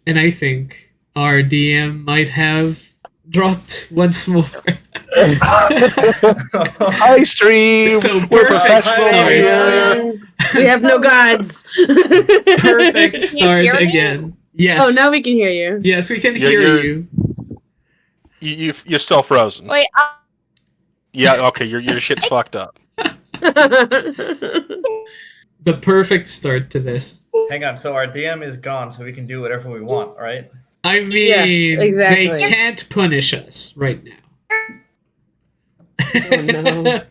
And I think our DM might have dropped once more. High stream. So We're perfect professionals start. here. We have no gods. Perfect Can you hear start me? again. Yes. Oh, now we can hear you. Yes, we can You're- hear you're- you. You're still frozen. Wait, Yeah. Okay. Your shit's fucked up. The perfect start to this. Hang on. So our DM is gone, so we can do whatever we want, right? I mean, Yes, exactly. they can't punish us right now. Oh, no.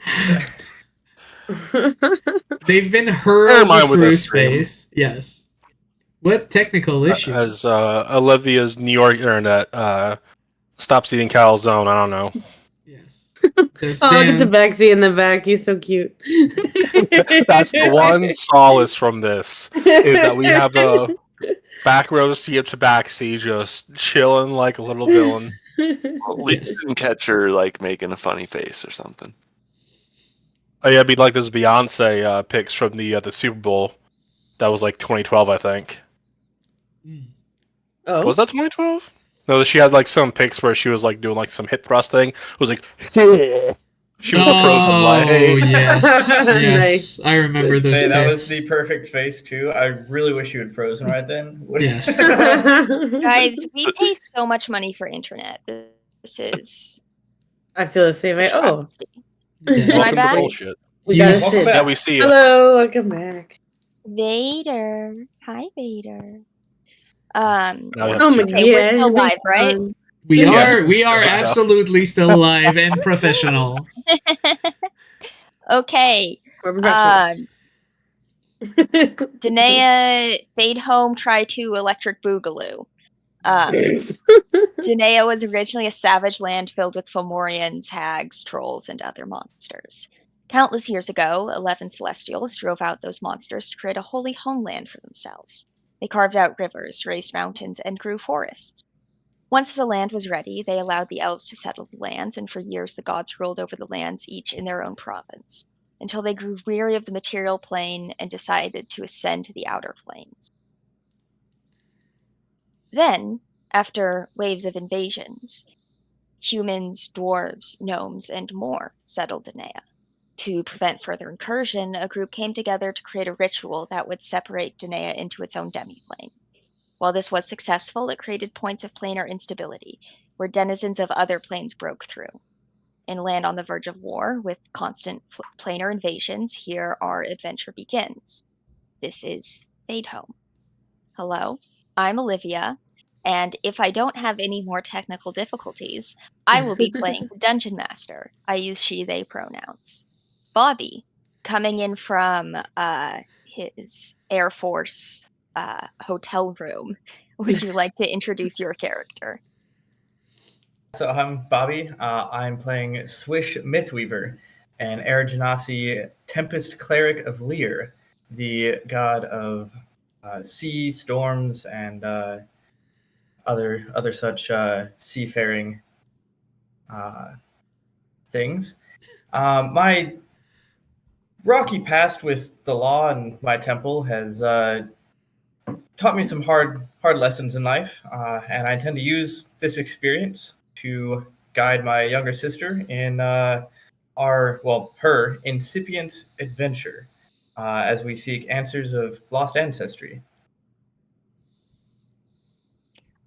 They've been Never hurled mind with through this stream. space. Yes. What technical issue? As Olivia's New York internet stops eating calzone. I don't know. Yes. There's Oh, look at Dan. Tabaxi in the back. He's so cute. That's the one solace from this is that we have the back row seat of Tabaxi just chilling like a little villain. We Yes. didn't catch her like making a funny face or something. Oh yeah, it'd be like those Beyonce pics from the Super Bowl. That was like 2012, I think. Oh. Was that 2012? No, she had like some pics where she was like doing like some hip thrusting. It was like she was frozen Oh, like. yes. Yes. Nice. I remember those Hey, that was pics. the perfect face too. I really wish you had frozen right then. Yes. guys, we pay so much money for internet. This is I feel the same way. Oh, travesty. Yeah. My Welcome to bad. bullshit. we You got a s- sis. back. Yeah, we see it. Hello, welcome back. Vader. Hi, Vader. Now we have Oh my two. Okay, we're god. still live, right? We Yes, are I think so. absolutely still live and professionals. Okay. We're professionals. Danae, Fadehome, try to electric boogaloo. Danae was originally a savage land filled with Fomorians, hags, trolls, and other monsters. Countless years ago, 11 Celestials drove out those monsters to create a holy homeland for themselves. They carved out rivers, raised mountains, and grew forests. Once the land was ready, they allowed the elves to settle the lands, and for years the gods ruled over the lands, each in their own province, until they grew weary of the material plane and decided to ascend to the outer planes. Then, after waves of invasions, humans, dwarves, gnomes, and more settled Danaea. To prevent further incursion, a group came together to create a ritual that would separate Danaea into its own demiplane. While this was successful, it created points of planar instability, where denizens of other planes broke through. In Land on the Verge of War, with constant planar invasions, here our adventure begins. This is Fadehome. Hello, I'm Olivia, and if I don't have any more technical difficulties, I will be playing the Dungeon Master. I use she, they pronouns. Bobby, coming in from his Air Force hotel room, would you like to introduce your character? So I'm Bobby. I'm playing Swish Mythweaver, an Genasi Tempest Cleric of Lear, the god of sea, storms, and other such seafaring things. My rocky past with the law and my temple has taught me some hard lessons in life, and I intend to use this experience to guide my younger sister in her incipient adventure as we seek answers of lost ancestry.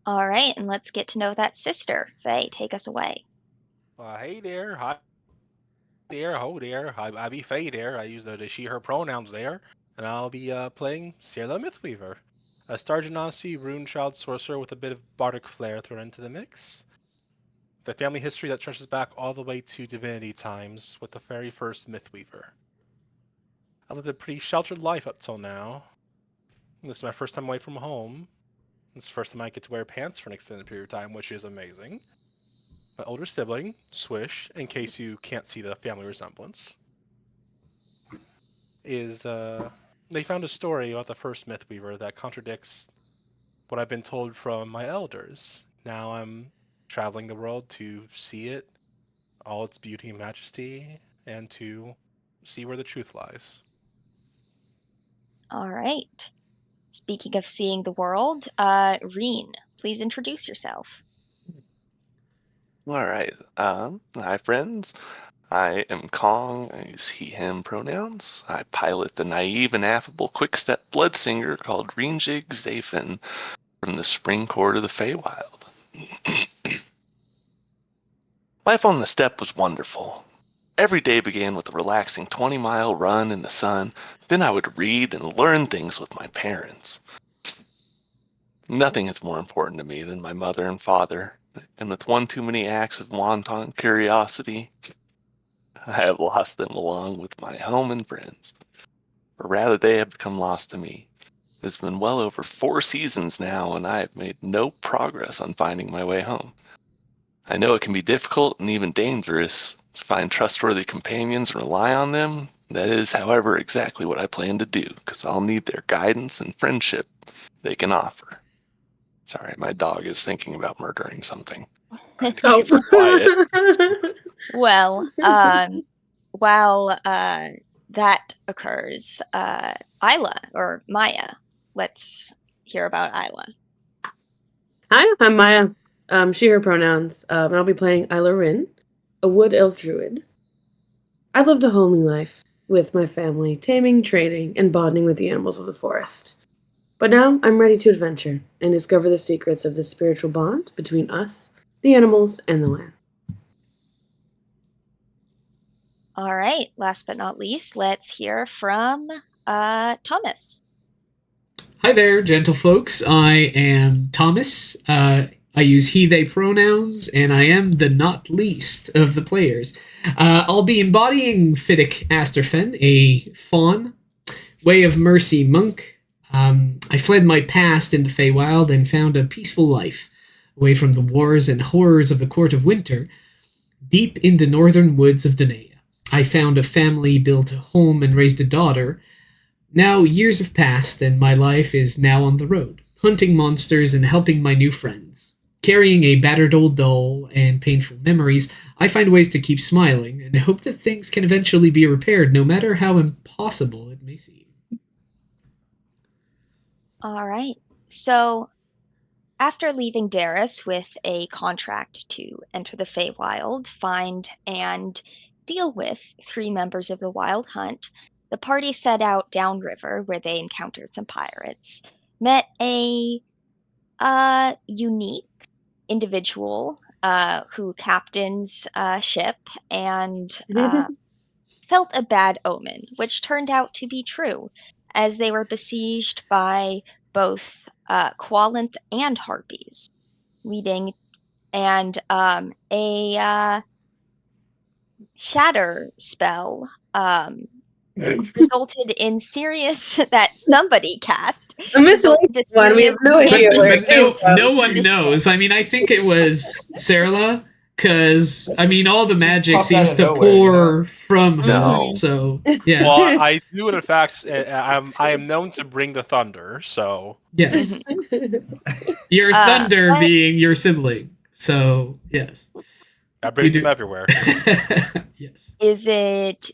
All right, and let's get to know that sister. Faye, take us away. Hey there, hi there, ho there. I be Faye there. I use the she, her pronouns there, and I'll be playing Sierra Mythweaver, a Stargenasi rune-child sorcerer with a bit of bardic flair thrown into the mix. The family history that stretches back all the way to divinity times with the very first Mythweaver. I lived a pretty sheltered life up till now. This is my first time away from home. This is the first time I get to wear pants for an extended period of time, which is amazing. My older sibling, Swish, in case you can't see the family resemblance, is they found a story about the first Mythweaver that contradicts what I've been told from my elders. Now I'm traveling the world to see it, all its beauty and majesty, and to see where the truth lies. All right. speaking of seeing the world, Reen, please introduce yourself. All right. Hi, friends. I am Kong. I use he, him pronouns. I pilot the naive and affable quick-step blood singer called Reenjig Zafin from the spring court of the Feywild. Life on the steppe was wonderful. Every day began with a relaxing 20-mile run in the sun. Then I would read and learn things with my parents. Nothing is more important to me than my mother and father, and with one too many acts of wanton curiosity, I have lost them along with my home and friends. Or rather, they have become lost to me. It's been well over 4 seasons now, and I have made no progress on finding my way home. I know it can be difficult and even dangerous to find trustworthy companions and rely on them. That is, however, exactly what I plan to do, because I'll need their guidance and friendship they can offer. Sorry, my dog is thinking about murdering something. Trying to keep her quiet. Well, while that occurs, Isla or Maya, let's hear about Isla. Hi, I'm Maya. She, her pronouns. And I'll be playing Isla Rin, a wood elf druid. I've lived a homely life with my family, taming, trading, and bonding with the animals of the forest. But now I'm ready to adventure and discover the secrets of the spiritual bond between us, the animals, and the land. All right. Last but not least, let's hear from Thomas. Hi there, gentle folks. I am Thomas. I use he, they pronouns, and I am the not least of the players. I'll be embodying Fiddick Asterfen, a fawn, way of mercy monk. I fled my past in the Feywild and found a peaceful life, away from the wars and horrors of the Court of Winter, deep in the northern woods of Danaea. I found a family, built a home, and raised a daughter. Now years have passed, and my life is now on the road, hunting monsters and helping my new friends. Carrying a battered old doll and painful memories, I find ways to keep smiling and hope that things can eventually be repaired, no matter how impossible it may seem. All right. So, after leaving Darris with a contract to enter the Feywild, find and deal with 3 members of the Wild Hunt, the party set out downriver where they encountered some pirates, met a unique individual who captains a ship, and felt a bad omen, which turned out to be true, as they were besieged by both Qualinth and Harpies, leading and a shatter spell resulted in serious that somebody cast. I miss the resulted in one. We have no But, idea where it but came from. no one knows. I mean, I think it was Sarla, because I mean, all the magic popped out seems of to nowhere, pour from her. No. So yeah, Well, I do, in fact, I am known to bring the thunder, so yes, your Uh, thunder but- being your sibling. So yes, I bring You them do. everywhere. yes. Is it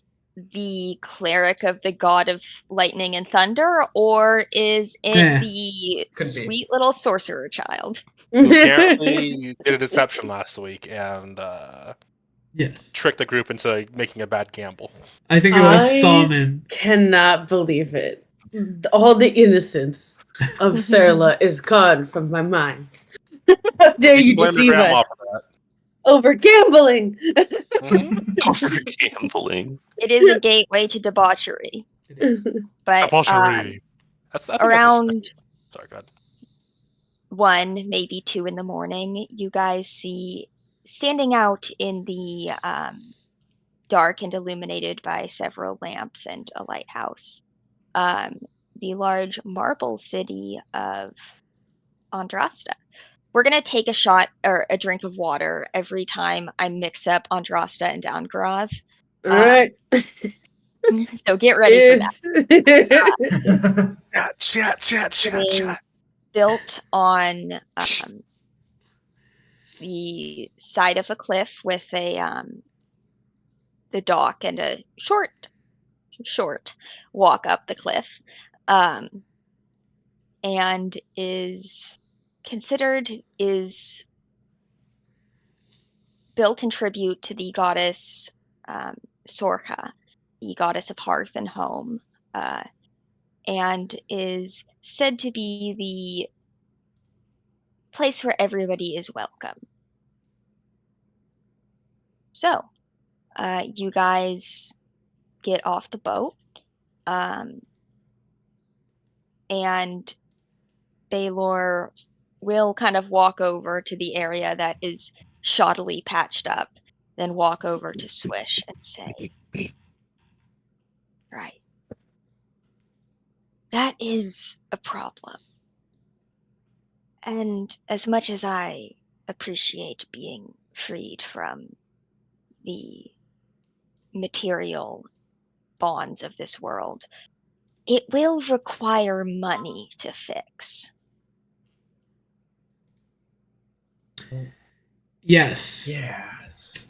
the cleric of the god of lightning and thunder, or is it Eh. the Could be. sweet little sorcerer child? Who apparently did a deception last week and Yes, tricked the group into making a bad gamble. I think it was I- Salmon. Cannot believe it. All the innocence of Sarla is gone from my mind. How dare you Blame the deceive grandma us for that. over gambling? Mhm. Over gambling. It is a gateway to debauchery. It is. But Debauchery. That's I think around sorry, go ahead. 1, maybe 2 in the morning, you guys see standing out in the dark and illuminated by several lamps and a lighthouse, the large marble city of Andrasta. We're going to take a shot or a drink of water every time I mix up Andrasta and Downgrav. All right. So get ready for that. Cheers. It is built on the side of a cliff with the dock and a short walk up the cliff. and is built in tribute to the goddess Sorka, the goddess of hearth and home, and is said to be the place where everybody is welcome. So, you guys get off the boat, and Baylor will kind of walk over to the area that is shoddily patched up, then walk over to Swish and say, right, that is a problem. And as much as I appreciate being freed from the material bonds of this world, it will require money to fix. Yes. Yes.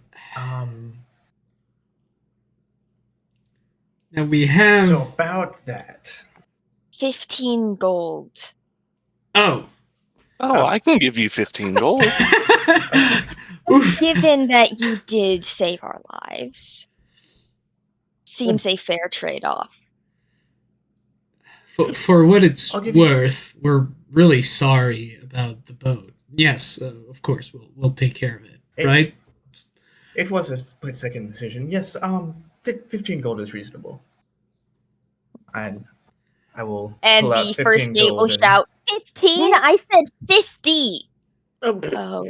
Now we have. So about that. 15 gold. Oh. Oh, I can give you 15 gold. Oof. Given that you did save our lives, seems a fair trade-off. For what it's I'll give you- worth, we're really sorry about the boat. Yes, of course, we'll take care of it, right? It was a split-second decision. Yes, 15 gold is reasonable. And I will And pull out the 15 first gate will gold and- shout, 15? I said 50! Oh, Oh,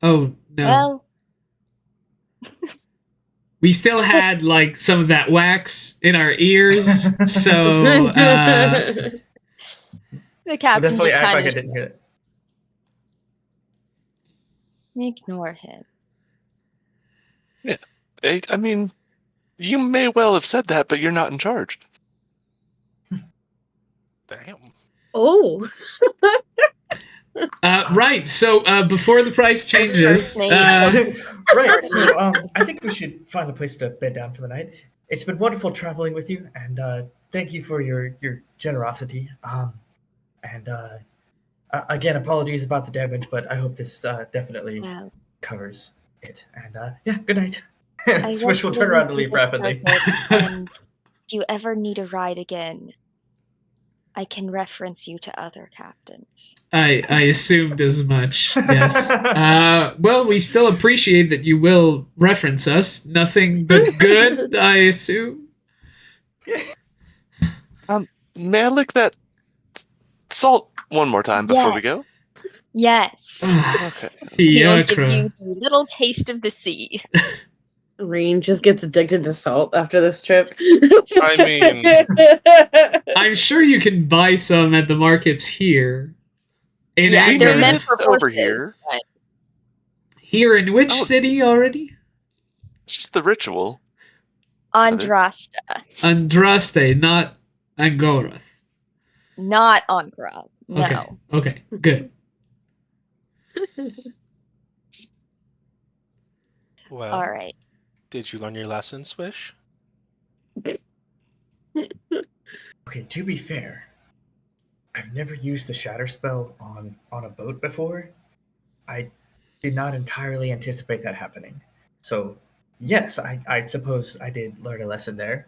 Oh no, well, we still had like some of that wax in our ears, so the We'll captain definitely just act like I kind of didn't hear it. ignore him. I mean, you may well have said that, but you're not in charge. Damn. oh. right. So before the price changes, First name. Right, so I think we should find a place to bed down for the night. It's been wonderful traveling with you, and thank you for your generosity. Again, apologies about the damage, but I hope this definitely Well, covers it. And yeah, good night. I Swish will turn around to leave rapidly. And if you ever need a ride again, I can reference you to other captains. I assumed as much. Yes. Well, we still appreciate that you will reference us. Nothing but good, I assume. May I lick that salt one more time before we go? Yes. Okay. He'll give Fiacra. you the little taste of the sea. Rain just gets addicted to salt after this trip. I mean- I'm sure you can buy some at the markets here. In Yeah, We they're Anger. made meant it for over horses, here. but Here in which Oh. city already? It's just the ritual. Andrasta, Andraste, not Angorath. not Angra. No. Okay. Good. Well, All right. did you learn your lesson, Swish? Okay, to be fair, I've never used the shatter spell on a boat before. I did not entirely anticipate that happening. So, yes, I suppose I did learn a lesson there.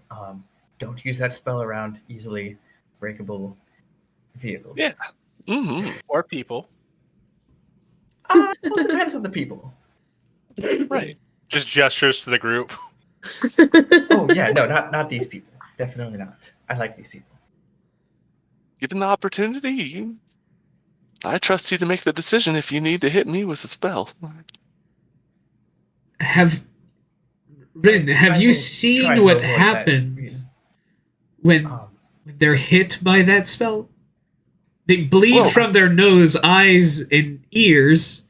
Don't use that spell around easily breakable vehicles. Yeah. Mm-hmm. Or people? Well, it depends on the people. Right. Just gestures to the group. Oh yeah, no, not these people. Definitely not. I like these people. Given the opportunity, I trust you to make the decision if you need to hit me with a spell. Rin, have I you will try seen to what avoid that, happened Rita. when they're hit by that spell? They bleed Whoa. from their nose, eyes, and ears.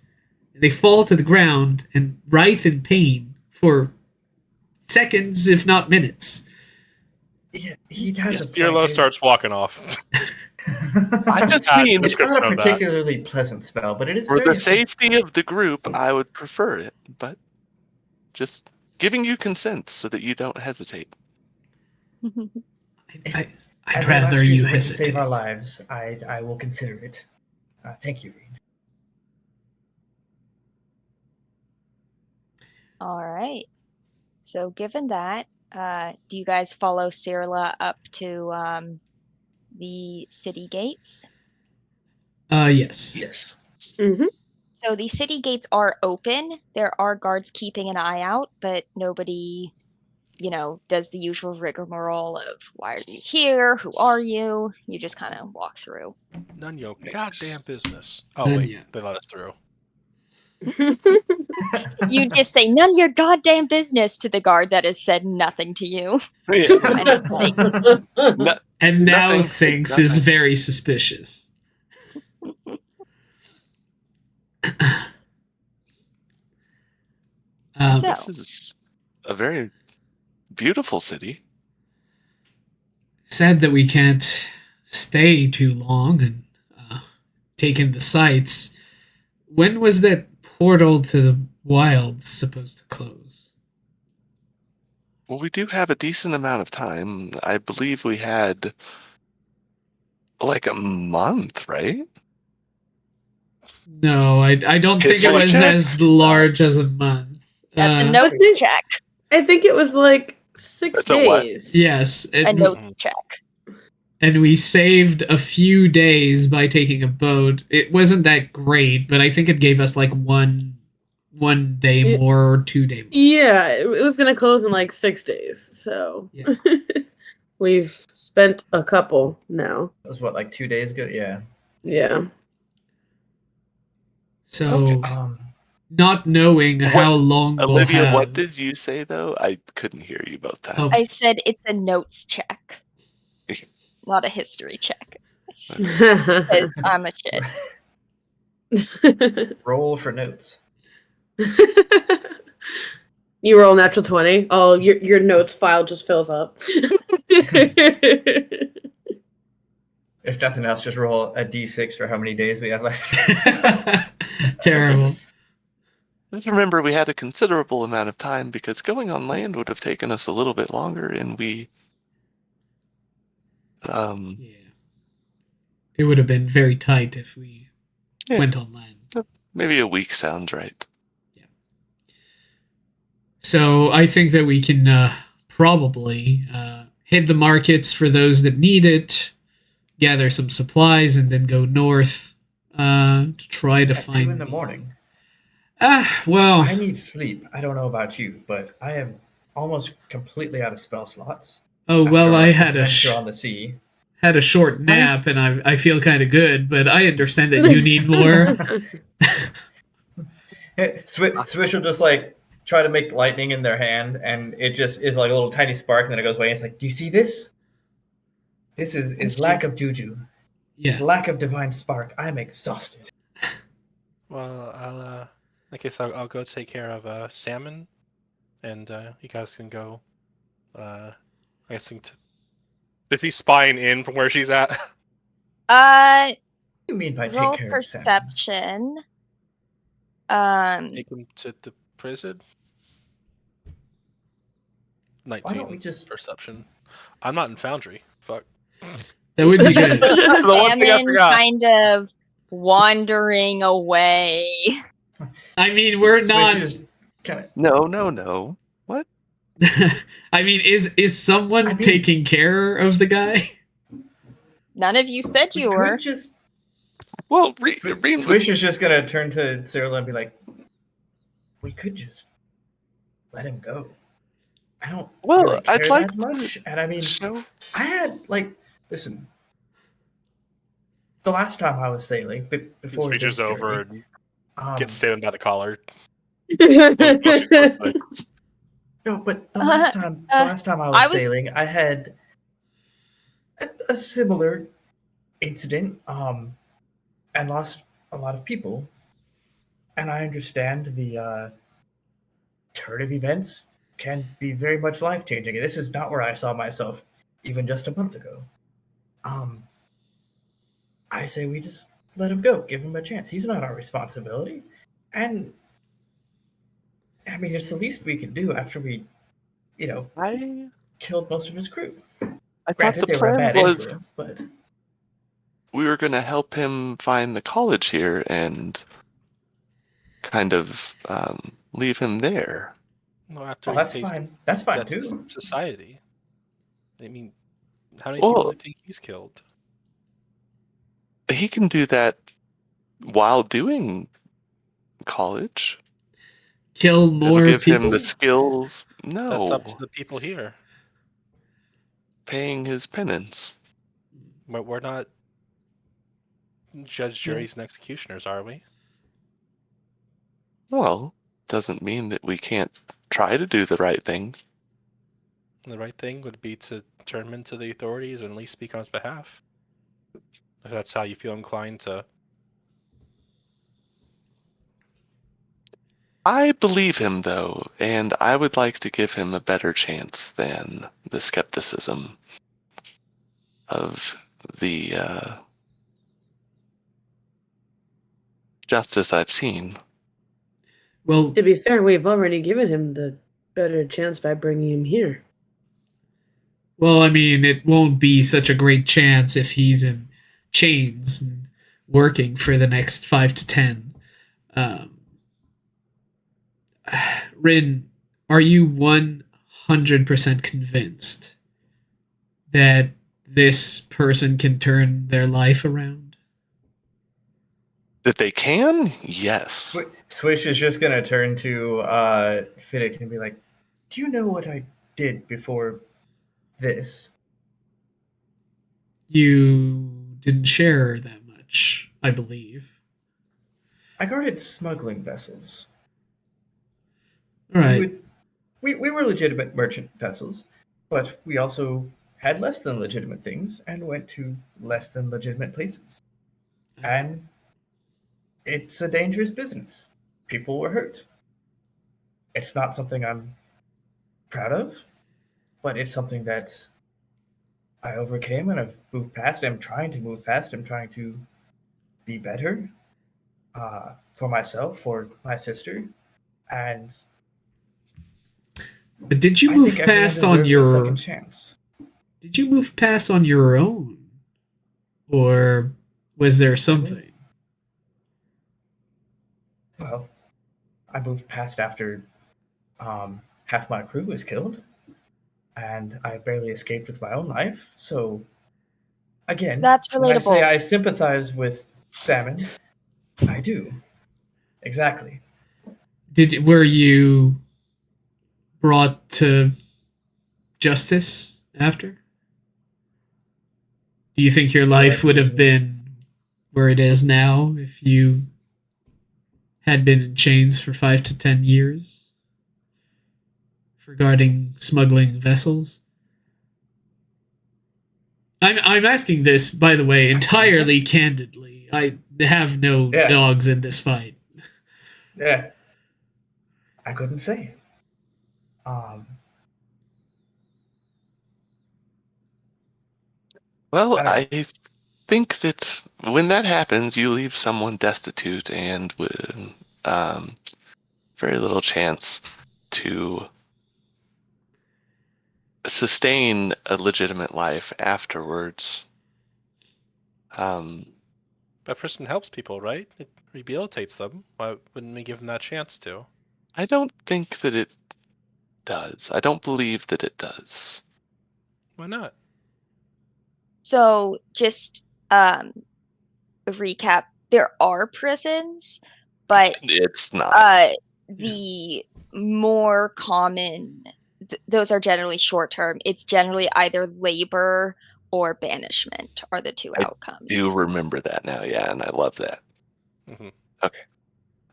They fall to the ground and writhe in pain for seconds, if not minutes. Yeah, he has a Steerlo point. starts walking off. I just God, mean, this- It's not a Description of that. particularly pleasant spell, but it is for very the safety of the group, I would prefer it. But just giving you consent so that you don't hesitate. I'd As a last rather you resort to hesitate. save our lives, I will consider it. Thank you, Reed. All right. So given that, do you guys follow Cyrilla up to the city gates? Yes. Yes. Mm-hmm. So the city gates are open. There are guards keeping an eye out, but nobody, does the usual rigmarole of why are you here? Who are you? You just kind of walk through. None your Thanks. goddamn business. Oh None wait, yet. they let us through. You just say none of your goddamn business to the guard that has said nothing to you. Yeah. And it's like, No, And now Nothing. thinks is Nothing. very suspicious. So- This is a very beautiful city. Sad that we can't stay too long and take in the sights. When was that portal to the wilds supposed to close? Well, we do have a decent amount of time. I believe we had like a month, right? No, I don't think it History was check? as large as a month. That's a Uh, notes think- check. I think it was like 6 That's a what? days. yes, A notes check. and we saved a few days by taking a boat. It wasn't that great, but I think it gave us like one day Yeah. more or 2 day more. Yeah, it was gonna close in like 6 days. So Yeah. we've spent a couple now. That was what, like 2 days ago? Yeah. Yeah. So, Um, not knowing how long we'll Olivia, have. what did you say though? I couldn't hear you both times. Oh. I said it's a notes check, not a history check. Oh. Because I'm a shit. roll for notes. You roll natural 20. Oh, your notes file just fills up. If nothing else, just roll a d6 for how many days we have left. Terrible. Just remember, we had a considerable amount of time because going on land would have taken us a little bit longer, and we, Yeah. It would have been very tight if we Yeah. went on land. maybe a week sounds right. So I think that we can probably hit the markets for those that need it, gather some supplies, and then go north to try to At find 2 in the morning. Well, I need sleep. I don't know about you, but I am almost completely out of spell slots. oh after well, our I had adventure on the sea. a short nap, and I feel kind of good, but I understand that you need more. Swish will just like try to make lightning in their hand, and it just is like a little tiny spark, and then it goes away. And it's like, do you see this? This is lack of juju. It's Yeah. lack of divine spark. I'm exhausted. Well, I guess I'll go take care of salmon, and you guys can go. I guess is he spying in from where she's at? What do you mean by Roll take care of Sam? perception. Take him to the prison. Why 19 don't we just perception. I'm not in Foundry. Fuck. That would be good. The one thing I Salmon forgot. kind of wandering away. I mean, we're not. Swish is kind of. No. What? I mean, is someone I mean- taking care of the guy? None of you said you We were. could just. Well, Reed would- Swish is just gonna turn to Cyril and be like, "We could just let him go. I don't Well, really care I'd like that much." And I mean, show. I had like, listen. The last time I was sailing, before Reaches this over journey, and gets Salmon by the collar. No, but the last time I I was was- sailing, I had a similar incident, and lost a lot of people. And I understand the turn of events can be very much life changing. This is not where I saw myself even just a month ago. I say we just let him go, give him a chance. He's not our responsibility, and I mean it's the least we can do after we, I killed most of his crew. I thought Granted, the they were a plan bad was influence, but we were going to help him find the college here and kind of leave him there. Well, after oh, he that's faced fine. That's fine debts to too. society. I mean, how many people do Well, you think he's killed? he can do that while doing college. Kill It'll more give him people? the skills. That's up to No, the people here. paying his penance. But we're not judge, Yeah. juries, and executioners, are we? Well, doesn't mean that we can't try to do the right thing. The right thing would be to turn him into the authorities and at least speak on his behalf. If that's how you feel inclined to. I believe him, though, and I would like to give him a better chance than the skepticism of the justice I've seen. Well, To be fair, we've already given him the better chance by bringing him here. well, I mean, it won't be such a great chance if he's in chains and working for the next 5 to 10. Um, Rin, are you 100% convinced that this person can turn their life around? That they can? Yes. Swish is just gonna turn to Fiddick and be like, "Do you know what I did before this?" You didn't share that much, I believe. I guarded smuggling vessels. All right. We were legitimate merchant vessels, but we also had less than legitimate things and went to less than legitimate places. And it's a dangerous business. People were hurt. It's not something I'm proud of, but it's something that I overcame and I've moved past. I'm trying to move past. I'm trying to be better for myself, for my sister, and But did you I move think everyone past on deserves a second your chance. Did you move past on your own? Or was there something? Well, I moved past after half my crew was killed, and I barely escaped with my own life. So, again, That's when I say relatable. I sympathize with Salmon, I do. Exactly. Were you brought to justice after? Do you think your For life like would have reasons. been where it is now if you had been in chains for 5 to 10 years regarding smuggling vessels? I'm asking this, by the way, entirely candidly. I have no Yeah. dogs in this fight. Yeah. I couldn't say. Um, Well, I don't know. I think that when that happens, you leave someone destitute and with very little chance to sustain a legitimate life afterwards. That person helps people, right? It rehabilitates them. Why wouldn't we give them that chance to? I don't think that it does. I don't believe that it does. Why not? So just a recap, there are prisons, but It's not. the more common, those are generally short term. It's generally either labor or banishment are the two I outcomes. do remember that now, yeah, and I love that. Mhm. Okay.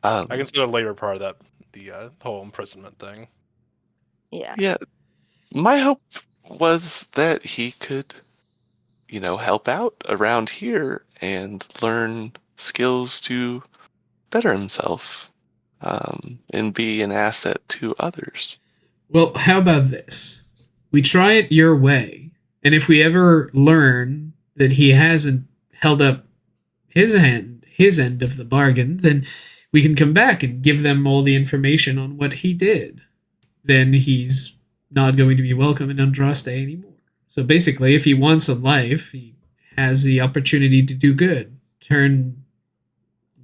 I consider the labor part of that the whole imprisonment thing. Yeah. Yeah, my hope was that he could, help out around here and learn skills to better himself, and be an asset to others. Well, how about this? We try it your way, and if we ever learn that he hasn't held up his end of the bargain, then we can come back and give them all the information on what he did. Then he's not going to be welcome in Andraste anymore. So basically, if he wants a life, he has the opportunity to do good, turn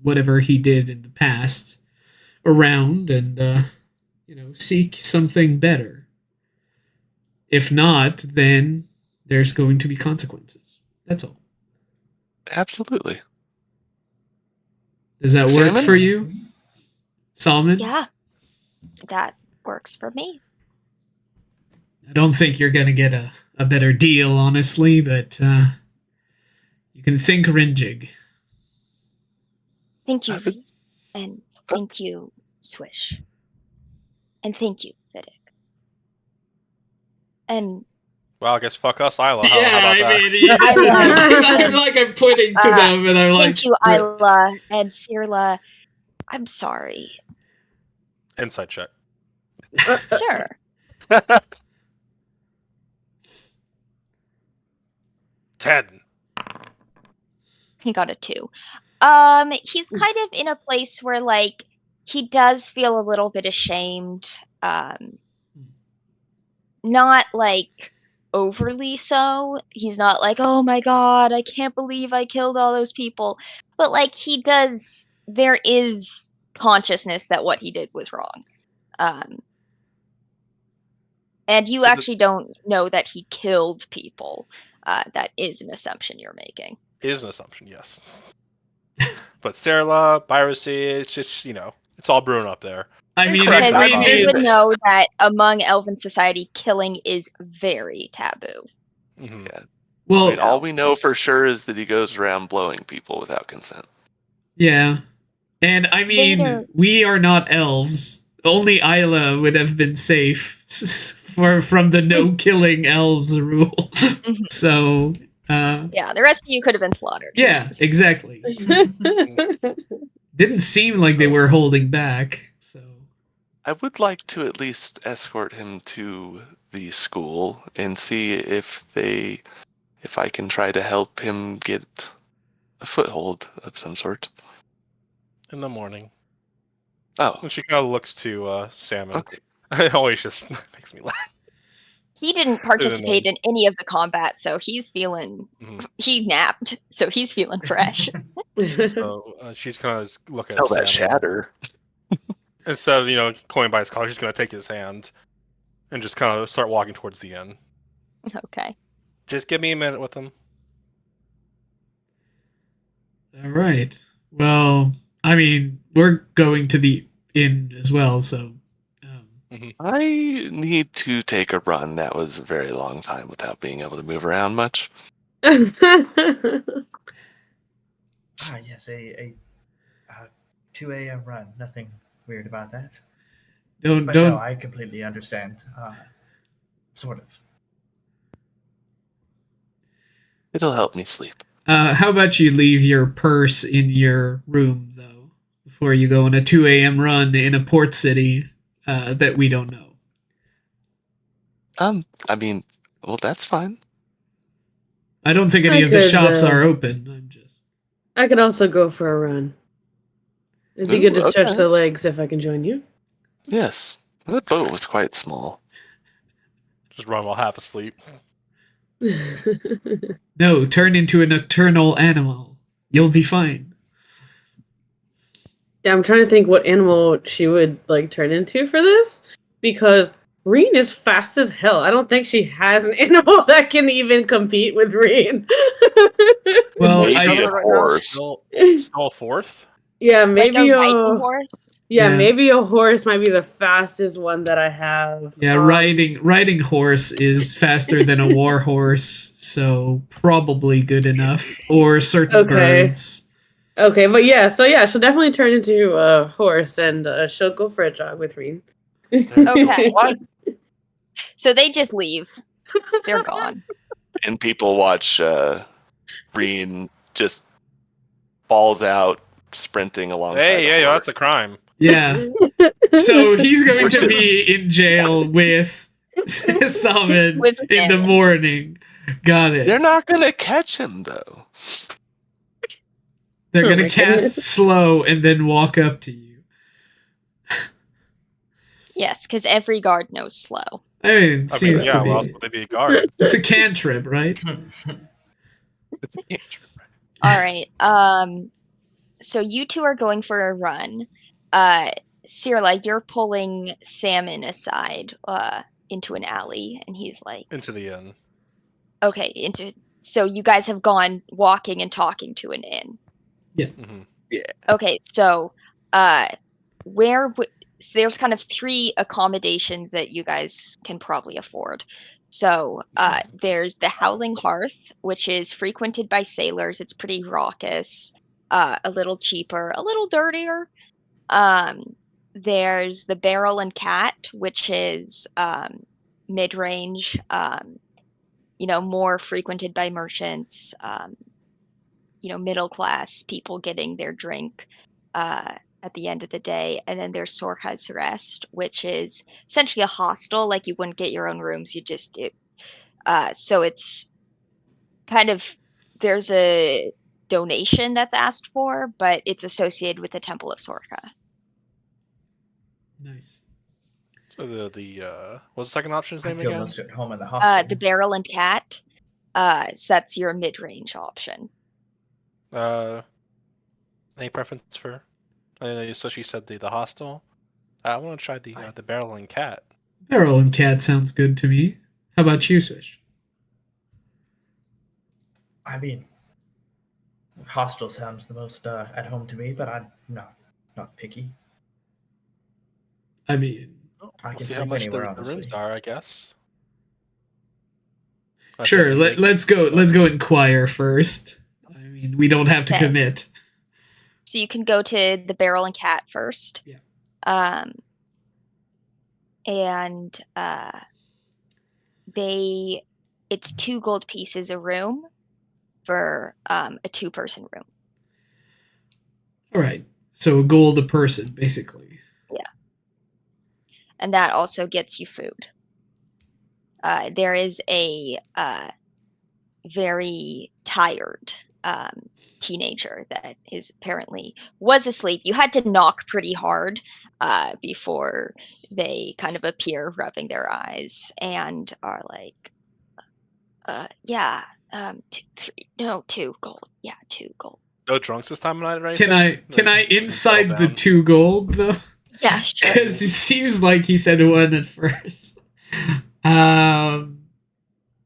whatever he did in the past around, and seek something better. If not, then there's going to be consequences. That's all. Absolutely. Does that work Salmon? for you, Solomon? Yeah, that works for me. I don't think you're going to get a better deal, honestly, but you can think Rinjig. Thank you, I would- and thank you, Swish. And thank you, Vidic. And Well, I guess fuck us, Isla. How Yeah, about I that? mean, I'm pointing to them, and I'm like, thank you, Isla and Sirla. I'm sorry. Insight check. Sure. Ted. He got a 2. He's kind of in a place where, like, he does feel a little bit ashamed. Not, like, overly so. He's not like, oh my god, I can't believe I killed all those people. But, like, there is consciousness that what he did was wrong. And you actually don't know that he killed people. That is an assumption you're making. Is an assumption, yes. But Sarla, piracy, it's just, it's all brewing up there. I mean, Correct. Because I you would mean- know that among elven society, killing is very taboo. Mhm. Yeah. well, I mean, all we know for sure is that he goes around blowing people without consent. yeah, and I mean, Later. we are not elves. Only Isla would have been safe from the no killing elves rule. So, Yeah, the rest of you could have been slaughtered. yeah, exactly. Didn't seem like they were holding back. So, I would like to at least escort him to the school and see if I can try to help him get a foothold of some sort. In the morning. Oh, And she kind of looks to Salmon. okay. It always just makes me laugh. He didn't participate in any of the combat, so he's feeling. Mhm. He napped, so he's feeling fresh. So she's kind of looking Tell at that Salmon. shatter. Instead of, calling by his collar, she's going to take his hand and just kind of start walking towards the inn. Okay. Just give me a minute with him. all right. Well, I mean, we're going to the inn as well, so. I need to take a run. That was a very long time without being able to move around much. Yes, a 2 a.m. run. Nothing weird about that. Don't But don't no, I completely understand. Sort of. It'll help me sleep. how about you leave your purse in your room, though, before you go on a 2 a.m. run in a port city that we don't know? I mean, well, that's fine. I don't think any I of the could, shops are open. I'm just. I could also go for a run. It'd be Ooh, good to stretch okay. the legs if I can join you. Yes, that boat was quite small. Just run while half asleep. No, turn into a nocturnal animal. You'll be fine. Yeah, I'm trying to think what animal she would like turn into for this, because Reen is fast as hell. I don't think she has an animal that can even compete with Reen. Well, Maybe I, a horse. Still fourth? Yeah, Like maybe a riding horse? Yeah, Yeah. maybe a horse might be the fastest one that I have. yeah, riding horse is faster than a war horse, so probably good enough. Or certain Okay. birds. Okay, but yeah, so yeah, she'll definitely turn into a horse and she'll go for a jog with Reen. Okay. What? So they just leave. They're gone. And people watch Reen just balls out sprinting alongside. Hey, a horse. that's a crime. Yeah. So he's going Which to is- be in jail with Salmon With in the Salmon. morning. Got it. They're not gonna catch him though. They're Oh gonna my cast goodness. slow and then walk up to you. Yes, because every guard knows slow. I mean, it I mean, seems yeah, to well, else be. would they be a guard? It's a cantrip, right? All right. So you two are going for a run. Cirla, you're pulling Salmon aside into an alley, and he's like, Into the inn. okay, so you guys have gone walking and talking to an inn. Mm-hmm. Okay, so so there's kind of 3 accommodations that you guys can probably afford. So there's the Howling Hearth, which is frequented by sailors. It's pretty raucous, a little cheaper, a little dirtier. There's the Barrel and Cat, which is mid-range, more frequented by merchants, middle class people getting their drink at the end of the day. And then there's Sorka's Rest, which is essentially a hostel. Like, you wouldn't get your own rooms, you just do. So it's kind of, there's a donation that's asked for, but it's associated with the Temple of Sorka. Nice. So the what's the second option's I name feel again? most at home in the hospital. The Barrel and Cat. So that's your mid-range option. Any preference for? So she said the hostel. I want to try the Barrel and Cat. Barrel and Cat sounds good to me. How about you, Swish? I mean, hostel sounds the most at home to me, but I'm not picky. I mean, I can See how sleep much anywhere, the honestly. rooms are, I guess. sure. Let's go inquire first. I mean, we don't have to Okay. commit. So you can go to the Barrel and Cat first. Yeah. And it's 2 gold pieces a room for a 2-person room. All right. So a gold a person, basically. And that also gets you food. There is a very tired teenager that was asleep. You had to knock pretty hard before they kind of appear, rubbing their eyes, and are like, 2 gold. Yeah, 2 gold. No drunks this time of night, right? Can I inside the 2 gold though? Yeah, sure. Because it seems like he said 1 at first.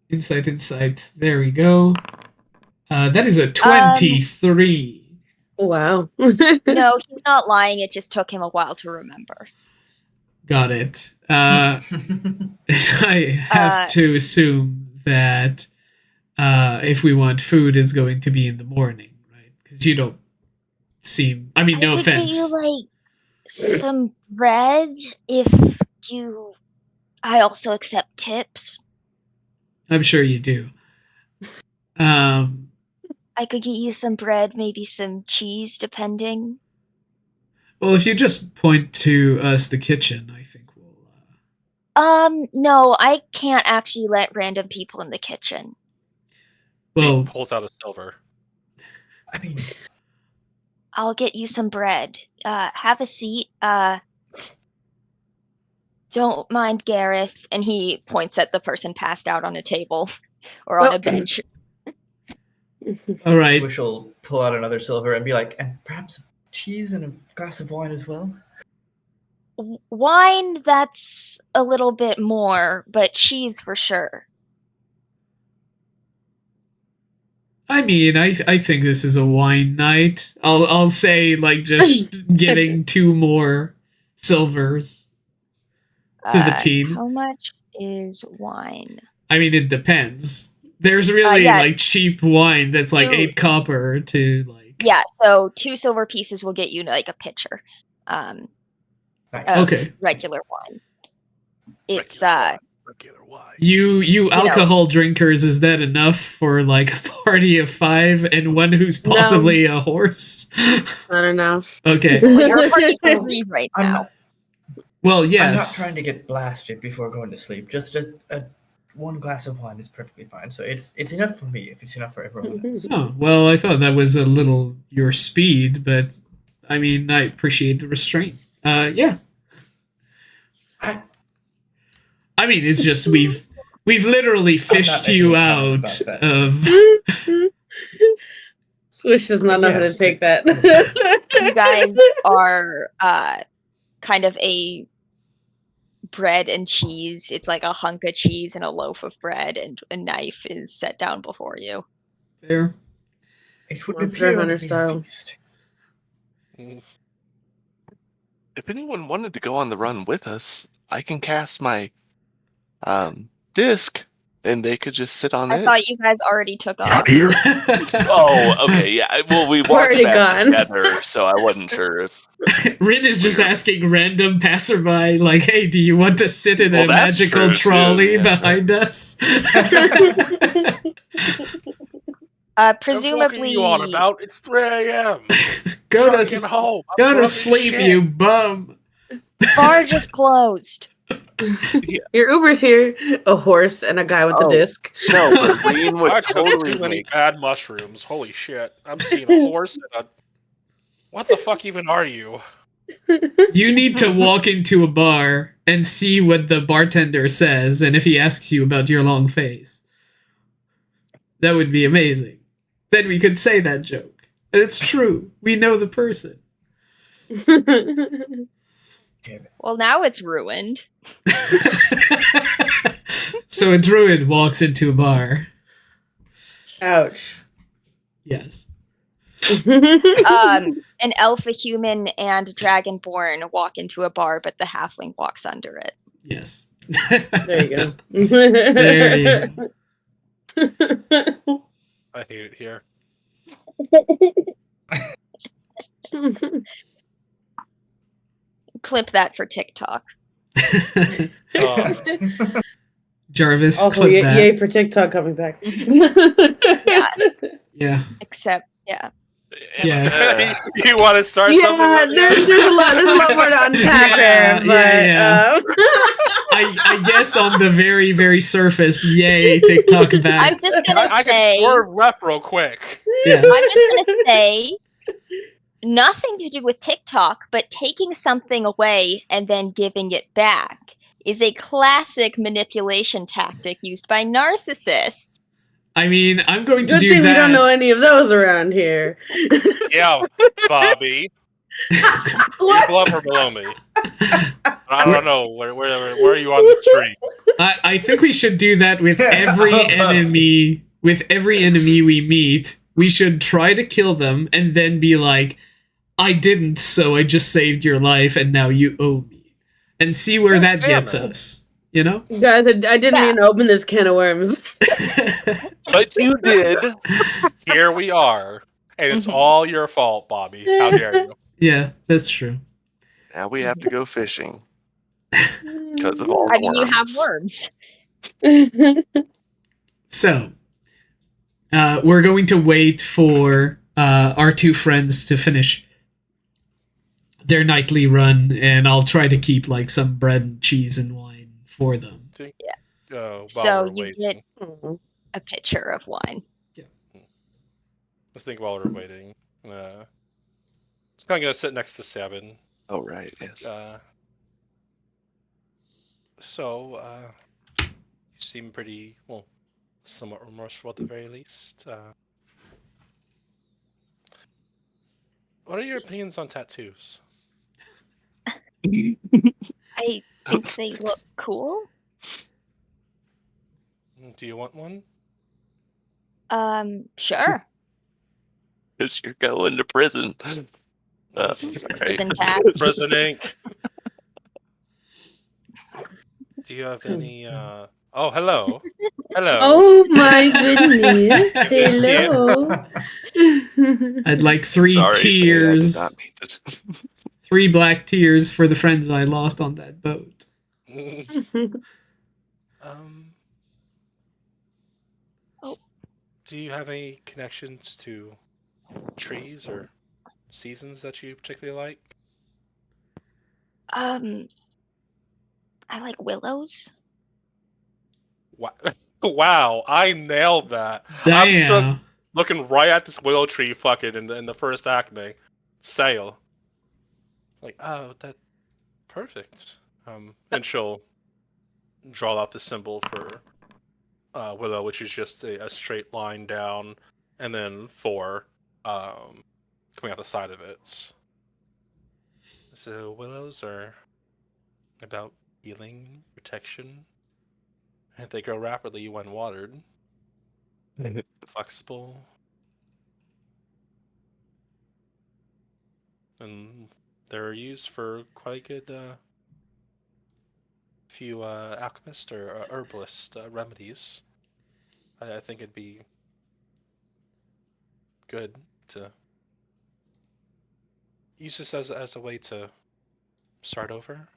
Insight. There we go. That is a 23. Wow. No, he's not lying. It just took him a while to remember. Got it. I have to assume that if we want food, it's going to be in the morning, right? Because you don't seem. I mean, no offense. Could you like some bread if you? I also accept tips. I'm sure you do. I could get you some bread, maybe some cheese, depending. Well, if you just point to us the kitchen, I think we'll. No, I can't actually let random people in the kitchen. Well, He pulls out a silver. I mean, I'll get you some bread. Have a seat. Don't mind Gareth. And he points at the person passed out on a table or on a bench. all right. Swish will pull out another silver and be like, and perhaps cheese and a glass of wine as well. Wine, that's a little bit more, but cheese for sure. I mean, I think this is a wine night. I'll say like just giving 2 more silvers to the team. How much is wine? I mean, it depends. There's really like cheap wine that's like 8 copper to like. Yeah, so 2 silver pieces will get you like a pitcher. Nice. Okay. Regular wine. It's regular wine. You alcohol drinkers, is that enough for like a party of 5 and one who's possibly a horse? Not enough. Okay. You're a party of 3 right now. Well, yes. I'm not trying to get blasted before going to sleep. Just a 1 glass of wine is perfectly fine. So it's enough for me if it's enough for everyone else. Oh, well, I thought that was a little your speed, but I mean, I appreciate the restraint. Yeah. I mean, it's just we've literally fished making you a comment out about that. of. Swish does not know how to Yes, take that. You guys are kind of a bread and cheese. It's like a hunk of cheese and a loaf of bread, and a knife is set down before you. There. It would Monster appear Hunter to be style. a feast. If anyone wanted to go on the run with us, I can cast my disc, and they could just sit on I it. thought you guys already took off. Oh, okay, yeah. Well, we walked already back gone. together, so I wasn't sure if. Rin is just asking random passerby, like, "Hey, do you want to sit in Well, a that's magical true, too, trolley yeah. behind us?" What Presumably, are you on about? It's 3 a.m. Go Trying to to get home. I'm go drunk to as sleep, shit. you bum. bar just closed. Your Uber's here. A horse and a guy with the Oh. disc. No, but Reen would I took totally too many make. bad mushrooms. Holy shit! I'm seeing a horse and a. What the fuck even are you? You need to walk into a bar and see what the bartender says, and if he asks you about your long face. That would be amazing. Then we could say that joke. And it's true. We know the person. Well, now it's ruined. So a druid walks into a bar. Ouch. Yes. An elf, a human, and a dragonborn walk into a bar, but the halfling walks under it. Yes. There you go. There you go. I hate it here. Clip that for TikTok. Jarvis, Also, clip that. yay for TikTok coming back. Yeah. Except, yeah. Yeah. You want to start something? Yeah, Lydia? there's a lot more to unpack there, but I guess on the very, very surface, yay, TikTok back. I'm just gonna I say. can swerve left real quick. Yeah. I'm just gonna say. Nothing to do with TikTok, but taking something away and then giving it back is a classic manipulation tactic used by narcissists. I mean, I'm going to good do thing that. we don't know any of those around here. Yeah, Bobby. You above or below me? I don't know. Where are you on the tree? I think we should do that with every enemy. With every enemy we meet, we should try to kill them and then be like, "I didn't, so I just saved your life, and now you owe me." And see where that gets us. You know? Guys, I didn't mean to open this can of worms. But you did. Here we are. And it's all your fault, Bobby. How dare you? Yeah, that's true. Now we have to go fishing. Because of all the I mean, you have worms. worms. So, we're going to wait for our two friends to finish their nightly run, and I'll try to keep like some bread and cheese and wine for them. So you get a pitcher of wine. Let's think while we're waiting. It's kind of gonna sit next to Seven. Oh, right, yes. You seem pretty, well, somewhat remorseful at the very least. What are your opinions on tattoos? I think they look cool. Do you want one? Sure. Because you're going to prison. Sorry. Prison tats. Prison ink. Do you have any? Oh, hello. Hello. Oh my goodness! Hello. I'd like 3 Sorry, Faye, I did tears. not mean to- 3 black tears for the friends I lost on that boat. Do you have any connections to trees or seasons that you particularly like? I like willows. Wow, I nailed that. Damn. I'm still looking right at this willow tree fucking in the first acme. Sail. Like, oh, that perfect. And she'll draw out the symbol for Willow, which is just a straight line down, and then 4 coming out the side of it. So willows are about healing, protection, and they grow rapidly when watered. Flexible. And they're used for quite a good few alchemist or herbalist remedies. I think it'd be good to use this as a way to start over.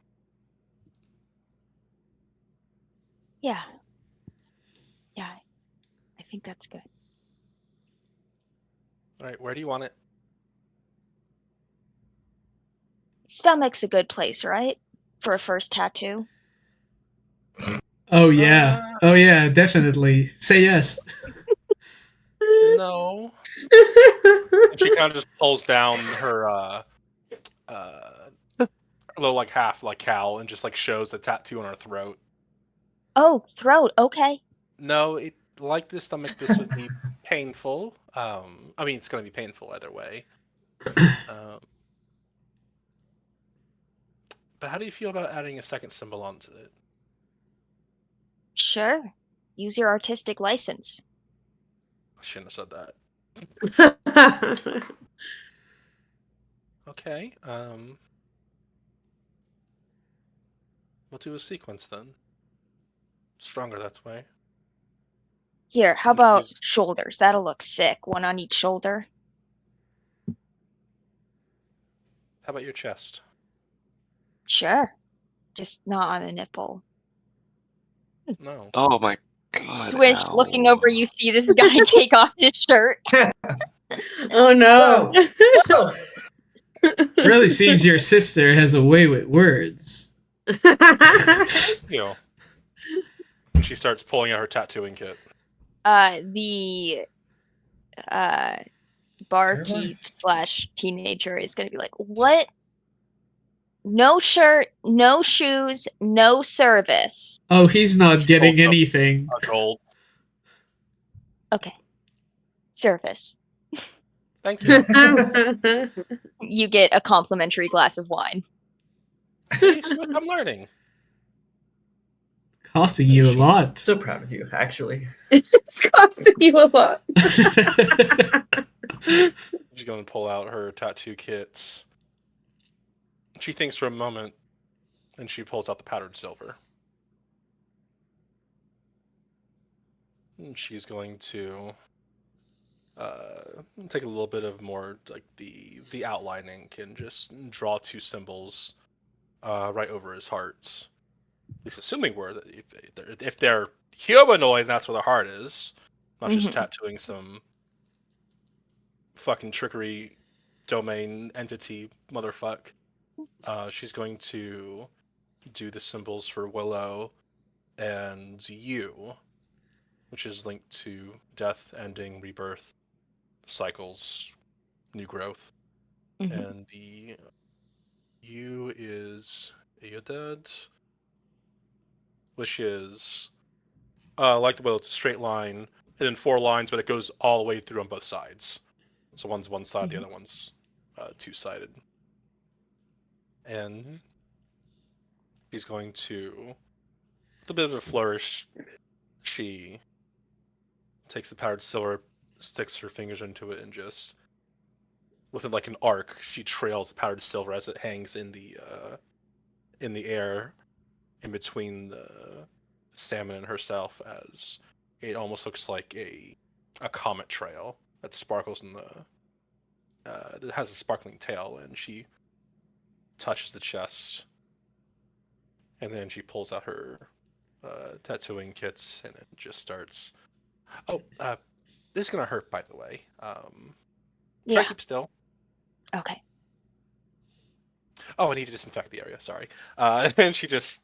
Yeah. Yeah. I think that's good. All right, where do you want it? Stomach's a good place, right? For a first tattoo. Oh yeah. Oh yeah, definitely. Say yes. No. And she kind of just pulls down her little like half like cowl and just like shows the tattoo on her throat. Oh, throat. Okay. No, like the stomach, this would be painful. I mean, it's going to be painful either way. But how do you feel about adding a second symbol onto it? Sure. Use your artistic license. I shouldn't have said that. Okay. We'll do a sequence then. Stronger that way. Here, how And about she's- shoulders? That'll look sick. One on each shoulder. How about your chest? Sure. Just not on a nipple. No. Oh my god. Swish, ow. looking over, you see this guy take off his shirt. Oh no. Whoa! Really seems your sister has a way with words. You know. And she starts pulling out her tattooing kit. The barkeep life. / teenager is gonna be like, what? No shirt, no shoes, no service. Oh, he's not getting Oh, no. anything. A gold. Okay. Service. Thank you. You get a complimentary glass of wine. See, Swish, I'm learning. Costing you a lot. So proud of you, actually. It's costing you a lot. She's going to pull out her tattoo kits. She thinks for a moment, and she pulls out the powdered silver. And she's going to take a little bit of more like the outline ink and just draw 2 symbols right over his heart. At least assuming if they're humanoid, that's where the heart is. Not just tattooing some fucking trickery domain entity motherfuck. She's going to do the symbols for Willow and you, which is linked to death, ending, rebirth, cycles, new growth. And the U is Eoded, which is like the Willow, it's a straight line, and then 4 lines, but it goes all the way through on both sides. So one's one side, the other one's 2-sided. And she's going to, with a bit of a flourish, she takes the powdered silver, sticks her fingers into it, and just, with it like an arc, she trails the powdered silver as it hangs in the air, in between the salmon and herself, as it almost looks like a comet trail that sparkles in the that has a sparkling tail, and she touches the chest, and then she pulls out her tattooing kits and it just starts. Oh, this is gonna hurt, by the way. Try to keep still. Okay. Oh, I need to disinfect the area. Sorry. And she just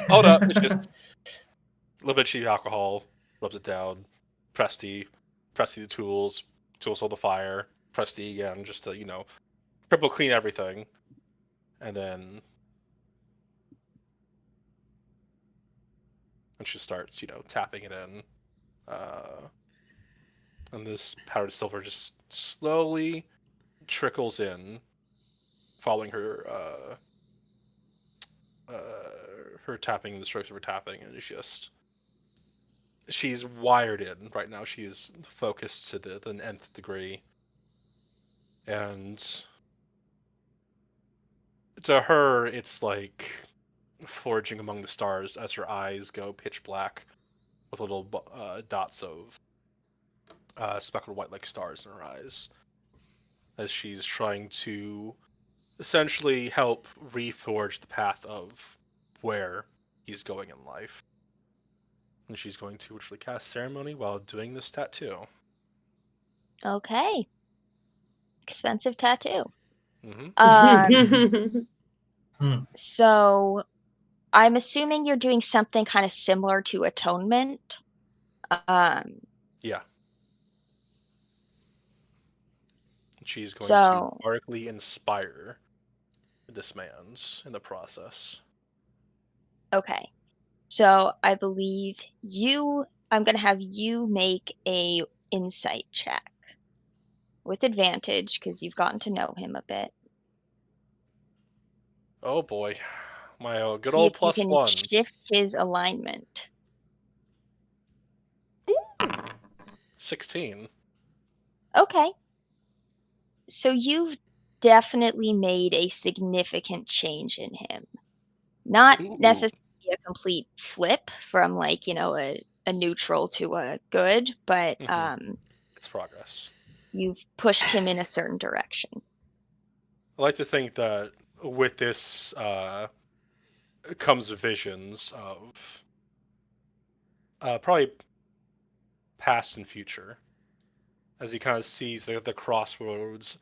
hold up. It's just a little bit of cheap alcohol, rubs it down. Press the tools hold the fire. Press the again, just to triple clean everything, and then And she starts, tapping it in. And this powdered silver just slowly trickles in, following her tapping, the strokes of her tapping, and it's just she's wired in right now. She's focused to the nth degree, and to her, it's like foraging among the stars as her eyes go pitch black with little dots of speckled white like stars in her eyes, as she's trying to essentially help reforge the path of where he's going in life. And she's going to ritually cast ceremony while doing this tattoo. Okay. Expensive tattoo. Mm-hmm. So I'm assuming you're doing something kind of similar to atonement. Yeah. She's going So- to darkly inspire this man's in the process. Okay. So I believe I'm going to have you make a insight check with advantage because you've gotten to know him a bit. Oh boy. My good See old if you can +1. shift his alignment. 16. Okay. So you've definitely made a significant change in him. Not Ooh. necessarily a complete flip from like, a neutral to a good, but It's progress. you've pushed him in a certain direction. I like to think that with this comes visions of probably past and future, as he kind of sees the crossroads.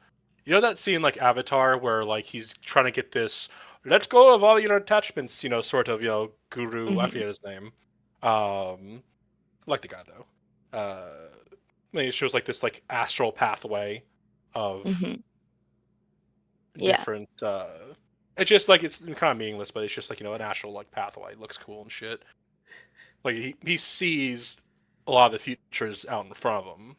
You know that scene like Avatar where like he's trying to get this "let go of all your attachments," sort of guru. I forget his name. I like the guy though. It shows like this like astral pathway of Yeah. different. It's just like it's kind of meaningless, but it's just like an astral like pathway. It looks cool and shit. Like he sees a lot of the futures out in front of him.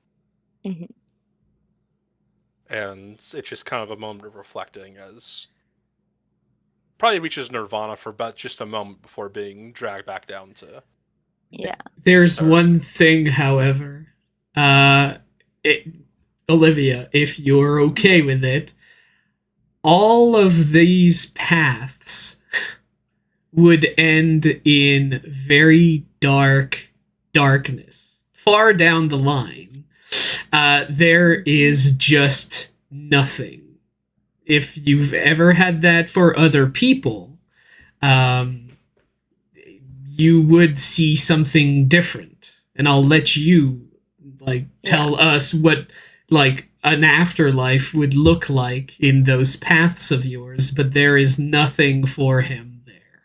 And it's just kind of a moment of reflecting as probably reaches nirvana for about just a moment before being dragged back down to. Yeah. There's Earth. one thing, however. Olivia, if you're okay with it, all of these paths would end in very darkness. Far down the line, there is just nothing. If you've ever had that for other people, you would see something different. And I'll let you tell us what an afterlife would look like in those paths of yours, but there is nothing for him there.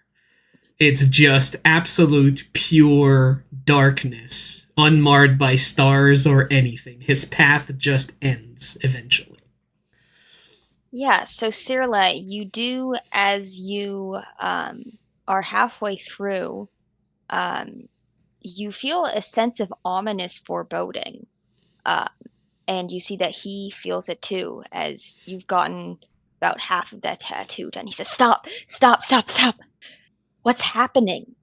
It's just absolute pure darkness, unmarred by stars or anything. His path just ends eventually. Yeah, so Cirla, you do, as you are halfway through, you feel a sense of ominous foreboding. And you see that he feels it too, as you've gotten about half of that tattoo done. He says, "Stop, stop, stop, stop. What's happening?"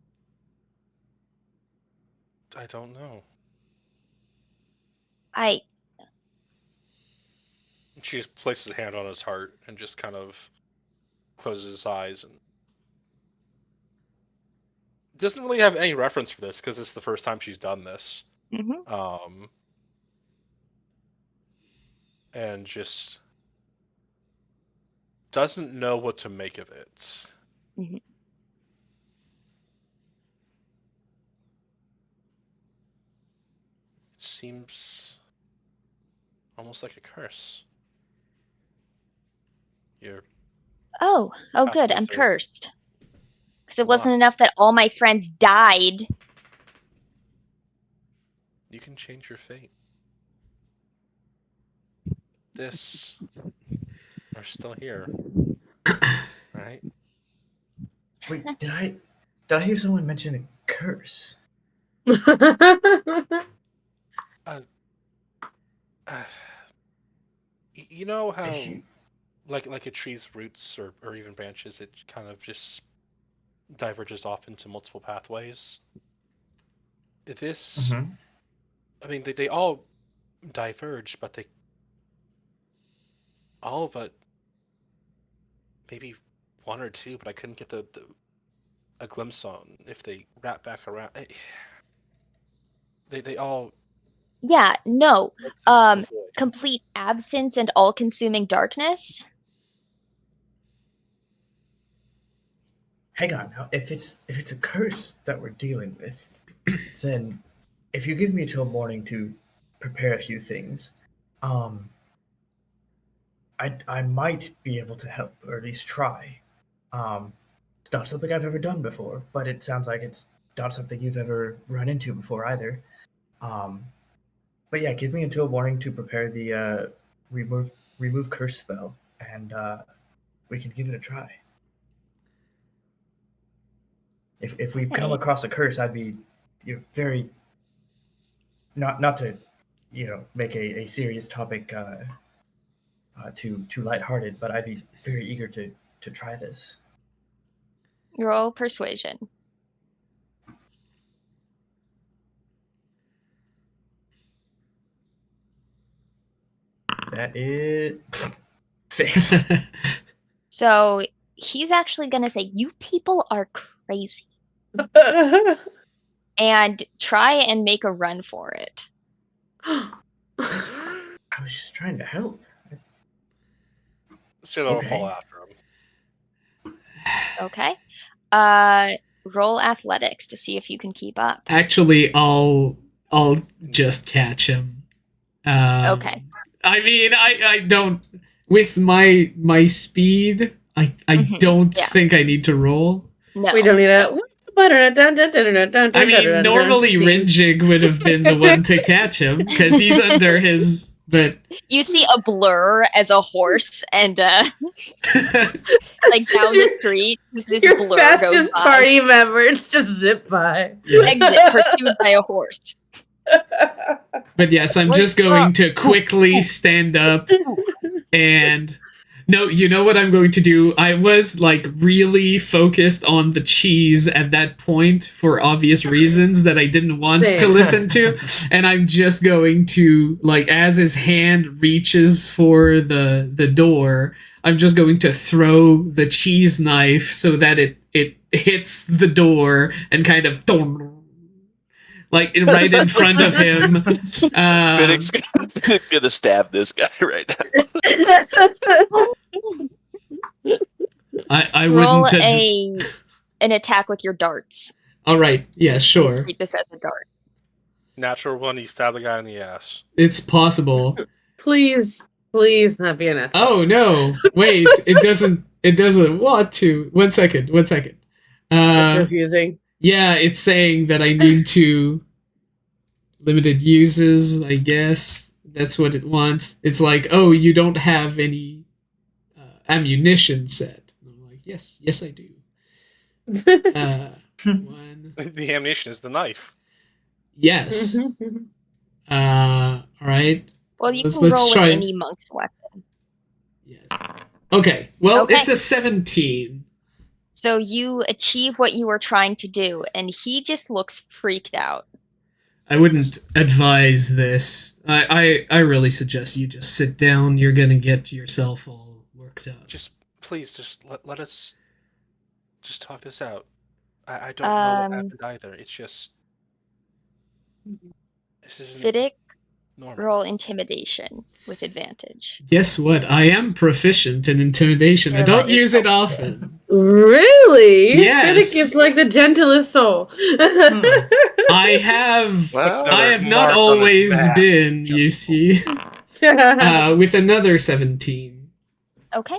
I don't know. She just places a hand on his heart and just kind of closes his eyes and doesn't really have any reference for this because it's the first time she's done this. And just doesn't know what to make of it. It seems almost like a curse. Oh, good. I'm Pathways are cursed. Because it wasn't locked. enough that all my friends died. You can change your fate. This are still here. Right? Wait, did I hear someone mention a curse? You know how, If you- like a tree's roots or even branches, it kind of just diverges off into multiple pathways. This, Mhm. I mean, they all diverge, but they all but maybe one or two, but I couldn't get a glimpse on if they wrap back around. They all Yeah, no. led to the void. Complete absence and all-consuming darkness. Hang on now. If it's a curse that we're dealing with, then if you give me till morning to prepare a few things, I might be able to help, or at least try. It's not something I've ever done before, but it sounds like it's not something you've ever run into before either. But yeah, give me until morning to prepare the remove curse spell, and we can give it a try. If we've come Okay. across a curse, I'd be very not to make a serious topic too lighthearted, but I'd be very eager to try this. Roll persuasion. That is 6. So he's actually going to say, "You people are crazy," and try and make a run for it. I was just trying to help. Sailor will Okay. fall after him. Okay. Roll athletics to see if you can keep up. Actually, I'll just catch him. Okay. I mean, I don't with my speed. I Mhm, don't yeah. think I need to roll. No. We don't need a. I mean, normally Rinjig would have been the one to catch him because he's under his. But You see a blur as a horse, and like down the street, this Your blur goes fastest by. party members just zip by. Exit pursued by a horse. but yes, I'm What's just going up? to quickly stand up and. No, you know what I'm going to do? I was like really focused on the cheese at that point for obvious reasons that I didn't want to Same. listen to. And I'm just going to, like, as his hand reaches for the door, I'm just going to throw the cheese knife so that it hits the door and kind of like right in front of him. Finnick's gonna stab this guy right now. I Roll wouldn't. an attack with your darts. All right. Yeah, sure. Treat this as a dart. Natural one, you stab the guy in the ass. It's possible. Please not be an athlete. Oh no! Wait, it doesn't. It doesn't want to. 1 second. 1 second. That's refusing. Yeah, it's saying that I need to limited uses. I guess that's what it wants. It's like, oh, you don't have any ammunition set. And I'm like, yes, I do. 1. The ammunition is the knife. Yes. All right. Well, you Let's can roll try. with any monk's weapon. Yes. Okay. Well, Okay. it's a 17. So you achieve what you were trying to do, and he just looks freaked out. I wouldn't advise this. I really suggest you just sit down. You're gonna get yourself all worked up. Just please, just let us just talk this out. I don't know what happened either. It's just this isn't Fiddick, normal. roll intimidation with advantage. Guess what? I am proficient in intimidation. I Sarah don't is use it also often. Really? Yes. Fiddick is like the gentlest soul. I have. Well, I have not mark on his always back. been. You see, with another 17. Okay.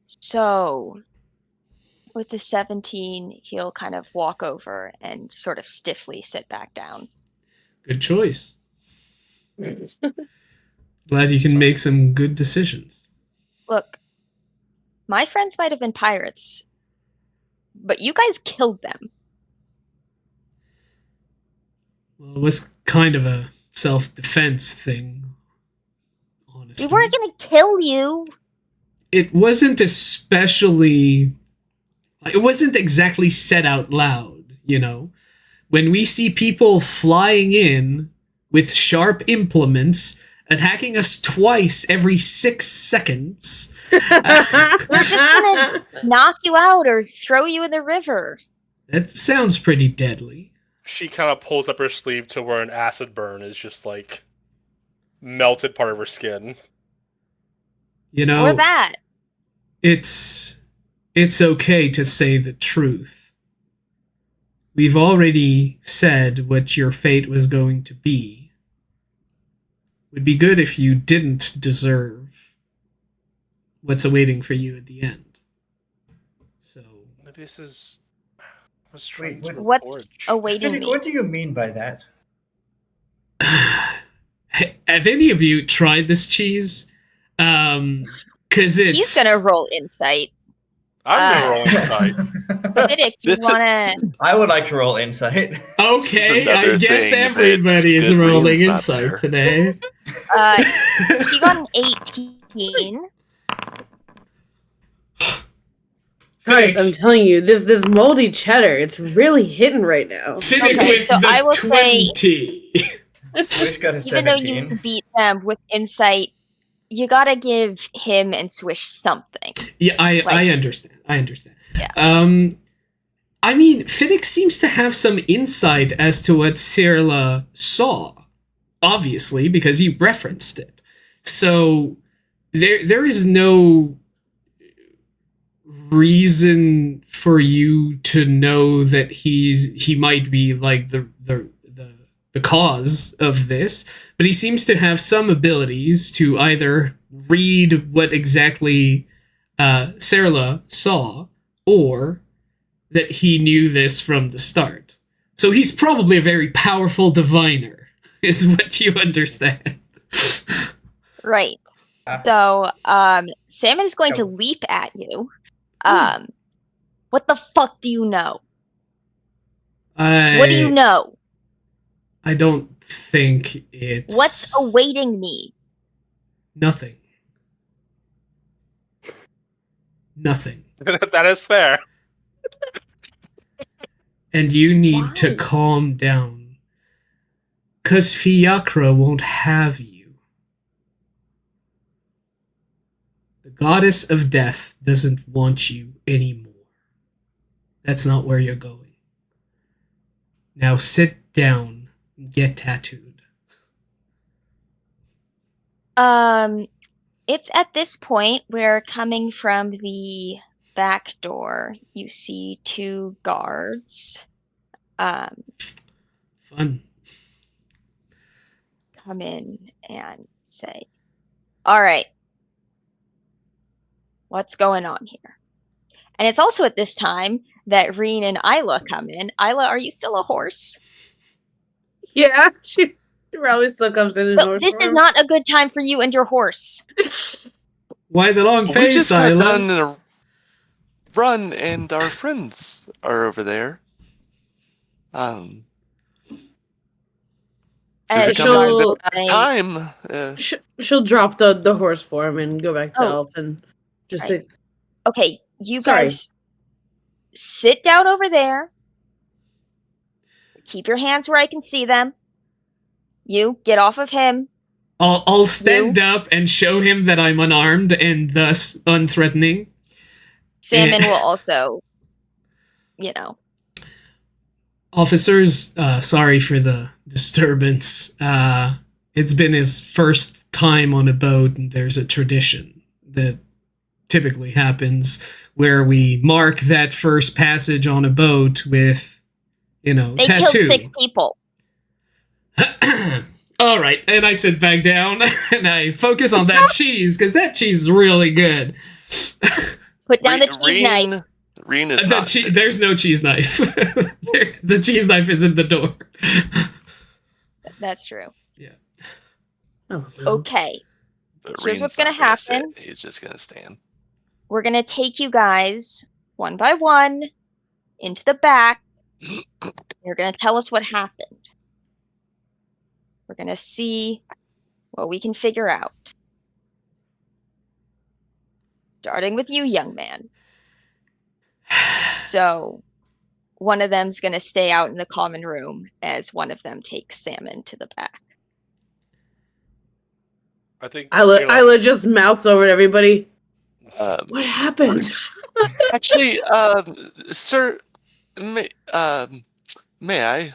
So with the 17, he'll kind of walk over and sort of stiffly sit back down. Good choice. Glad you can make some good decisions. Look, my friends might have been pirates, but you guys killed them. Well, it was kind of a self-defense thing, honestly. We weren't gonna kill you. It wasn't especially... It wasn't exactly said out loud, you know? When we see people flying in with sharp implements, attacking us twice every 6 seconds... We're just gonna knock you out or throw you in the river. That sounds pretty deadly. She kind of pulls up her sleeve to where an acid burn is just like melted part of her skin. You know, Or that. it's okay to say the truth. We've already said what your fate was going to be. Would be good if you didn't deserve what's awaiting for you at the end. So This is... Wait, what- What's awaiting Fiddick, me? what do you mean by that? have any of you tried this cheese? Cause it's... He's gonna roll insight. I'm gonna roll inside. Fiddick, you This- wanna... I would like to roll insight. Okay, This is I another guess thing everybody that's is good rolling readings out insight there. today. He got an 18. Guys, I'm telling you, this moldy cheddar, it's really hitting right now. Fitting Okay, with so the I will say- 20. Swish got a Even though 17. you beat them with insight, you gotta give him and Swish something. Yeah, I Like- understand. I understand. Yeah. I mean, Fiddick seems to have some insight as to what Cirla saw, obviously, because he referenced it. So there is no reason for you to know that he might be like the cause of this, but he seems to have some abilities to either read what exactly Cirla saw, or that he knew this from the start. So he's probably a very powerful diviner, is what you understand. Right. Ah. So, Salmon is going to leap at you. What the fuck do you know? What do you know? I don't think it's... What's awaiting me? Nothing. Nothing. That is fair. And you need to Why? calm down. 'Cause Fiacra won't have you. The goddess of death doesn't want you anymore. That's not where you're going. Now sit down and get tattooed. It's at this point where, coming from the back door, you see two guards Fun. come in and say, "All right, what's going on here?" And it's also at this time that Reen and Isla come in. Isla, are you still a horse? Yeah, she probably still comes in But this is not a good time for you and your horse. Why the long We face, just got Isla? done in a run, and our friends are over there. And Did it come she'll- at the say, time? She'll drop the horse form and go back to Oh. Elf and just Right. say, "Okay, you Sorry. guys sit down over there. Keep your hands where I can see them. You get off of him. I'll stand up and show him that I'm unarmed and thus unthreatening. Salmon will also, Officers, sorry for the disturbance. It's been his first time on a boat, and there's a tradition that typically happens where we mark that first passage on a boat with, they tattoo. killed 6 people. All right, and I sit back down and I focus on that cheese because that cheese is really good. Put down the cheese knife. Reen is not. There's no cheese knife. The cheese knife is in the door. That's true. "Oh, Okay, but here's Reen's what's gonna not gonna sit. happen. He's just gonna stand. we're gonna take you guys one by one into the back. You're gonna tell us what happened. We're going to see what we can figure out. Starting with you, young man. So one of them's going to stay out in the common room as one of them takes Salmon to the back. I think Isla just mouths over to everybody. Um, What happened? Actually, sir, may I?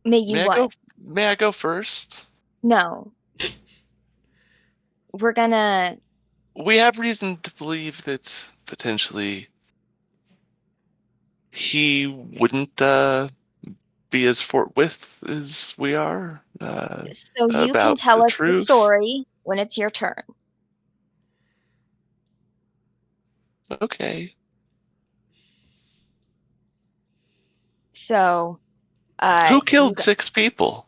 May you May I what? go? May I go first? No. We're gonna... We have reason to believe that potentially he wouldn't be as forthwith as we are So you can about tell the us the truth. story when it's your turn. Okay. So, Who killed 6 people?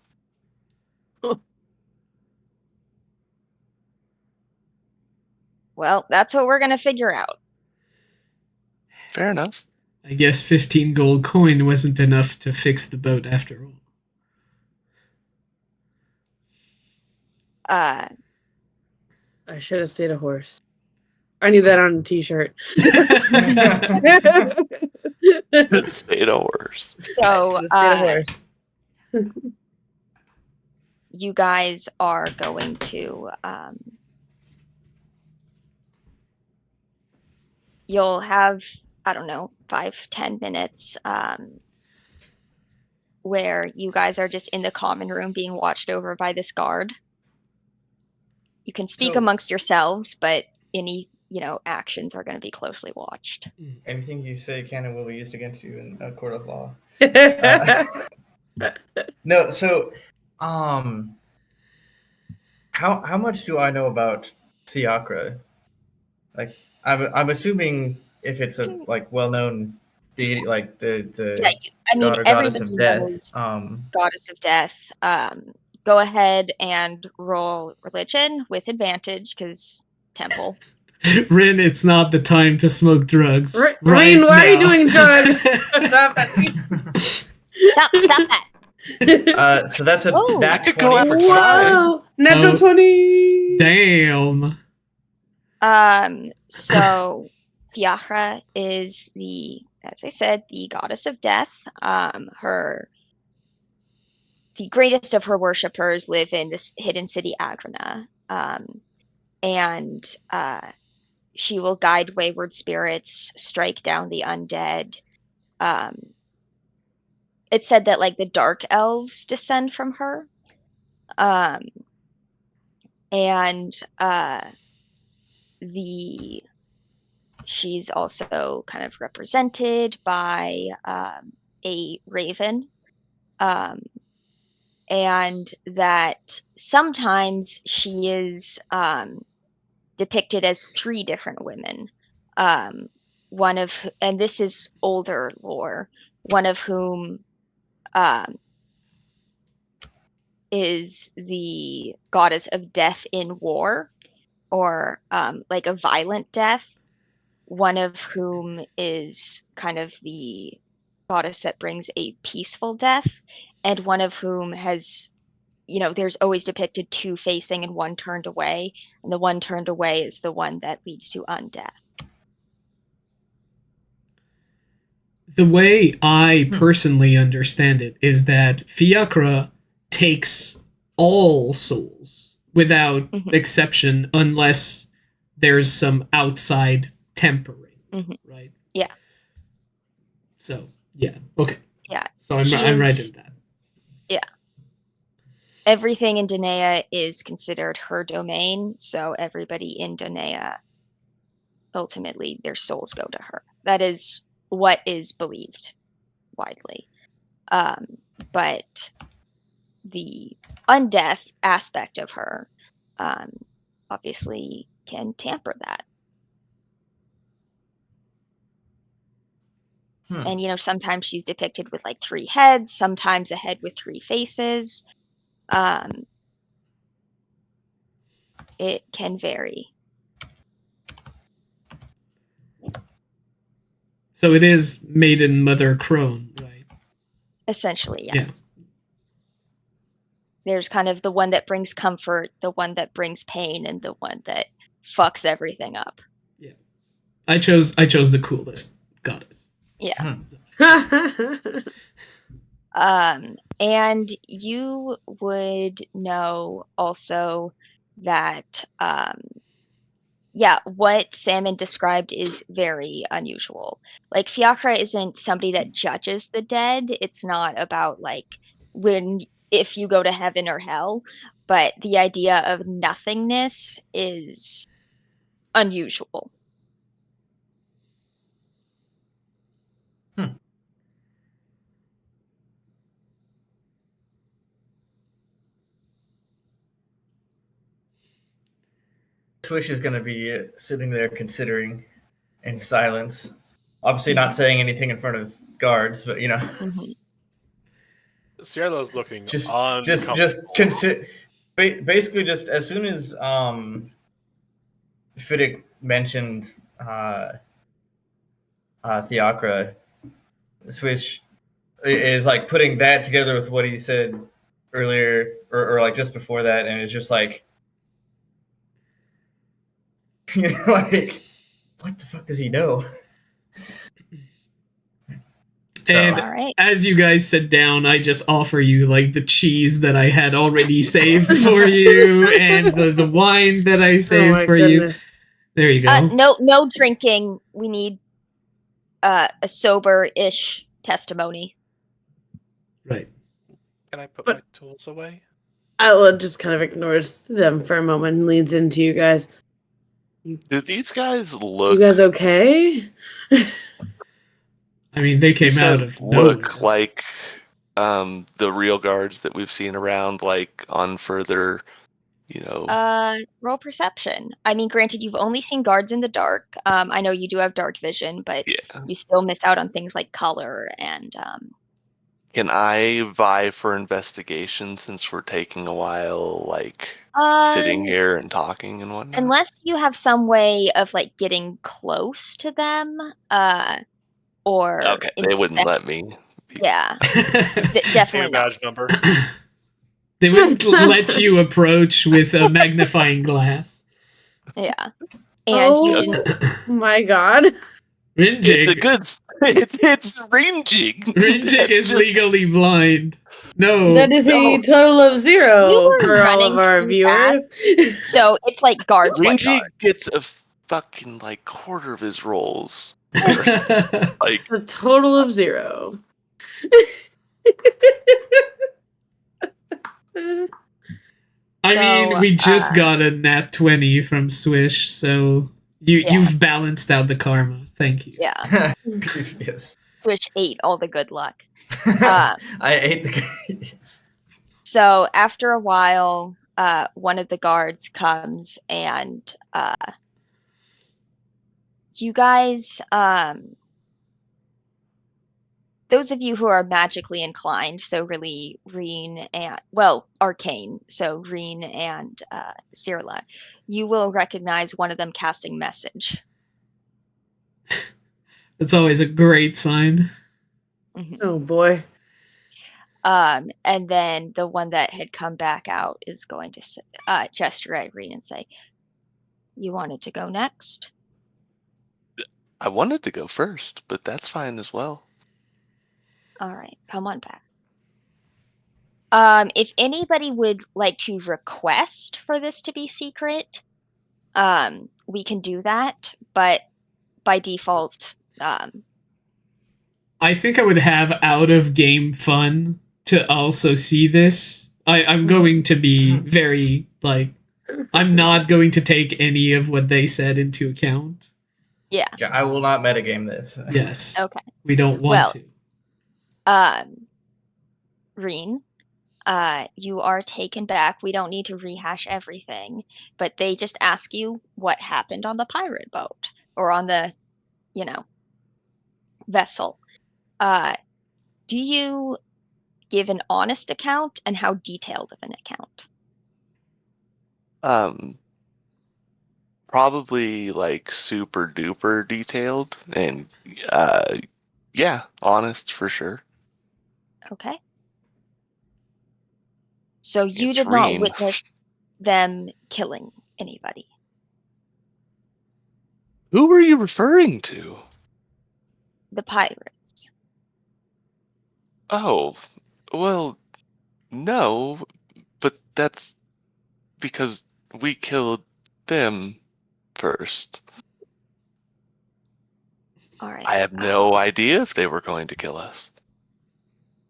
well, that's what we're gonna figure out. Fair enough. I guess 15 gold coin wasn't enough to fix the boat after all. I should have stayed a horse. I need that on a t-shirt. Stayed a horse. So, stayed a horse. you guys are going to you'll have, I don't know, 5-10 minutes where you guys are just in the common room being watched over by this guard. You can speak amongst yourselves, but any, actions are going to be closely watched. Anything you say can and will be used against you in a court of law. No, so, how much do I know about Fiacra? Like, I'm assuming if it's a well-known deity, like the god or goddess of everybody death. knows goddess of death. Go ahead and roll religion with advantage because temple. Rin, it's not the time to smoke drugs. Rin, why are you now. doing drugs? Stop it. Stop that. So that's a Oh. nat I could 20 go for outside. Whoa! Natural 20! Damn. So Fiachra is as I said, the goddess of death. The greatest of her worshippers live in this hidden city, Agrana. And she will guide wayward spirits, strike down the undead. It's said that the dark elves descend from her. She's also kind of represented by a raven, and that sometimes she is depicted as 3 different women. And this is older lore, one of whom is the goddess of death in war, or a violent death, one of whom is kind of the goddess that brings a peaceful death, and one of whom has, there's always depicted 2 facing and 1 turned away, and the 1 turned away is the one that leads to undeath. The way I personally understand it is that Fiacra takes all souls without exception, unless there's some outside tempering, right? Yeah. So, yeah, okay. Yeah. So I'm right in that. Yeah. Everything in Danaea is considered her domain, so everybody in Danaea, ultimately, their souls go to her. That is what is believed widely. But the undeath aspect of her obviously can tamper that. And sometimes she's depicted with 3 heads, sometimes a head with 3 faces. It can vary. So it is Maiden Mother Crone, right? Essentially, yeah. there's kind of the one that brings comfort, the one that brings pain, and the one that fucks everything up. Yeah. I chose the coolest goddess. Yeah. And you would know also that what Salmon described is very unusual. Like, Fiacra isn't somebody that judges the dead. It's not about like if you go to heaven or hell, but the idea of nothingness is unusual. Swish is going to be sitting there considering in silence. Obviously, not saying anything in front of guards, but Mhm. Cielo's looking just uncomfortable. basically just as soon as Fiddick mentioned Theocra, Swish is like putting that together with what he said earlier or like just before that, and it's just like, like, what the fuck does he know? And All right. as you guys sit down, I just offer you like the cheese that I had already saved for you and the wine that I saved for goodness. you. There you go. No drinking. We need a sober-ish testimony. Right. Can I put my tools away? Isla just kind of ignores them for a moment and leans into you guys. Do these guys look? You guys okay? I mean, they came These out guys of look nowhere. like the real guards that we've seen around, like on further, Roll perception. I mean, granted, you've only seen guards in the dark. I know you do have dark vision, but Yeah. you still miss out on things like color and. Can I vie for investigation since we're taking a while, like sitting here and talking and whatnot? Unless you have some way of like getting close to them, or Okay, they wouldn't let me. Yeah, Hey, definitely not. badge number. They wouldn't let you approach with a magnifying glass. Yeah, and you Oh didn't. my god. It's a Rinjig. good. It's Rinjig. Rinjig is legally blind. No. That is a total of 0 We were for all of running our too viewers. So it's like guards. Rinjig gets a fucking like quarter of his rolls. Like a total of 0. I mean, we just got a nat 20 from Swish, so you've balanced out the karma. Thank you. Yeah. Yes. Swish ate all the good luck. I ate the yes. So after a while, one of the guards comes and you guys, those of you who are magically inclined, so really Reen and, arcane, so Reen and Cyrilla, you will recognize one of them casting message. That's always a great sign. Mm-hmm. Oh boy. And then the one that had come back out is going to gesture at Reen and say, "You wanted to go next?" I wanted to go first, but that's fine as well. All right, come on back. If anybody would like to request for this to be secret, we can do that, but by default, I think I would have out of game fun to also see this. I'm going to be very like, I'm not going to take any of what they said into account. Yeah. I will not metagame this. Yes. Okay. We don't want to. Reen, you are taken back. We don't need to rehash everything, but they just ask you what happened on the pirate boat or on the, vessel. Do you give an honest account, and how detailed of an account? Probably like super duper detailed and honest for sure. Okay. So you did not witness them killing anybody. Who were you referring to? The pirates. Oh, well, no, but that's because we killed them first. All right. I have no idea if they were going to kill us.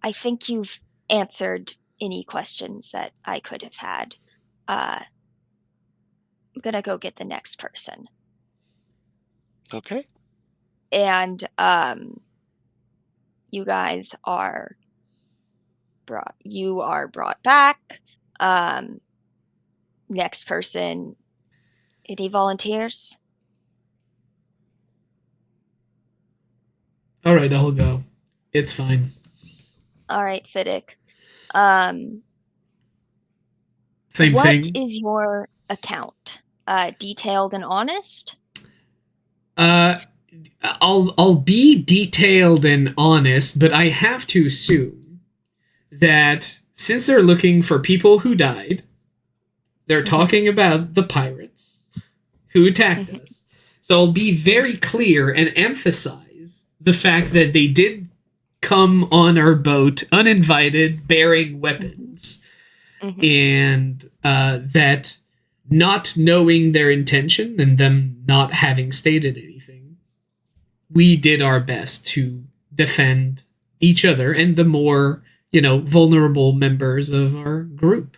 I think you've answered any questions that I could have had. I'm gonna go get the next person. Okay. And you guys are brought back. Next person. Any volunteers? All right, I'll go. It's fine. All right, Fiddick. Same what thing. is your account? Detailed and honest? I'll be detailed and honest, but I have to assume that since they're looking for people who died, they're talking about the pirates who attacked us. So I'll be very clear and emphasize the fact that they did come on our boat uninvited, bearing weapons, and that not knowing their intention and them not having stated anything, we did our best to defend each other and the more, vulnerable members of our group.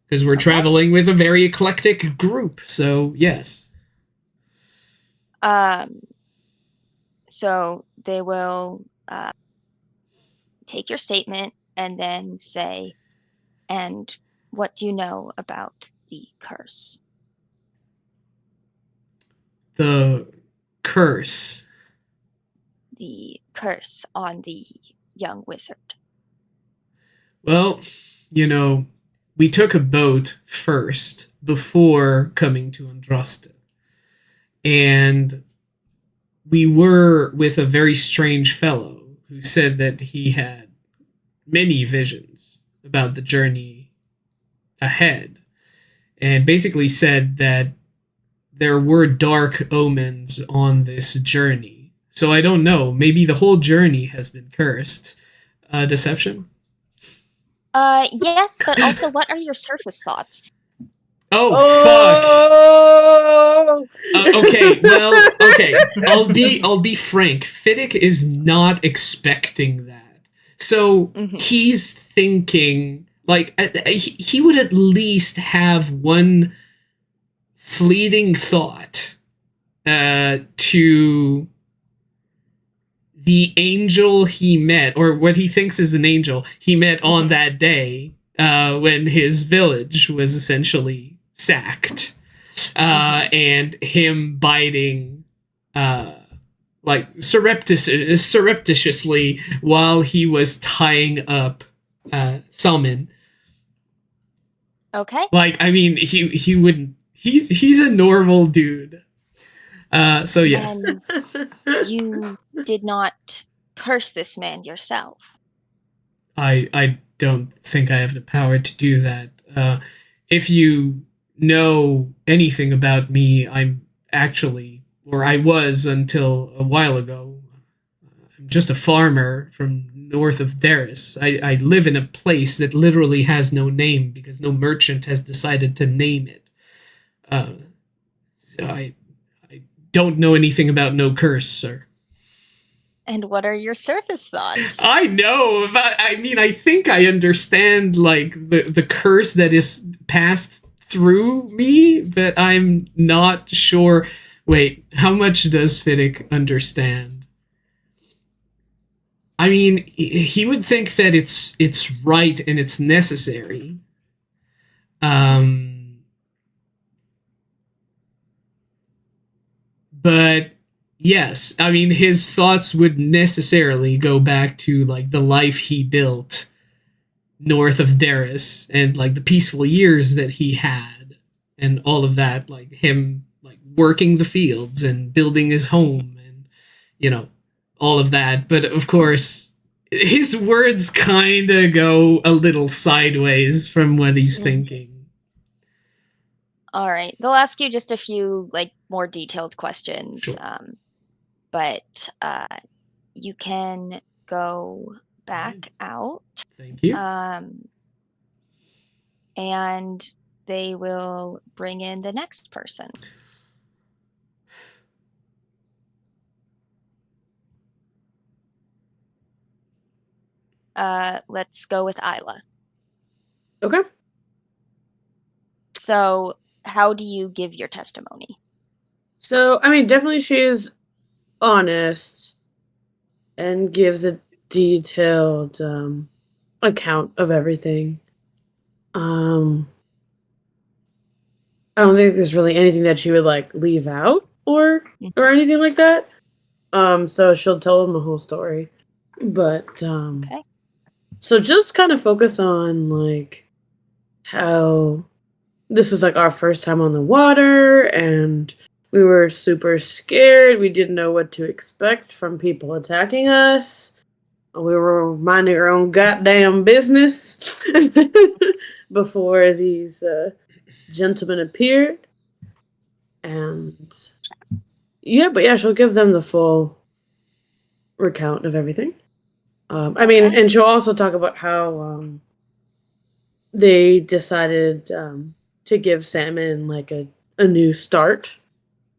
Because we're traveling with a very eclectic group, so yes. So they will take your statement and then say, and what do you know about the curse? The curse. The curse on the young wizard. Well, we took a boat first before coming to Andraste. And we were with a very strange fellow who said that he had many visions about the journey ahead. And basically said that there were dark omens on this journey. So I don't know. Maybe the whole journey has been cursed. Deception? Yes, but also, what are your surface thoughts? Oh, fuck. Okay, well, okay. I'll be frank. Fiddick is not expecting that. So he's thinking, like, he would at least have one fleeting thought to the angel he met, or what he thinks is an angel he met on that day when his village was essentially sacked, and him biting surreptitiously while he was tying up Salmon. Okay. Like, I mean, he wouldn't. He's a normal dude. So yes. And you did not curse this man yourself. I don't think I have the power to do that. If you know anything about me, I'm actually, or I was until a while ago, I'm just a farmer from north of Daris. I live in a place that literally has no name because no merchant has decided to name it. So I don't know anything about no curse, sir. And what are your surface thoughts? I know, but I think I understand, like, the curse that is passed through me, but I'm not sure. Wait, how much does Fiddick understand? I mean, he would think that it's right and it's necessary. But yes, I mean, his thoughts would necessarily go back to, like, the life he built north of Daris and, like, the peaceful years that he had and all of that, like him, like, working the fields and building his home and, all of that. But of course, his words kind of go a little sideways from what he's thinking. All right. They'll ask you just a few like more detailed questions. Sure. But you can go back out. Thank you. And they will bring in the next person. Let's go with Isla. Okay. So, how do you give your testimony? So, I mean, definitely she's honest and gives a detailed account of everything. I don't think there's really anything that she would like leave out or anything like that. So she'll tell them the whole story. But Okay. so just kind of focus on like how this was like our first time on the water and we were super scared. We didn't know what to expect from people attacking us. We were minding our own goddamn business before these gentlemen appeared. And yeah, she'll give them the full recount of everything. I mean, and she'll also talk about how they decided to give Salmon like a new start.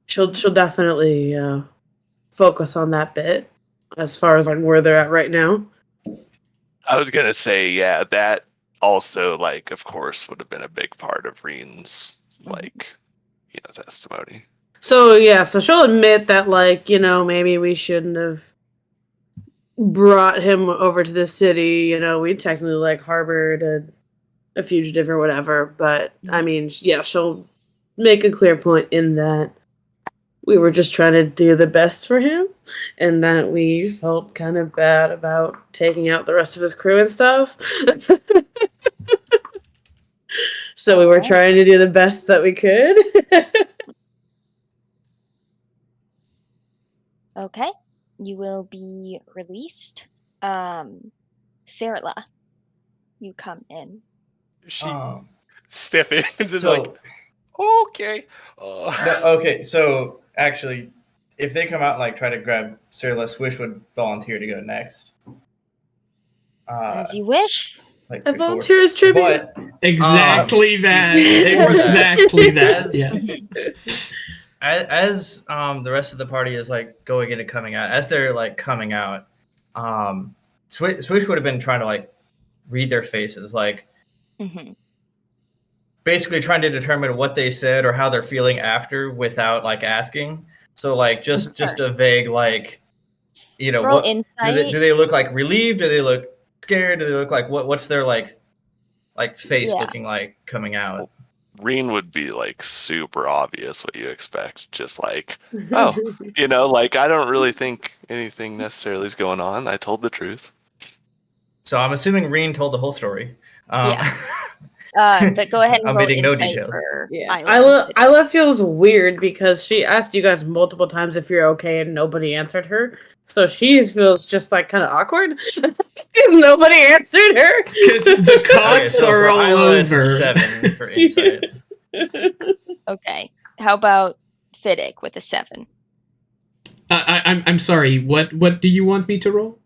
She'll definitely focus on that bit as far as like where they're at right now. I was gonna say, yeah, that also, like, of course, would have been a big part of Reen's, like, testimony. So yeah, so she'll admit that like, maybe we shouldn't have brought him over to the city. We technically like harbored a fugitive or whatever, but I mean, yeah, she'll make a clear point in that we were just trying to do the best for him and that we felt kind of bad about taking out the rest of his crew and stuff. So we were trying to do the best that we could. Okay. You will be released. Sarah, you come in. She stiffens. Is so- like, okay. No, okay, so actually, if they come out and like try to grab Cyrilla, Swish would volunteer to go next. As you wish. Like A before. volunteer is tribute. But Exactly that. before that, Exactly that. as- Yes. as the rest of the party is like going into coming out, as they're like coming out, Swish would have been trying to like read their faces, like basically trying to determine what they said or how they're feeling after without like asking. So like just a vague like, Roll what insight. do they look like relieved? Do they look scared? Do they look like what's their like face looking like coming out? Reen would be like super obvious what you expect, just like, oh, like I don't really think anything necessarily is going on. I told the truth. So I'm assuming Reen told the whole story. But go ahead and I'm roll getting no insight details. for Yeah, Isla feels weird because she asked you guys multiple times if you're okay and nobody answered her. So she feels just like kind of awkward because nobody answered her. Because the cops are all Isla, it's a over. 7 for insight. Okay. How about Fiddick with a 7? I'm sorry. What do you want me to roll?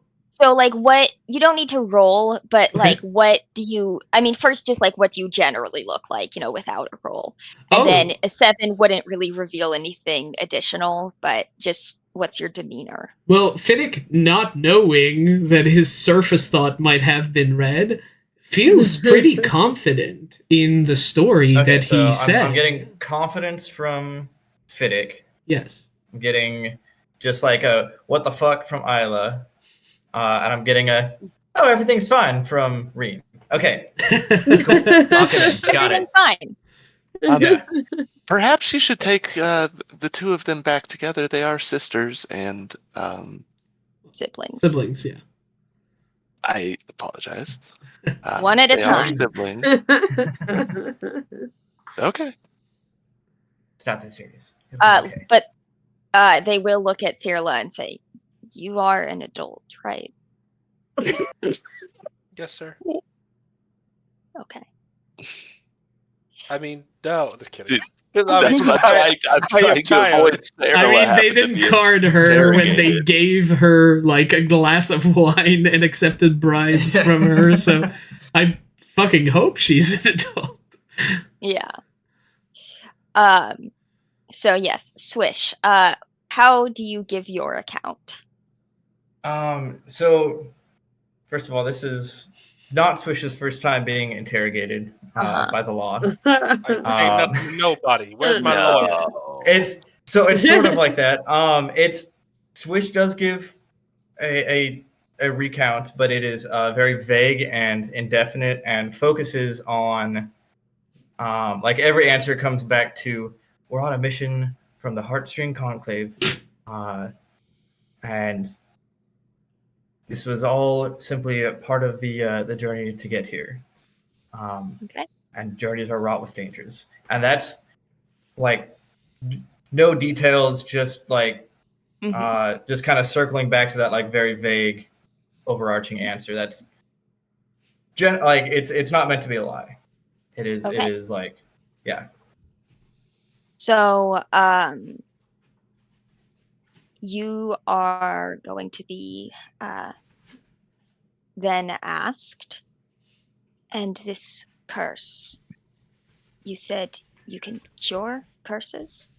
So, like, what you don't need to roll, but like, what do you? I mean, first, just like, what do you generally look like, without a roll? And then a 7 wouldn't really reveal anything additional, but just what's your demeanor? Well, Fiddick, not knowing that his surface thought might have been read, feels pretty confident in the story that he said. I'm getting confidence from Fiddick. Yes. I'm getting just like a what the fuck from Isla. And I'm getting everything's fine from Reen. Okay. Cool. Got it. Fine. Perhaps you should take the two of them back together. They are sisters and siblings. Siblings, yeah. I apologize. One at a they time. Are siblings. Okay. It's not that serious. Okay. But they will look at Cyrilla and say, "You are an adult, right?" Yes, sir. Okay. I mean, no, just kidding. Dude, I'm That's what I'm trying to tired. avoid. Sarah I mean, they having to didn't be card her when they interrogated. gave her like a glass of wine and accepted bribes from her. So I fucking hope she's an adult. Yeah. So yes, Swish. How do you give your account? So first of all, this is not Swish's first time being interrogated Uh-huh. by the law. I say nothing to nobody. Where's my lawyer? No. It's sort of like that. It's Swish does give a recount, but it is very vague and indefinite and focuses on like every answer comes back to we're on a mission from the Heartstring Conclave, and this was all simply a part of the journey to get here. Okay. And journeys are wrought with dangers, and that's like no details, just like just kind of circling back to that like very vague, overarching answer. That's like it's not meant to be a lie. It is. Okay. It is like, yeah. So, you are going to be then asked, and this curse, you said you can cure curses?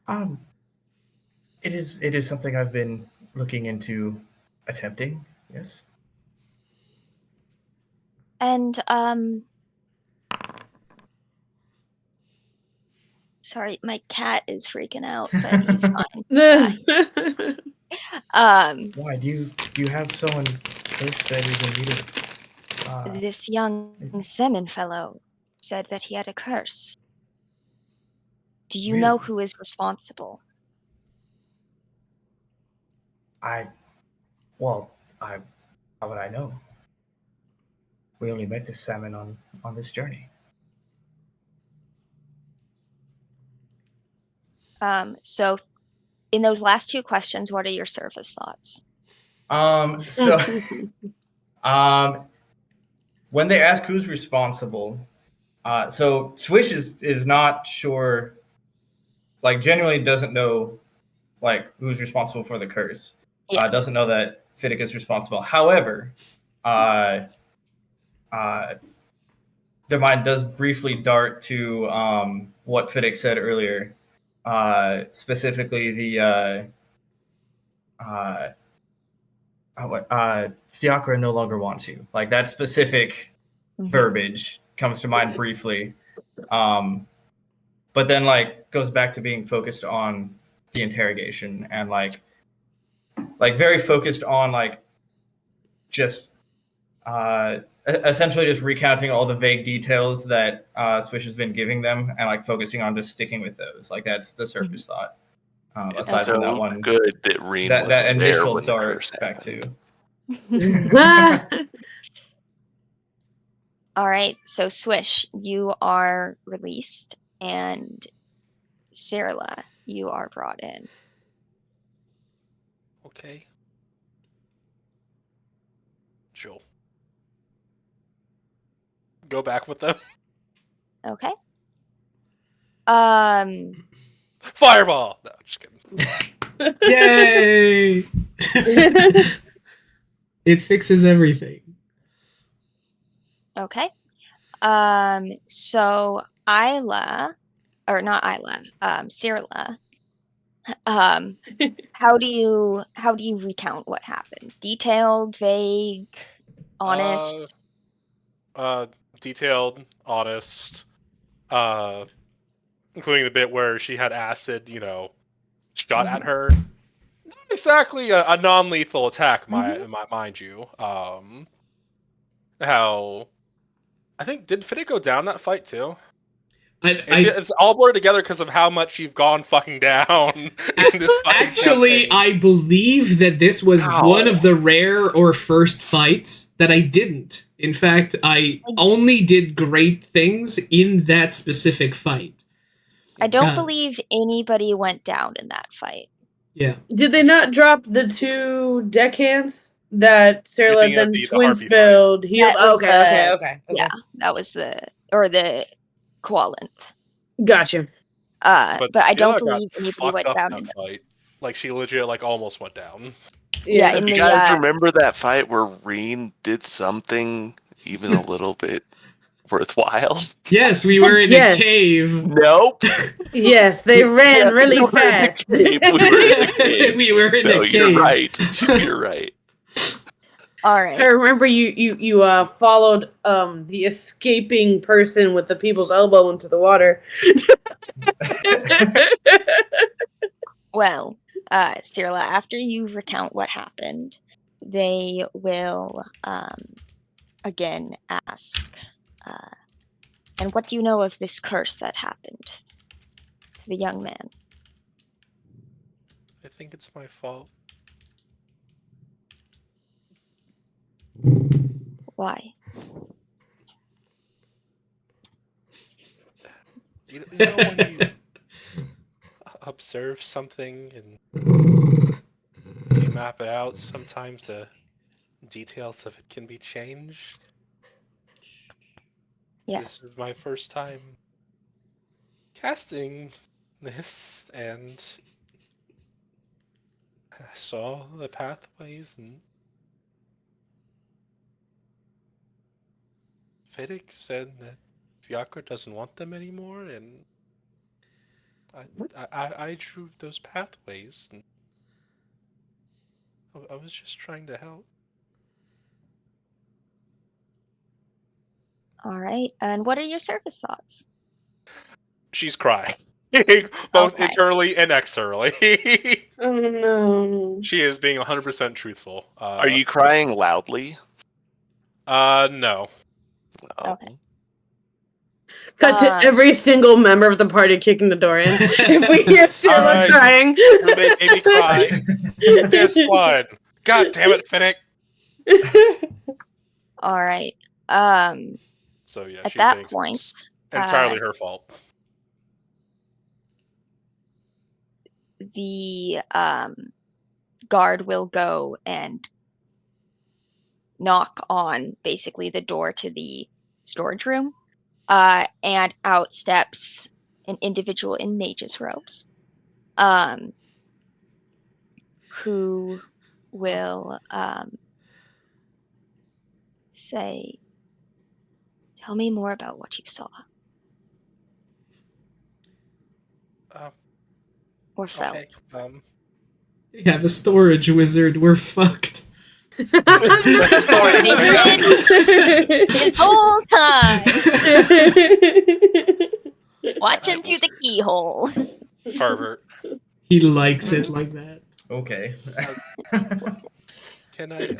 It is something I've been looking into, attempting. Yes. And, sorry, my cat is freaking out, but he's fine. Why do you have someone close that is in need of? This young Semin fellow said that he had a curse. Do you know Really? who is responsible? Well, how would I know? We only met this salmon on this journey. So in those last two questions, what are your surface thoughts? So, when they ask who's responsible, so Swish is not sure, like genuinely doesn't know, like who's responsible for the curse. Yeah. Doesn't know that Fiddick is responsible. However, their mind does briefly dart to what Fiddick said earlier, specifically the Theocra no longer wants you. Like that specific verbiage comes to mind briefly, but then like goes back to being focused on the interrogation and like very focused on like just essentially just recounting all the vague details that Swish has been giving them and like focusing on just sticking with those. Like that's the surface thought. It's Aside from that so one, good that Reen that wasn't there initial when the dart curse back happened. to. All right, so Swish, you are released, and Sarla, you are brought in. Okay. Joel. Go back with them. Okay. Fireball! No, just kidding. Yay! It fixes everything. Okay. So Sarla, how do you recount what happened? Detailed, vague, honest? Detailed, honest, including the bit where she had acid, shot at her. Not exactly a non-lethal attack, mind you. How I think did Fiddick go down that fight too? It's all blurred together because of how much you've gone fucking down in this fucking Actually, campaign. I believe that this was one of the rare or first fights that I didn't. In fact, I only did great things in that specific fight. I don't believe anybody went down in that fight. Yeah. Did they not drop the 2 deckhands that Sarah thinking of then the twin harpy fight. spilled, healed? That was Okay. Yeah, that was the Koalinth. Gotcha. But But I don't Sheila got believe anybody fucked went up down in in that fight. Like she legit like almost went down. Yeah. in You the guys remember that fight where Reen did something even a little bit worthwhile? Yes, we were in Yes. a cave. Nope. Yes, they ran Yeah, really we were in the fast. cave. We were in the cave. We were in No, a you're cave. right. You're right. all I right. remember you followed the escaping person with the people's elbow into the water. Well, Cyrilla, after you recount what happened, they will again ask, and what do you know of this curse that happened to the young man? I think it's my fault. Why? You know when you observe something and you map it out, sometimes the details of it can be changed. Yes. This is my first time casting this, and I saw the pathways, and Fiddick said that Fiakra doesn't want them anymore, and I drew those pathways, and I was just trying to help. All right. And what are your surface thoughts? She's crying, both Okay. internally and externally. Oh no. She is being 100% truthful. Are you crying loudly? No. Oh. Okay. Cut to every single member of the party kicking the door in. If we hear Cyrilla Alright. crying. Roommate made me cry. This one. God damn it, Finnick. All right. So yeah, At she that thinks point, it's entirely her fault. the guard will go and knock on basically the door to the storage room, and out steps an individual in mage's robes, who will say, "Tell me more about what you saw or felt." Okay. We have a storage wizard. We're fucked. This whole time, watching through the keyhole. Pervert. He likes it like that. Okay. Can I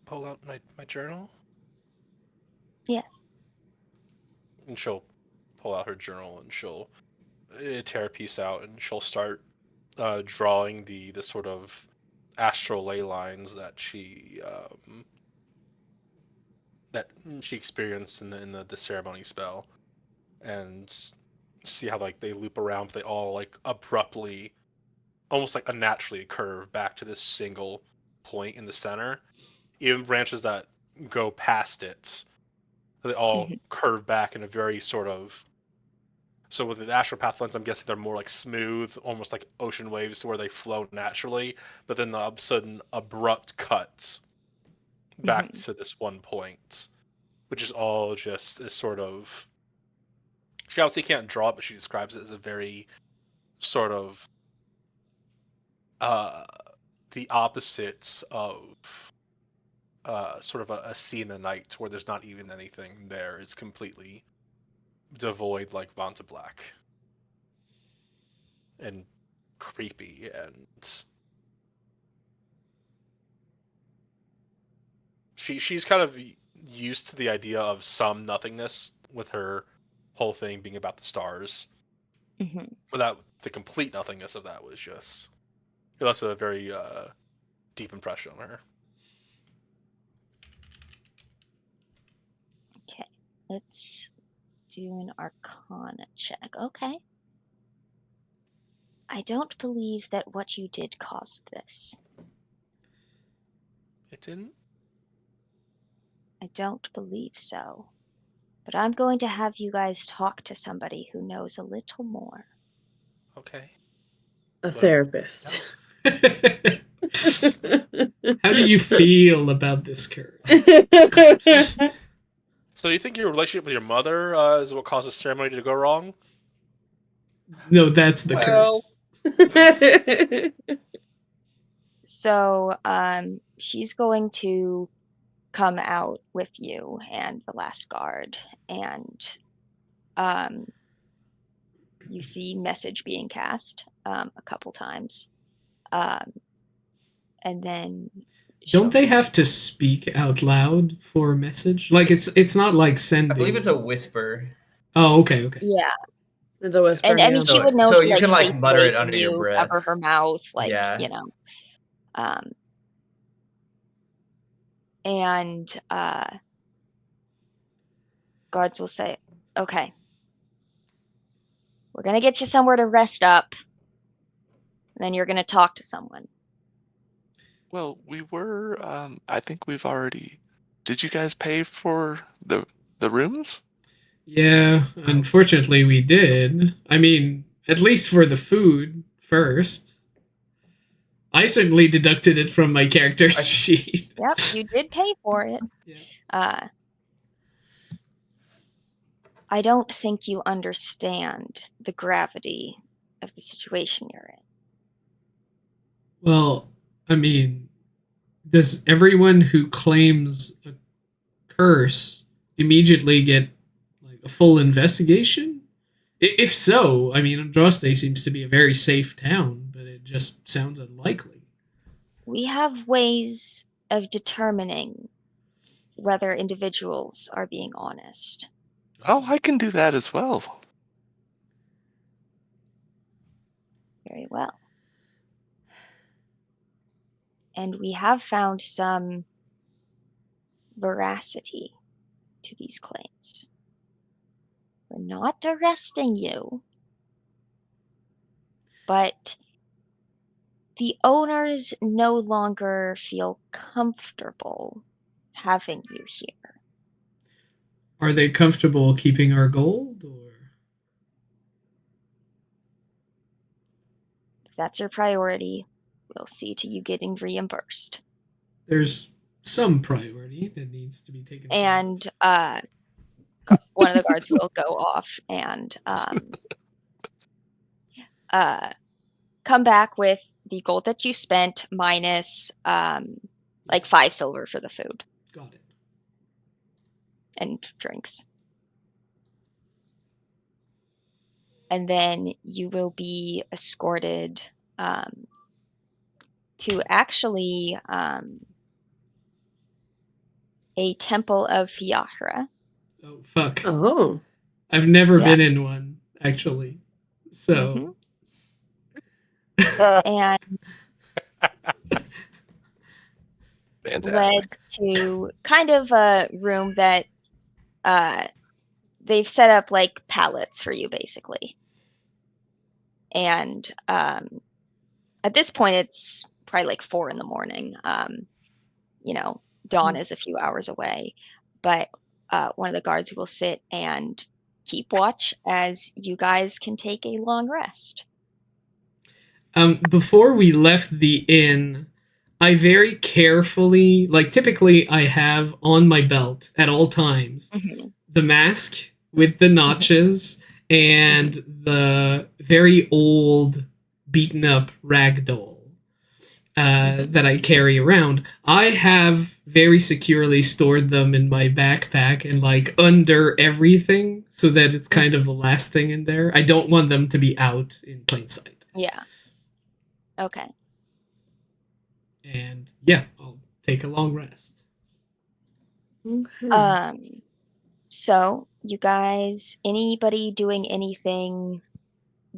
pull out my journal? Yes. And she'll pull out her journal and she'll tear a piece out and she'll start drawing the sort of astral ley lines that she experienced in the ceremony spell, and see how like they loop around, but they all like abruptly, almost like unnaturally curve back to this single point in the center. Even branches that go past it, they all curve back in a very sort of. So with the astral path lens, I'm guessing they're more like smooth, almost like ocean waves, where they flow naturally. But then the sudden abrupt cuts back to this one point, which is all just this sort of. She obviously can't draw it, but she describes it as a very sort of the opposite of sort of a sea in the night where there's not even anything there. It's completely devoid, like Vanta Black, and creepy, and she's kind of used to the idea of some nothingness, with her whole thing being about the stars. Without the complete nothingness of that was just it left a very deep impression on her. Okay, let's do an Arcana check. Okay. I don't believe that what you did caused this. It didn't? I don't believe so. But I'm going to have you guys talk to somebody who knows a little more. Okay. A What- therapist. How do you feel about this curve? So you think your relationship with your mother is what caused the ceremony to go wrong? No, that's the Well- curse. So, she's going to come out with you and the last guard, and you see message being cast a couple times, and then Don't they have to speak out loud for a message? Like it's not like I sending. believe it's a whisper. Oh, okay. Yeah, It's a whisper. and I mean, yeah. she would know So to you can, like, face mutter away it from under your you, breath. cover her mouth, like Yeah. you know, and guards will say, "Okay, we're gonna get you somewhere to rest up, and then you're gonna talk to someone." Well, we were. I think we've already. Did you guys pay for the rooms? Yeah, unfortunately we did. I mean, at least for the food first. I certainly deducted it from my character sheet. Yep, you did pay for it. Yeah. I don't think you understand the gravity of the situation you're in. Well, I mean, does everyone who claims a curse immediately get like a full investigation? If so, I mean, Andraste seems to be a very safe town, but it just sounds unlikely. We have ways of determining whether individuals are being honest. Oh, I can do that as well. Very well. And we have found some veracity to these claims. We're not arresting you, but the owners no longer feel comfortable having you here. Are they comfortable keeping our gold, or If that's your priority, we'll see to you getting reimbursed. there's some priority that needs to be taken care of? And one of the guards will go off and come back with the gold that you spent minus like 5 silver for the food Got it. and drinks. And then you will be escorted to actually a temple of Fiachra. Oh fuck! Oh. I've never Yeah. been in one actually, so And Fantastic. led to kind of a room that they've set up like pallets for you, basically. And at this point, it's probably like 4 a.m. You know, dawn is a few hours away, but one of the guards will sit and keep watch as you guys can take a long rest. before we left the inn, I very carefully, like typically I have on my belt at all times, the mask with the notches and the very old beaten up ragdoll that I carry around. I have very securely stored them in my backpack and like under everything so that it's kind of the last thing in there. I don't want them to be out in plain sight. Yeah. Okay. And yeah, I'll take a long rest. Okay. So you guys, anybody doing anything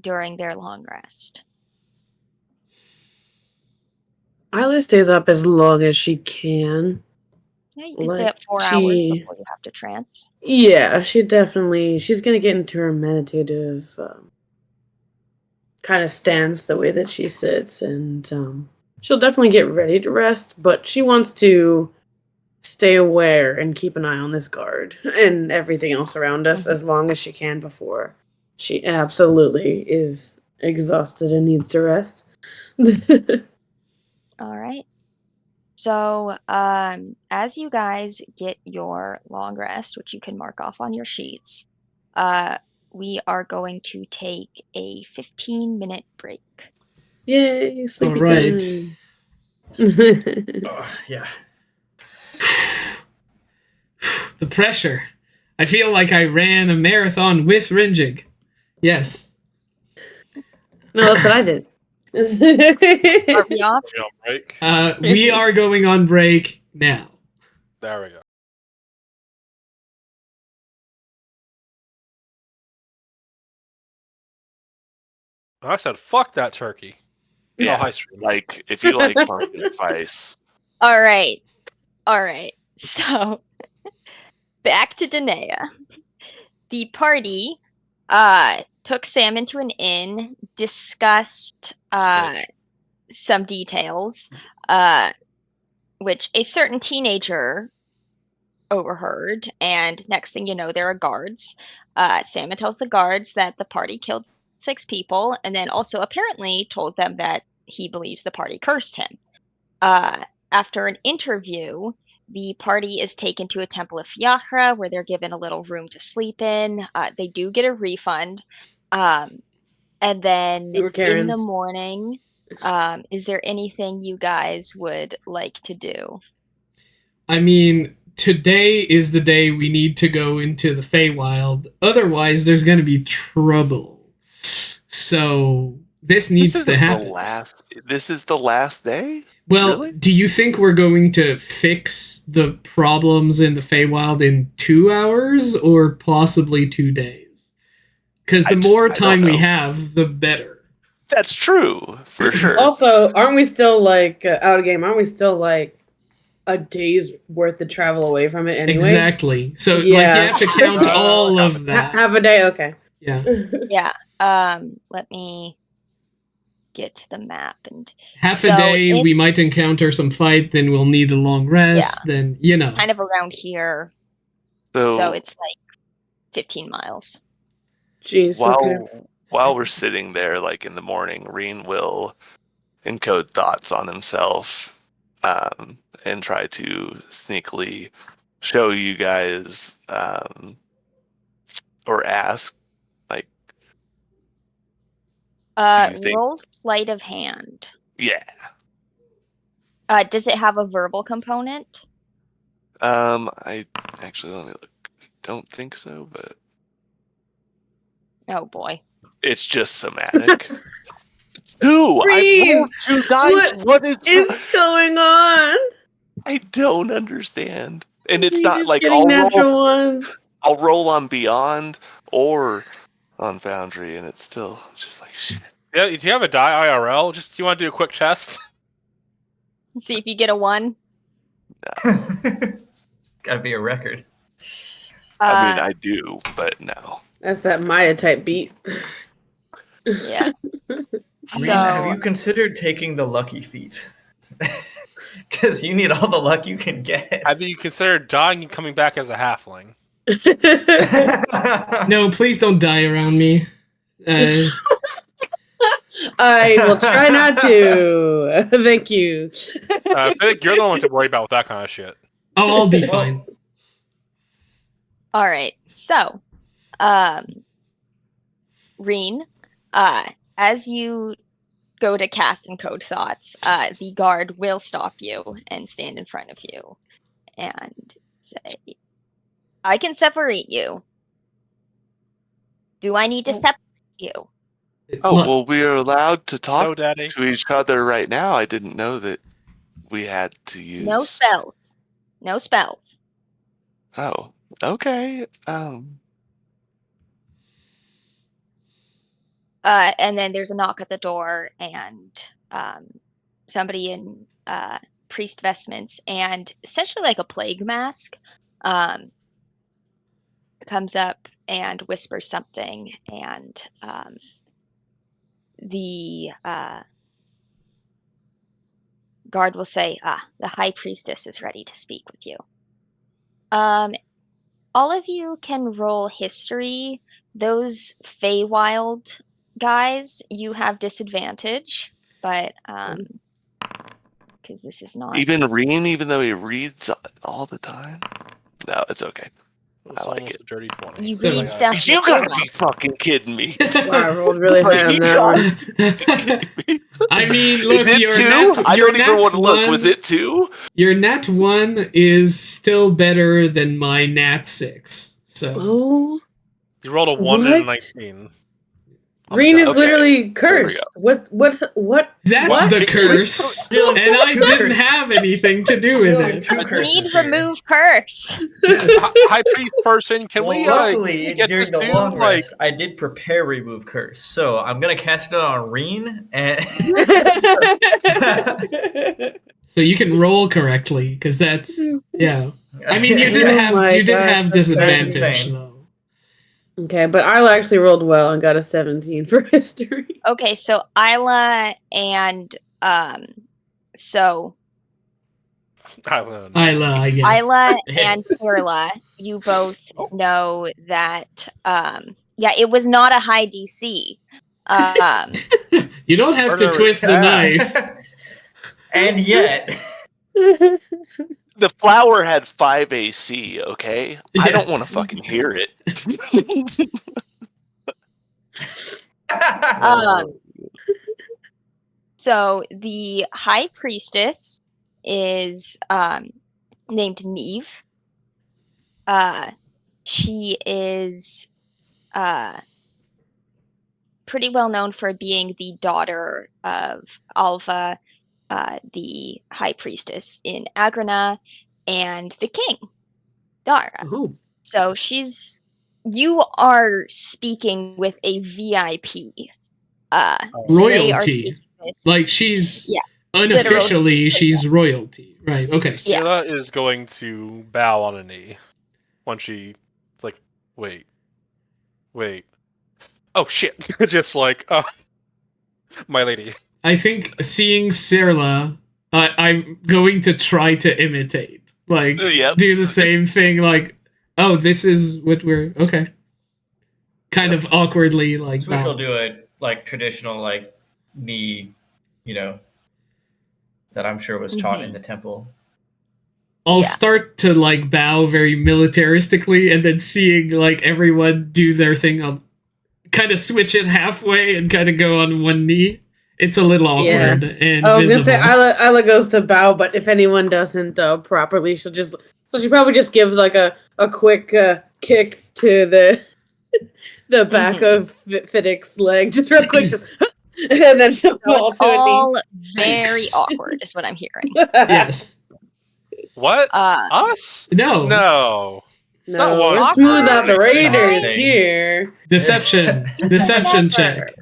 during their long rest? Isla stays up as long as she can. Yeah, you can stay Like, up 4 hours she- before you have to trance. Yeah, she's gonna get into her meditative kind of stands the way that she sits, and she'll definitely get ready to rest, but she wants to stay aware and keep an eye on this guard and everything else around us as long as she can before she absolutely is exhausted and needs to rest. All right. So, as you guys get your long rest, which you can mark off on your sheets, we are going to take a 15-minute break. Yay, sleepy All right. time. Yeah. The pressure. I feel like I ran a marathon with Rinjig. Yes. No, that's what I did. Are we off? We on break. We are going on break now. There we go. I said, fuck that turkey. Yeah, Oh, hi, stream. like if you like pumpkin spice. All right. So, back to Danae. The party took Sam into an inn, discussed Snitch. some details, which a certain teenager overheard, and next thing you know, there are guards. Sam tells the guards that the party killed 6 people, and then also apparently told them that he believes the party cursed him. After an interview, the party is taken to a temple of Fiachra, where they're given a little room to sleep in. They do get a refund. And then We were in the Karens. morning, is there anything you guys would like to do? I mean, today is the day we need to go into the Feywild. Otherwise, there's going to be trouble. So this needs to happen. This is the last day? Well, Really? do you think we're going to fix the problems in the Feywild in 2 hours or possibly 2 days? Because the more time we have, the better. That's true, for sure. Also, aren't we still like out of game? Aren't we still like a day's worth of travel away from it anyway? Exactly. So like you Yeah. have to count all of that. Half a day, okay. Yeah. Yeah. Let me get to the map and Half a day, we might encounter some fight, then we'll need a long rest, then, you know. kind of around here. So it's like 15 miles. Jeez, while we're sitting there, like in the morning, Reen will encode thoughts on himself and try to sneakily show you guys or ask, like, do you think? Roll sleight of hand. Yeah. Does it have a verbal component? I actually, let me look. I don't think so, but Oh boy. it's just somatic. Two! Reen, I rolled 2 dice! What is going on? I don't understand. And it's Reen not is like getting natural ones. I'll roll on Beyond or on Foundry, and it's just like shit. Yeah, do you have a die IRL? Do you want to do a quick test? See if you get a 1. Gotta be a record. I mean, I do, but no. That's that Maya type beat. Yeah. Reen, have you considered taking the lucky feat? Because you need all the luck you can get. Have you considered dying and coming back as a halfling? No, please don't die around me. I will try not to. Thank you. I feel like you're the one to worry about with that kind of shit. Oh, I'll be fine. All right. So, Reen, as you go to cast and code thoughts, the guard will stop you and stand in front of you and say, I can separate you. Do I need to separate you? Oh, well, we are allowed to talk Daddy. to each other right now. I didn't know that we had to use... No spells. No spells. Oh, okay. And then there's a knock at the door, and somebody in priest vestments and essentially like a plague mask comes up and whispers something, and the guard will say, the High Priestess is ready to speak with you. All of you can roll history. Those Feywild guys, you have disadvantage, but because this is not Even Reen, even though he reads all the time? No, it's okay. It's I like almost it. a dirty 20. You So- read stuff. You with gotta your be fucking kidding me. Wow, I rolled really high on that one. I mean, Is look, it your 2? nat, I your don't even nat want to look. one- Was it 2? Your nat 1 is still better than my nat 6. So Oh, You rolled a 1 and a What? 19. Green is Okay, literally there we cursed. What? that's What? the curse, and I didn't have anything to do with Really it. two You curses need here. remove curse. Yes. High priest person, can Well, we luckily, get during this the dude, long like, rest, I did prepare remove curse, so I'm gonna cast it on Reen, and So you can roll correctly, because that's yeah. I mean, you did Oh have my you did gosh, have that's disadvantage insane. though. Okay, but I actually rolled well and got a 17 for history. Okay, so Isla and so I don't know. Isla, I guess. Isla and Sirla, you both know that it was not a high DC. You don't have to Murder twist the cat. knife. and yet, The flower had 5 AC, okay? I Yeah. don't want to fucking hear it. So the High Priestess is named Neve. She is pretty well known for being the daughter of Alva, the High Priestess in Agrana, and the King, Dara. Oh, So you are speaking with a VIP. So they are royalty. taking this. Like she's Yeah, unofficially she's royalty, right? Okay. Sierra is going to bow on a knee when she, like, wait. Oh shit! Just like, my lady. I think seeing Sirla, I'm going to try to imitate. Like, Yep. do the same thing. Like, oh, this is what we're okay. Kind of awkwardly, like. Swish will bow. do a like traditional like knee, that I'm sure was taught in the temple. I'll Yeah. start to like bow very militaristically, and then seeing like everyone do their thing, I'll kind of switch it halfway and kind of go on one knee. It's a little awkward and I was gonna say visible. Isla goes to bow, but if anyone doesn't properly, she probably just gives like a quick kick to the back of Fiddick's leg, just real quick, just and then she'll So fall it's to a knee. all very Thanks. awkward, is what I'm hearing. Yes. What? Uh, Us? No. No. No, That was we're smooth awkward. operators Nothing. here. Deception. Deception check.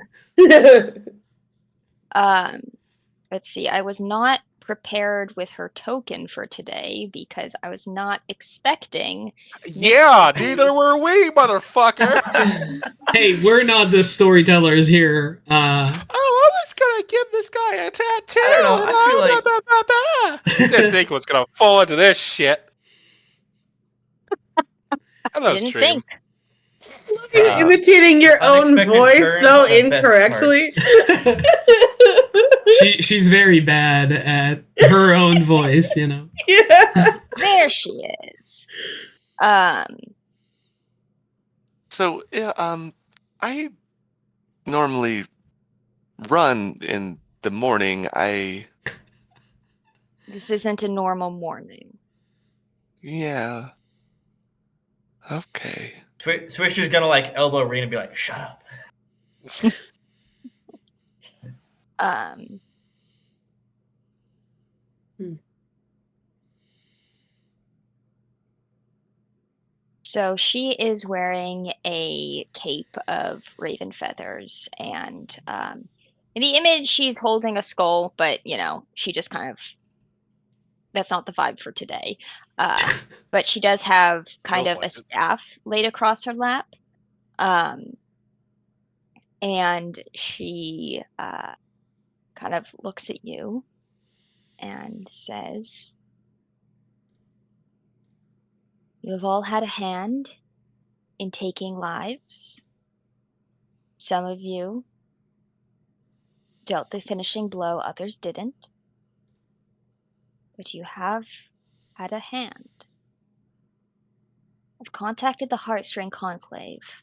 Let's see. I was not prepared with her token for today because I was not expecting. Yeah, neither were we, motherfucker. Hey, we're not the storytellers here. Oh, I was gonna give this guy a tattoo. I don't know, I feel like- Didn't think was gonna fall into this shit. Hello, Didn't stream. think. Look at imitating your own Unexpected voice turns so are the best incorrectly. She's very bad at her own voice, you know. Yeah. There she is. So, yeah, I normally run in the morning. This isn't a normal morning. Yeah. Okay. Swisher's gonna like elbow Reen and be like, "Shut up." So she is wearing a cape of raven feathers, and in the image she's holding a skull, but she just kind of, that's not the vibe for today. But she does have kind Feels of like a it. staff laid across her lap. And she kind of looks at you and says, "You have all had a hand in taking lives. Some of you dealt the finishing blow, others didn't. But you have had a hand. I've contacted the Heartstring Conclave.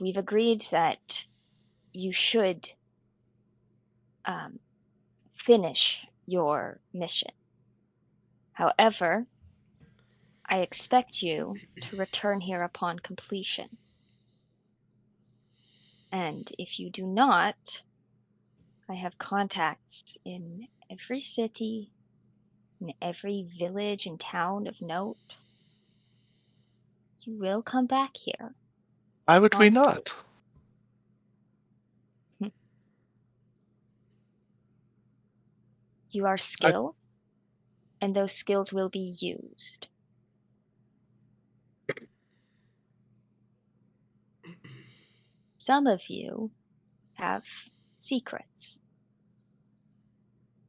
We've agreed that you should finish your mission. However, I expect you to return here upon completion. And if you do not, I have contacts in every city, in every village and town of note. You will come back here. Why would we On not? You are skilled, and those skills will be used. Some of you have secrets.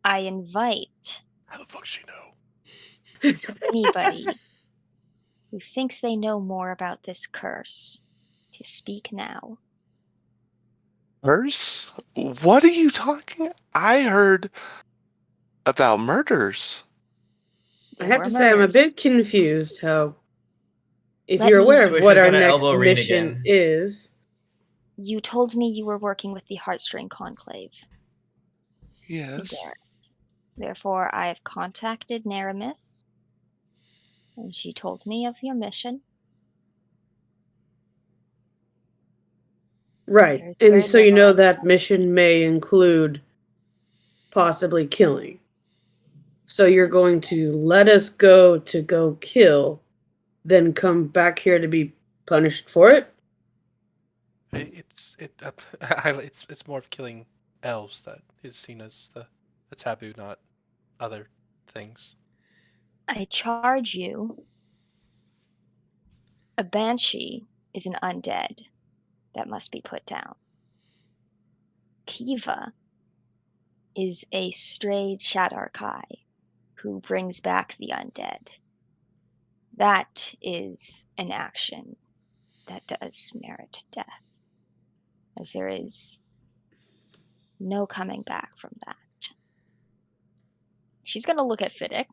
I invite How the fuck does she know? anybody who thinks they know more about this curse to speak now. Curse? What are you talking? I heard about murders. I There have were to say, I'm a murders. bit confused how, if Let you're me- aware of Swish what is our gonna next elbow Reen mission again. is. You told me you were working with the Heartstring Conclave in Yes. Garrus. Therefore, I have contacted Naramis, and she told me of your mission. Right. There's And very so you little know I that mission may include possibly killing. So you're going to let us go to go kill, then come back here to be punished for it? It's more of killing elves that is seen as the taboo, not other things. I charge you. A banshee is an undead that must be put down. Kiva is a strayed Shadarkai who brings back the undead. That is an action that does merit death, as there is no coming back from that. She's going to look at Fiddick.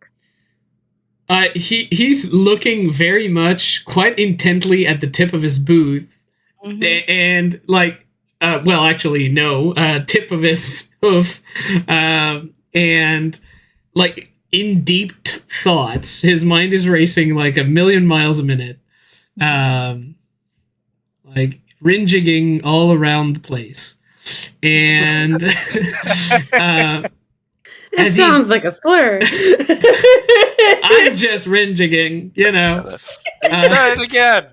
He's looking very much, quite intently at the tip of his booth, and like, well, actually, no, tip of his hoof, and like in deep thoughts. His mind is racing like a million miles a minute, like rinjigging all around the place, and It sounds like a slur. I'm just rinjigging, you know. Say it again.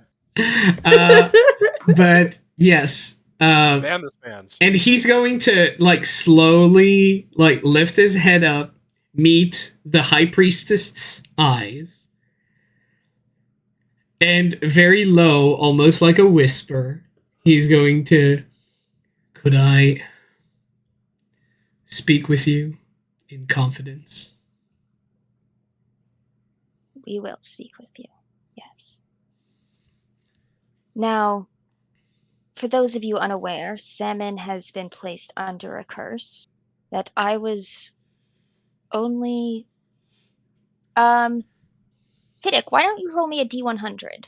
But yes, Ban this man's. and he's going to like slowly like lift his head up, meet the high priestess's eyes, and very low, almost like a whisper, he's going to, "Could I speak with you in confidence?" We will speak with you, yes. Now, for those of you unaware, Salmon has been placed under a curse that I was only... Fiddick, why don't you roll me a D100?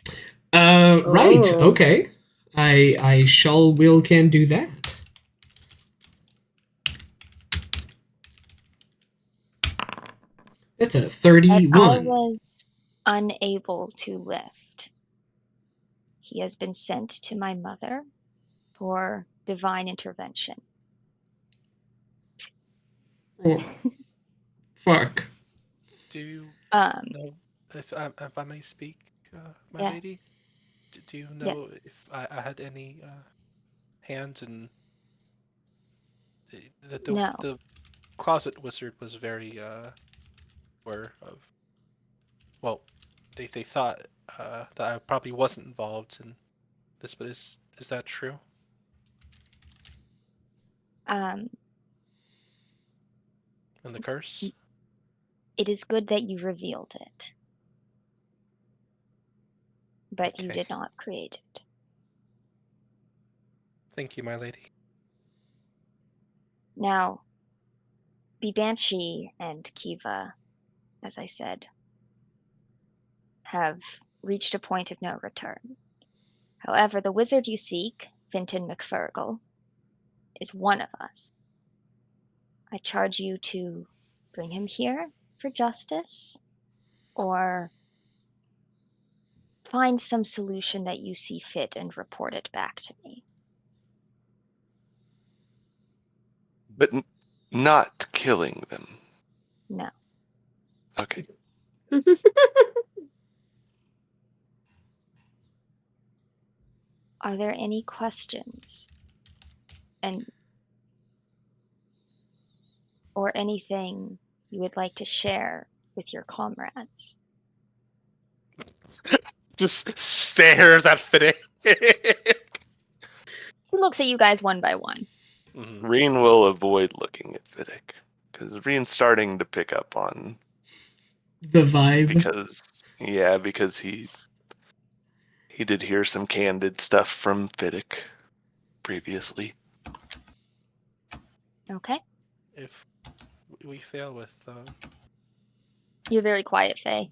Right, Oh. okay. I shall will can do that. That's a That I 31. was unable to lift. He has been sent to my mother for divine intervention. Oh, fuck. Do you Um, know if I may speak, my Yes. lady? Do you know if I had any hands in No. the closet wizard was very aware of. Well, they thought that I probably wasn't involved in this, but is that true? And the curse? It is good that you revealed it. But you Okay. did not create it. Thank you, my lady. Now, the Banshee and Kiva, as I said, have reached a point of no return. However, the wizard you seek, Finton McFergal, is one of us. I charge you to bring him here for justice, or find some solution that you see fit and report it back to me. But not killing them. No. Okay. Are there any questions? Or anything you would like to share with your comrades? Just stares at Fiddick. He looks at you guys one by one. Mhm. Reen will avoid looking at Vidic because Reen's starting to pick up on The vibe. because he did hear some candid stuff from Vidic previously. Okay. If we fail with You're very quiet, Faye.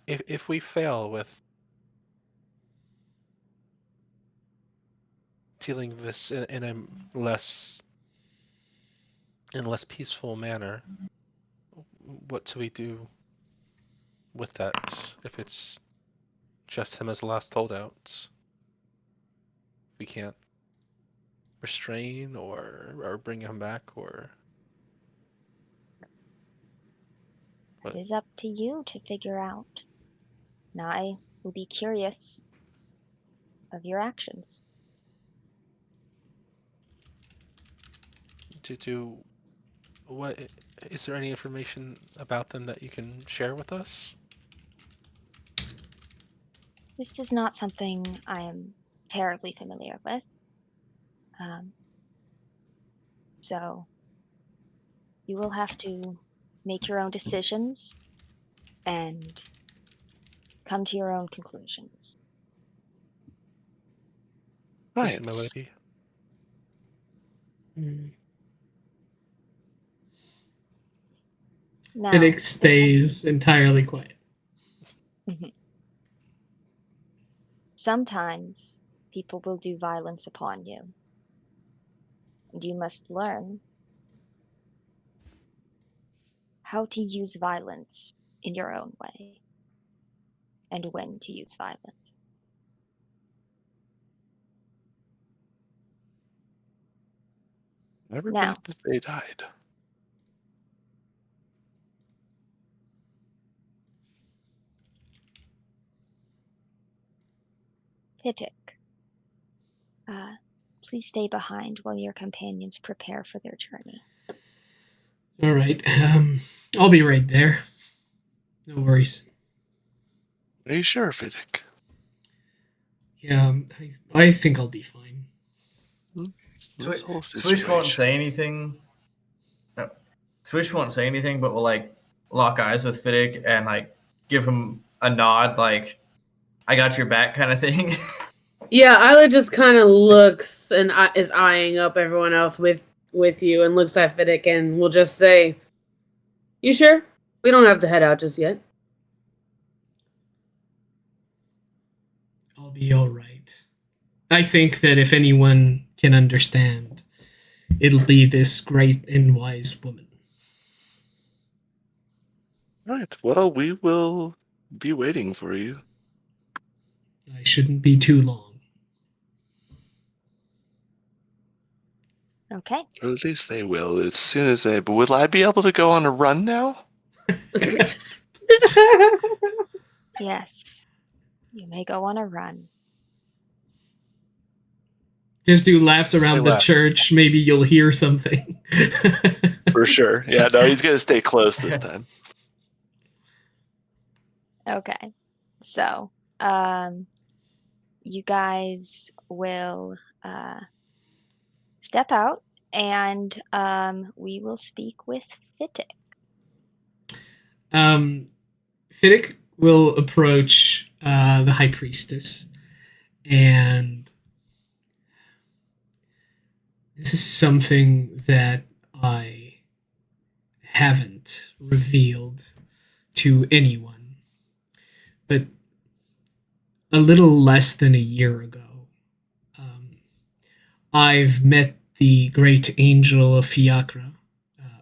if we fail with dealing this in a less peaceful manner, what do we do with that? If it's just him as last holdouts, we can't restrain or bring him back, or It is up to you to figure out. And I will be curious of your actions. to do. What is there any information about them that you can share with us? This is not something I am terribly familiar with. So you will have to make your own decisions and come to your own conclusions. Thank Right. you, my lady. Now, Fiddick stays entirely quiet. Sometimes people will do violence upon you, and you must learn how to use violence in your own way and when to use violence. Never Now, forget that they died. Hittik, please stay behind while your companions prepare for their journey. All right. I'll be right there. No worries. Are you sure, Vidic? Yeah, I think I'll be fine. This whole Swish won't situation. say anything. No. Swish won't say anything, but will like lock eyes with Fiddick and like give him a nod, like "I got your back" kind of thing. Yeah, Isla just kind of looks and is eyeing up everyone else with you and looks at Fiddick and will just say, "You sure? We don't have to head out just yet." I'll be all right. I think that if anyone can understand, it'll be this great and wise woman. Right. Well, we will be waiting for you. I shouldn't be too long. Okay. Or at least they will as soon as they. But will I be able to go on a run now? Yes. You may go on a run. Just do laps Stay around the left. church. Maybe you'll hear something. For sure. Yeah, no, he's gonna stay close this time. Okay. So, you guys will step out, and we will speak with Fittic. Fiddick will approach the High Priestess, and this is something that I haven't revealed to anyone, but a little less than a year ago, I've met the great angel of Fiacra,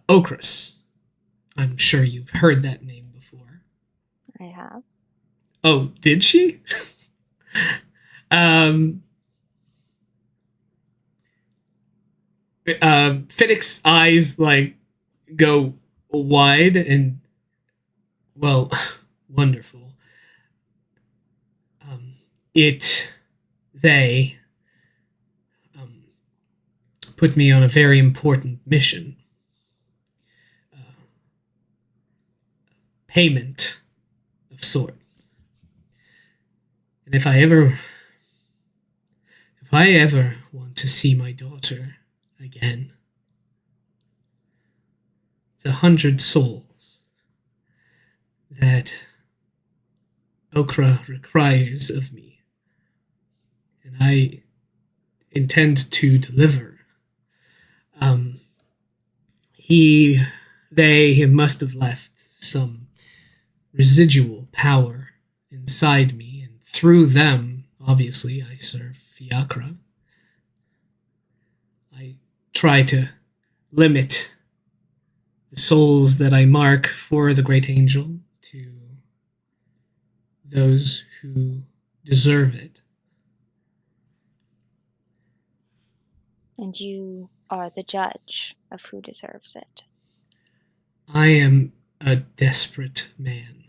Okris. I'm sure you've heard that name before. I have. Oh, did she? Fiddick's eyes go wide and, well, wonderful. They put me on a very important mission. Payment of sort. And if I ever want to see my daughter again, it's 100 souls that Okra requires of me, and I intend to deliver. They must have left some residual power inside me, and through them, obviously, I serve Fiacra. I try to limit the souls that I mark for the Great Angel to those who deserve it. And you are the judge of who deserves it. I am a desperate man,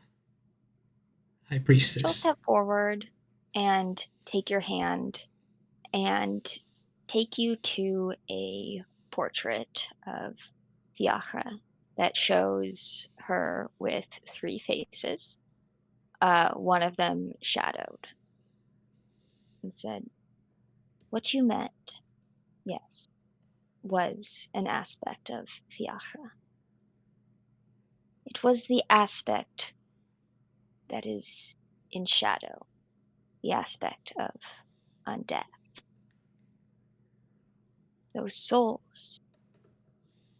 High Priestess. She'll step forward and take your hand and take you to a portrait of Fiacra that shows her with 3 faces, one of them shadowed, and said, "What you meant, yes, was an aspect of Fiacra. It was the aspect that is in shadow, the aspect of undeath. Those souls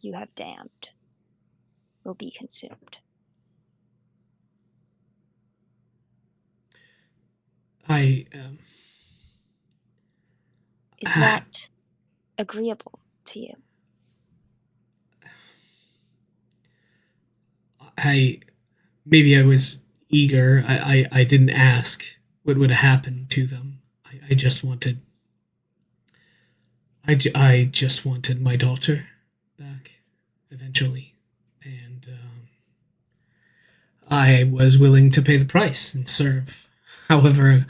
you have damned will be consumed." Is that agreeable to you? Maybe I was eager. I didn't ask what would happen to them. I just wanted my daughter back eventually, and I was willing to pay the price and serve. However,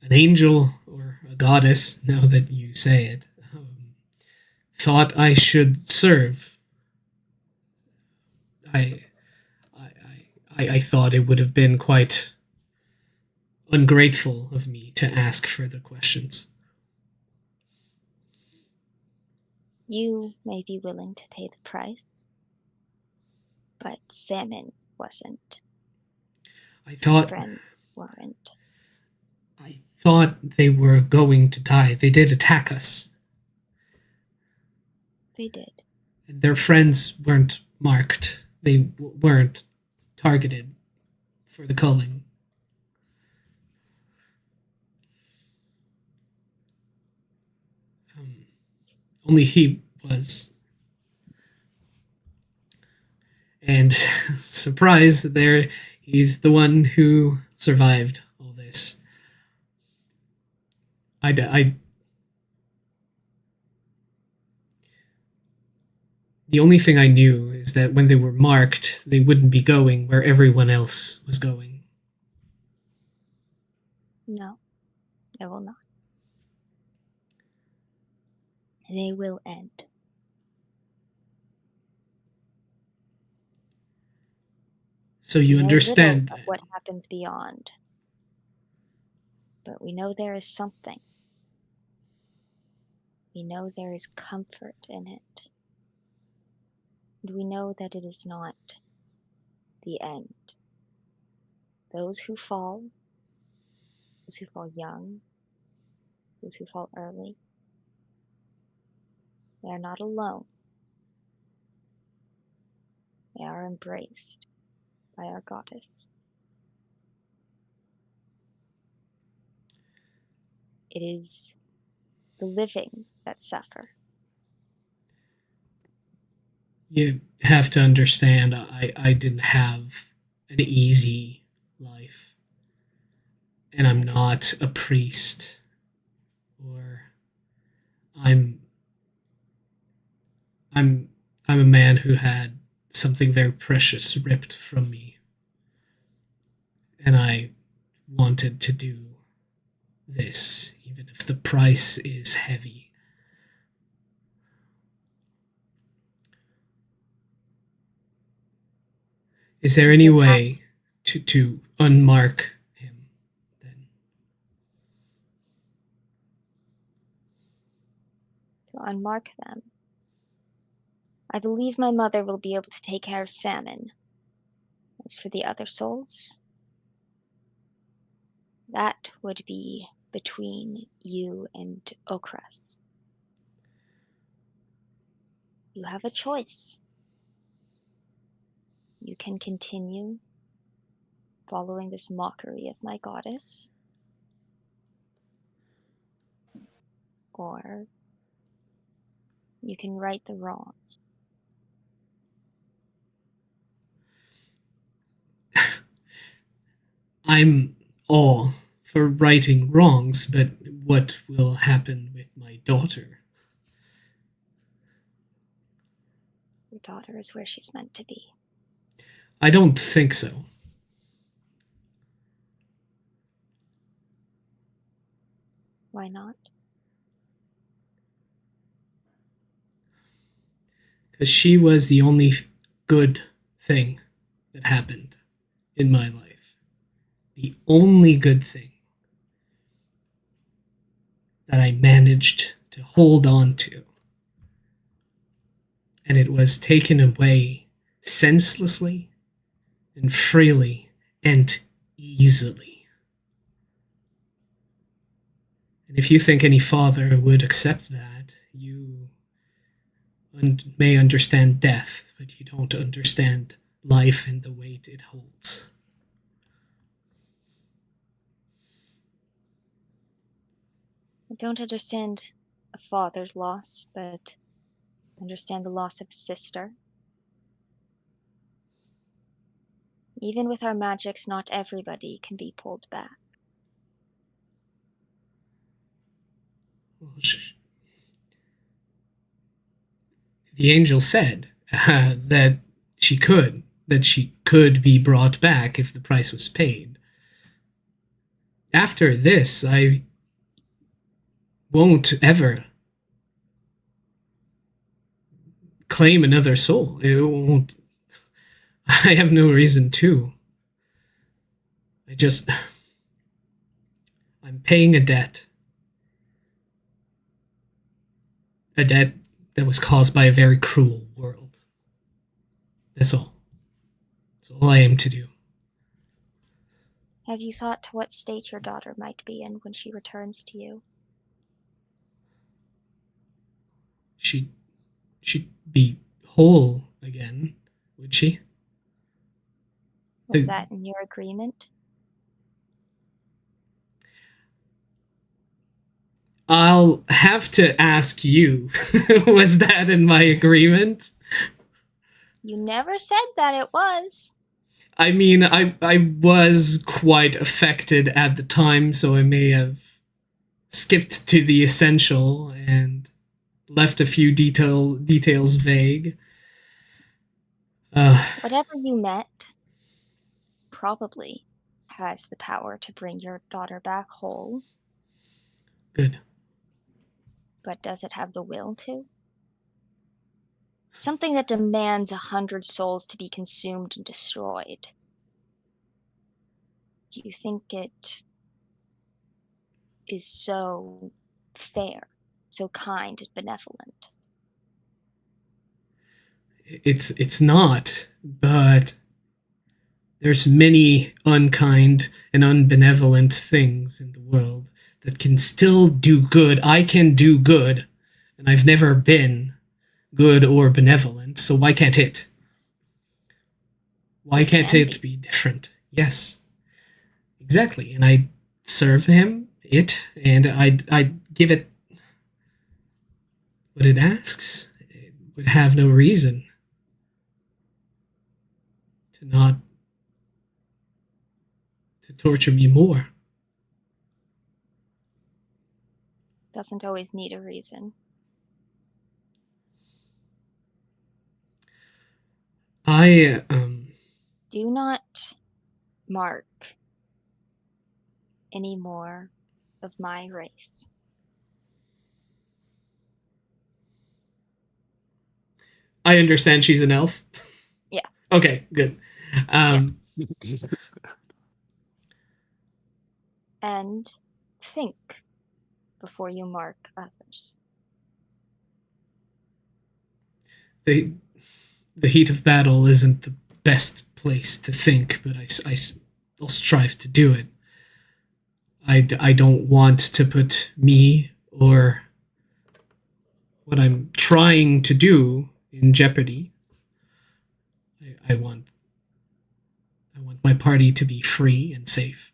an angel or a goddess, now that you say it, thought I should serve. I thought it would have been quite ungrateful of me to ask further questions. You may be willing to pay the price, but Salmon wasn't. His friends weren't. I thought they were going to die. They did attack us. They did. And their friends weren't marked. They weren't targeted for the culling. Only he was. And surprise, there he's the one who survived all this. The only thing I knew is that when they were marked, they wouldn't be going where everyone else was going. No, they will not. They will end. So you understand that. What happens beyond. But we know there is something. We know there is comfort in it. And we know that it is not the end. Those who fall young, those who fall early, they are not alone. They are embraced by our goddess. It is the living that suffer. You have to understand, I didn't have an easy life. And I'm not a priest. Or I'm a man who had something very precious ripped from me. And I wanted to do this, even if the price is heavy. Is there any way to unmark him then? To unmark them. I believe my mother will be able to take care of Salmon. As for the other souls, that would be between you and Okras. You have a choice. You can continue following this mockery of my goddess, or you can right the wrongs. I'm all for righting wrongs, but what will happen with my daughter? Your daughter is where she's meant to be. I don't think so. Why not? Because she was the only good thing that happened in my life. The only good thing that I managed to hold on to. And it was taken away senselessly and freely and easily. And if you think any father would accept that, you may understand death, but you don't understand life and the weight it holds. I don't understand a father's loss, but I understand the loss of a sister. Even with our magics, not everybody can be pulled back. Well, the angel said that she could be brought back if the price was paid. After this, I won't ever claim another soul. It won't. I have no reason to. I'm paying a debt. A debt that was caused by a very cruel world. That's all. That's all I aim to do. Have you thought to what state your daughter might be in when she returns to you? She'd be whole again, would she? Was that in your agreement? I'll have to ask you. Was that in my agreement? You never said that it was. I mean, I was quite affected at the time, so I may have skipped to the essential and left a few details vague. Whatever you met probably has the power to bring your daughter back whole. Good. But does it have the will to? Something that demands 100 souls to be consumed and destroyed. Do you think it is so fair so kind and benevolent. It's not, but there's many unkind and unbenevolent things in the world that can still do good. I can do good, and I've never been good or benevolent, so why can't it? Why can't it be different? Yes, exactly. And I serve it, and I give it what it asks. It would have no reason to not to torture me more. Doesn't always need a reason. Do not mark any more of my race. I understand she's an elf. Yeah. Okay, good. And think before you mark others. The heat of battle isn't the best place to think, but I'll strive to do it. I don't want to put me or what I'm trying to do in jeopardy. I want my party to be free and safe.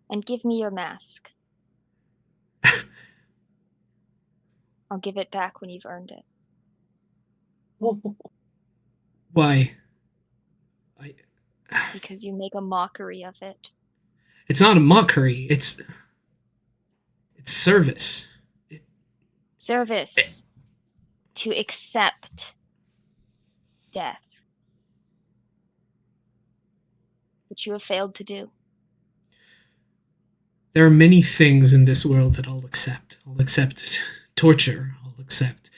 And give me your mask. I'll give it back when you've earned it. Why? Because you make a mockery of it. It's not a mockery. It's service. Service to accept death, which you have failed to do. There are many things in this world that I'll accept. I'll accept torture. I'll accept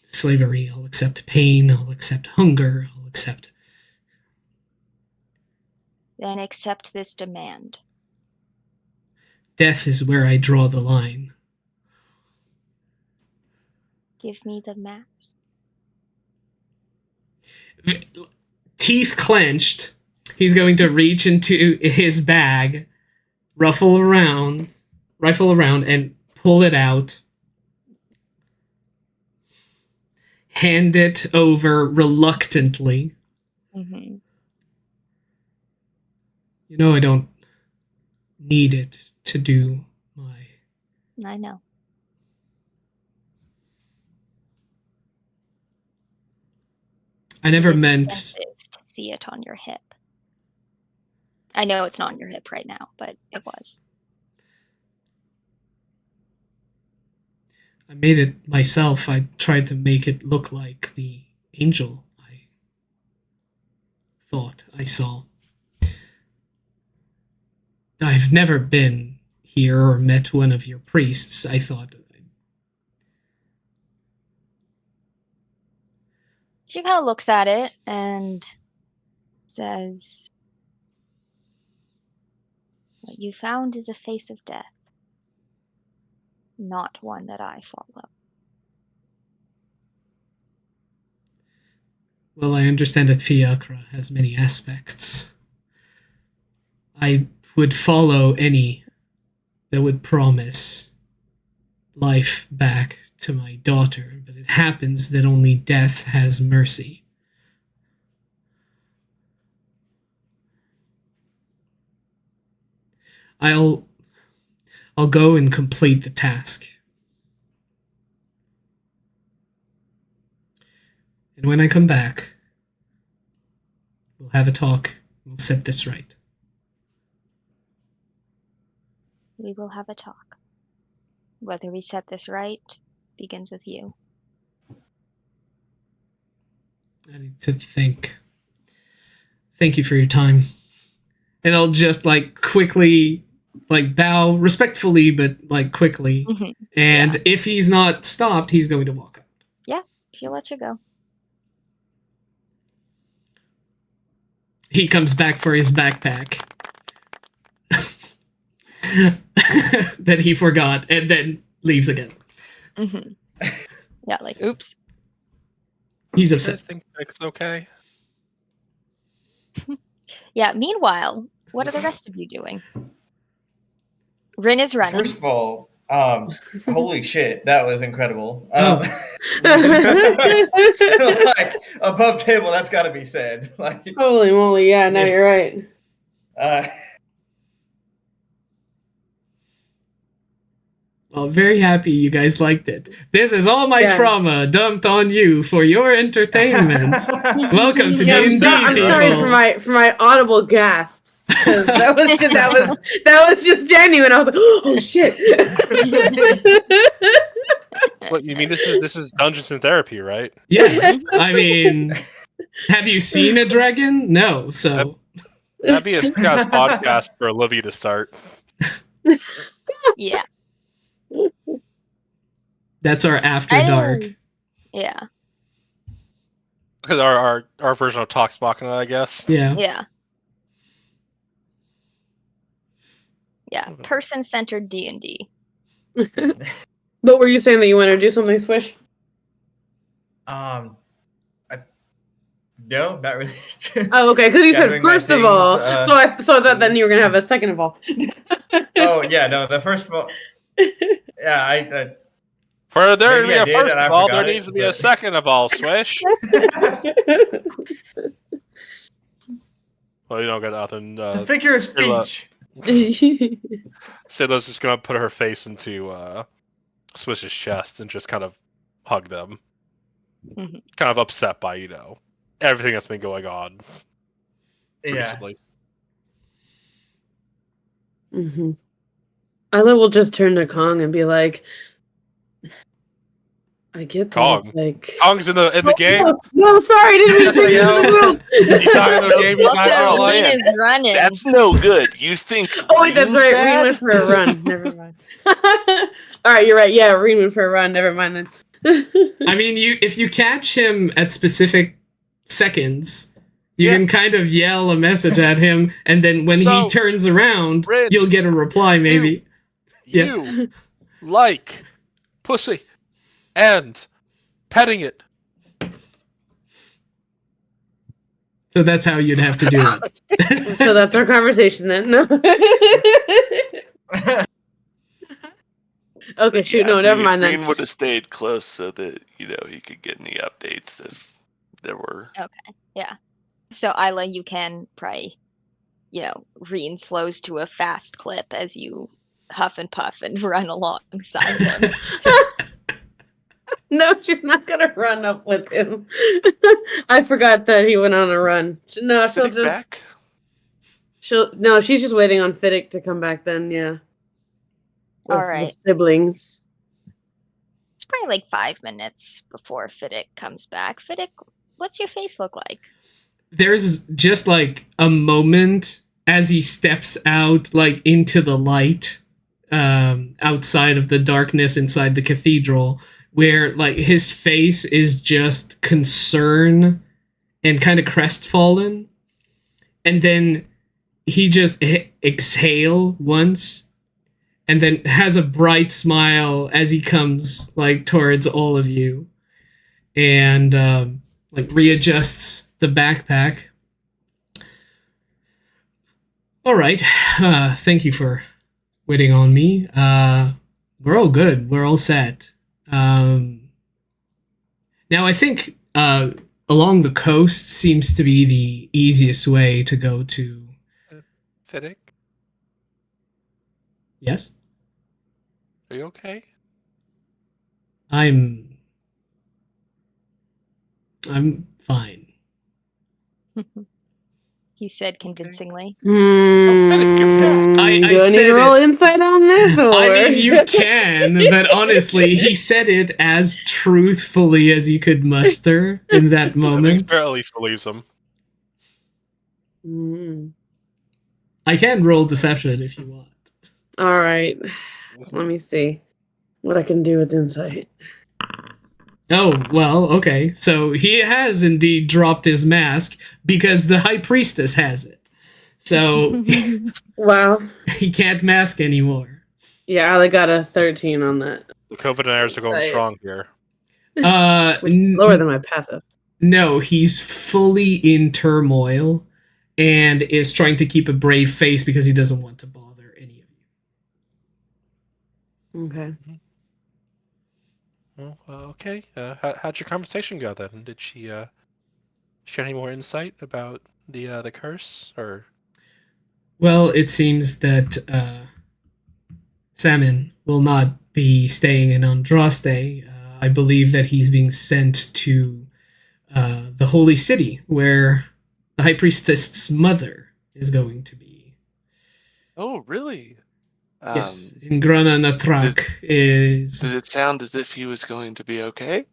slavery. I'll accept pain. I'll accept hunger. I'll accept... Then accept this demand. Death is where I draw the line. Give me the mask. Teeth clenched, he's going to reach into his bag, rifle around, and pull it out. Hand it over reluctantly. Mm-hmm. You know I don't need it to do my... I know. I never It's meant... offensive to see it on your hip. I know it's not on your hip right now, but it was. I made it myself. I tried to make it look like the angel I thought I saw. I've never been here or met one of your priests. I thought... She kind of looks at it and says, what you found is a face of death, not one that I follow. Well, I understand that Fiacra has many aspects. I would follow any that would promise life back to my daughter, but it happens that only death has mercy. I'll go and complete the task. And when I come back, we'll have a talk. We'll set this right. We will have a talk. Whether we set this right begins with you. I need to think. Thank you for your time. And I'll just quickly bow respectfully, but quickly. Mm-hmm. And if he's not stopped, he's going to walk out. Yeah, she'll let you go. He comes back for his backpack. that he forgot and then leaves again. Mm-hmm. Yeah, like, oops. He's You guys upset. think it's okay? Yeah, meanwhile, what are the rest of you doing? Rin is running. First of all, holy shit, that was incredible. Oh. Like above table, that's got to be said. Like, Holy moly! Yeah, no, you're right. Well, very happy you guys liked it. This is all my Yeah. trauma dumped on you for your entertainment. Welcome to Yeah, D&D, I'm sorry people. for my audible gasps, 'cause that was just genuine. I was like, oh shit. What you mean? This is Dungeons and Therapy, right? Yeah, I mean, have you seen a dragon? No, so That'd be a Scott's podcast for Olivia to start. Yeah. that's our after I dark. didn't- Yeah. Our version of Talk Spockana, I guess. Yeah. Yeah. Yeah. Person-centered D&D. But were you saying that you want to do something, Swish? no, not really. Oh, okay. Because you said Gathering my first of things, all, so I thought then you were gonna have a second of all. Oh yeah, no, the first of all. Yeah, I For there to Maybe be I a did, first and I of all, forgot there it, needs to be a but- second of all, Swish. Well, you don't get nothing. the figure of Scylla. speech. Scylla's just gonna put her face into Swish's chest and just kind of hug them. Mhm. Kind of upset by, everything that's been going on Yeah. recently. Mm-hmm. Isla will just turn to Kong and be like, I get that. Kong. Like, Kong's in the game. no, sorry, I didn't mean to bring you in the room. He's not in the game. He's not in Oh, the Also, game. Rin man. is running. That's no good. You think? Oh wait, that's Reen's right. bad? Reen went for a run. Never mind. All right, you're right. Yeah, Reen went for a run. Never mind then. I mean, if you catch him at specific seconds, you Yeah. can kind of yell a message at him, and then when So, he turns around, Rin, you'll get a reply, maybe. Yeah. You like pussy and petting it. So that's how you'd have to do it. So that's our conversation then. No. Okay, shoot. No, never mind then. Reen would have stayed close so that he could get any updates if there were. Yeah. So, Isla, you can pray. Reen slows to a fast clip as you huff and puff and run alongside him. No, she's not gonna run up with him. I forgot that he went on a run. No, she'll Fiddick just. back? She's just waiting on Fiddick to come back. Then, yeah. With All right. the siblings. It's probably like 5 minutes before Fiddick comes back. Fiddick, what's your face look like? There's just like a moment as he steps out, like into the light, outside of the darkness inside the cathedral, where like his face is just concern and kind of crestfallen, and then he just exhale once, and then has a bright smile as he comes like towards all of you, and like readjusts the backpack. All right, thank you for waiting on me. We're all good. We're all set. Now I think along the coast seems to be the easiest way to go to. Fiddick, Yes, are you okay? I'm fine. He said convincingly. Fiddick, you're back. I Do I need said to roll it. insight on this? Or? I mean, you can, but honestly, he said it as truthfully as he could muster in that moment. At least believes him. Mm. I can roll deception if you want. All right. Let me see what I can do with insight. Oh, well, okay. So he has indeed dropped his mask because the High Priestess has it. So Wow. he can't mask anymore. Yeah, I got a 13 on that, The COVID deniers are going Say it. strong here. which is lower than my passive. No, he's fully in turmoil and is trying to keep a brave face because he doesn't want to bother any of you. Okay. Well, okay. How'd your conversation go then? Did she share any more insight about the curse, or? Well, it seems that Salmon will not be staying in Andraste. I believe that he's being sent to the Holy City, where the High Priestess's mother is going to be. Oh, really? Yes, in Grana Natrak is. Did it sound as if he was going to be okay?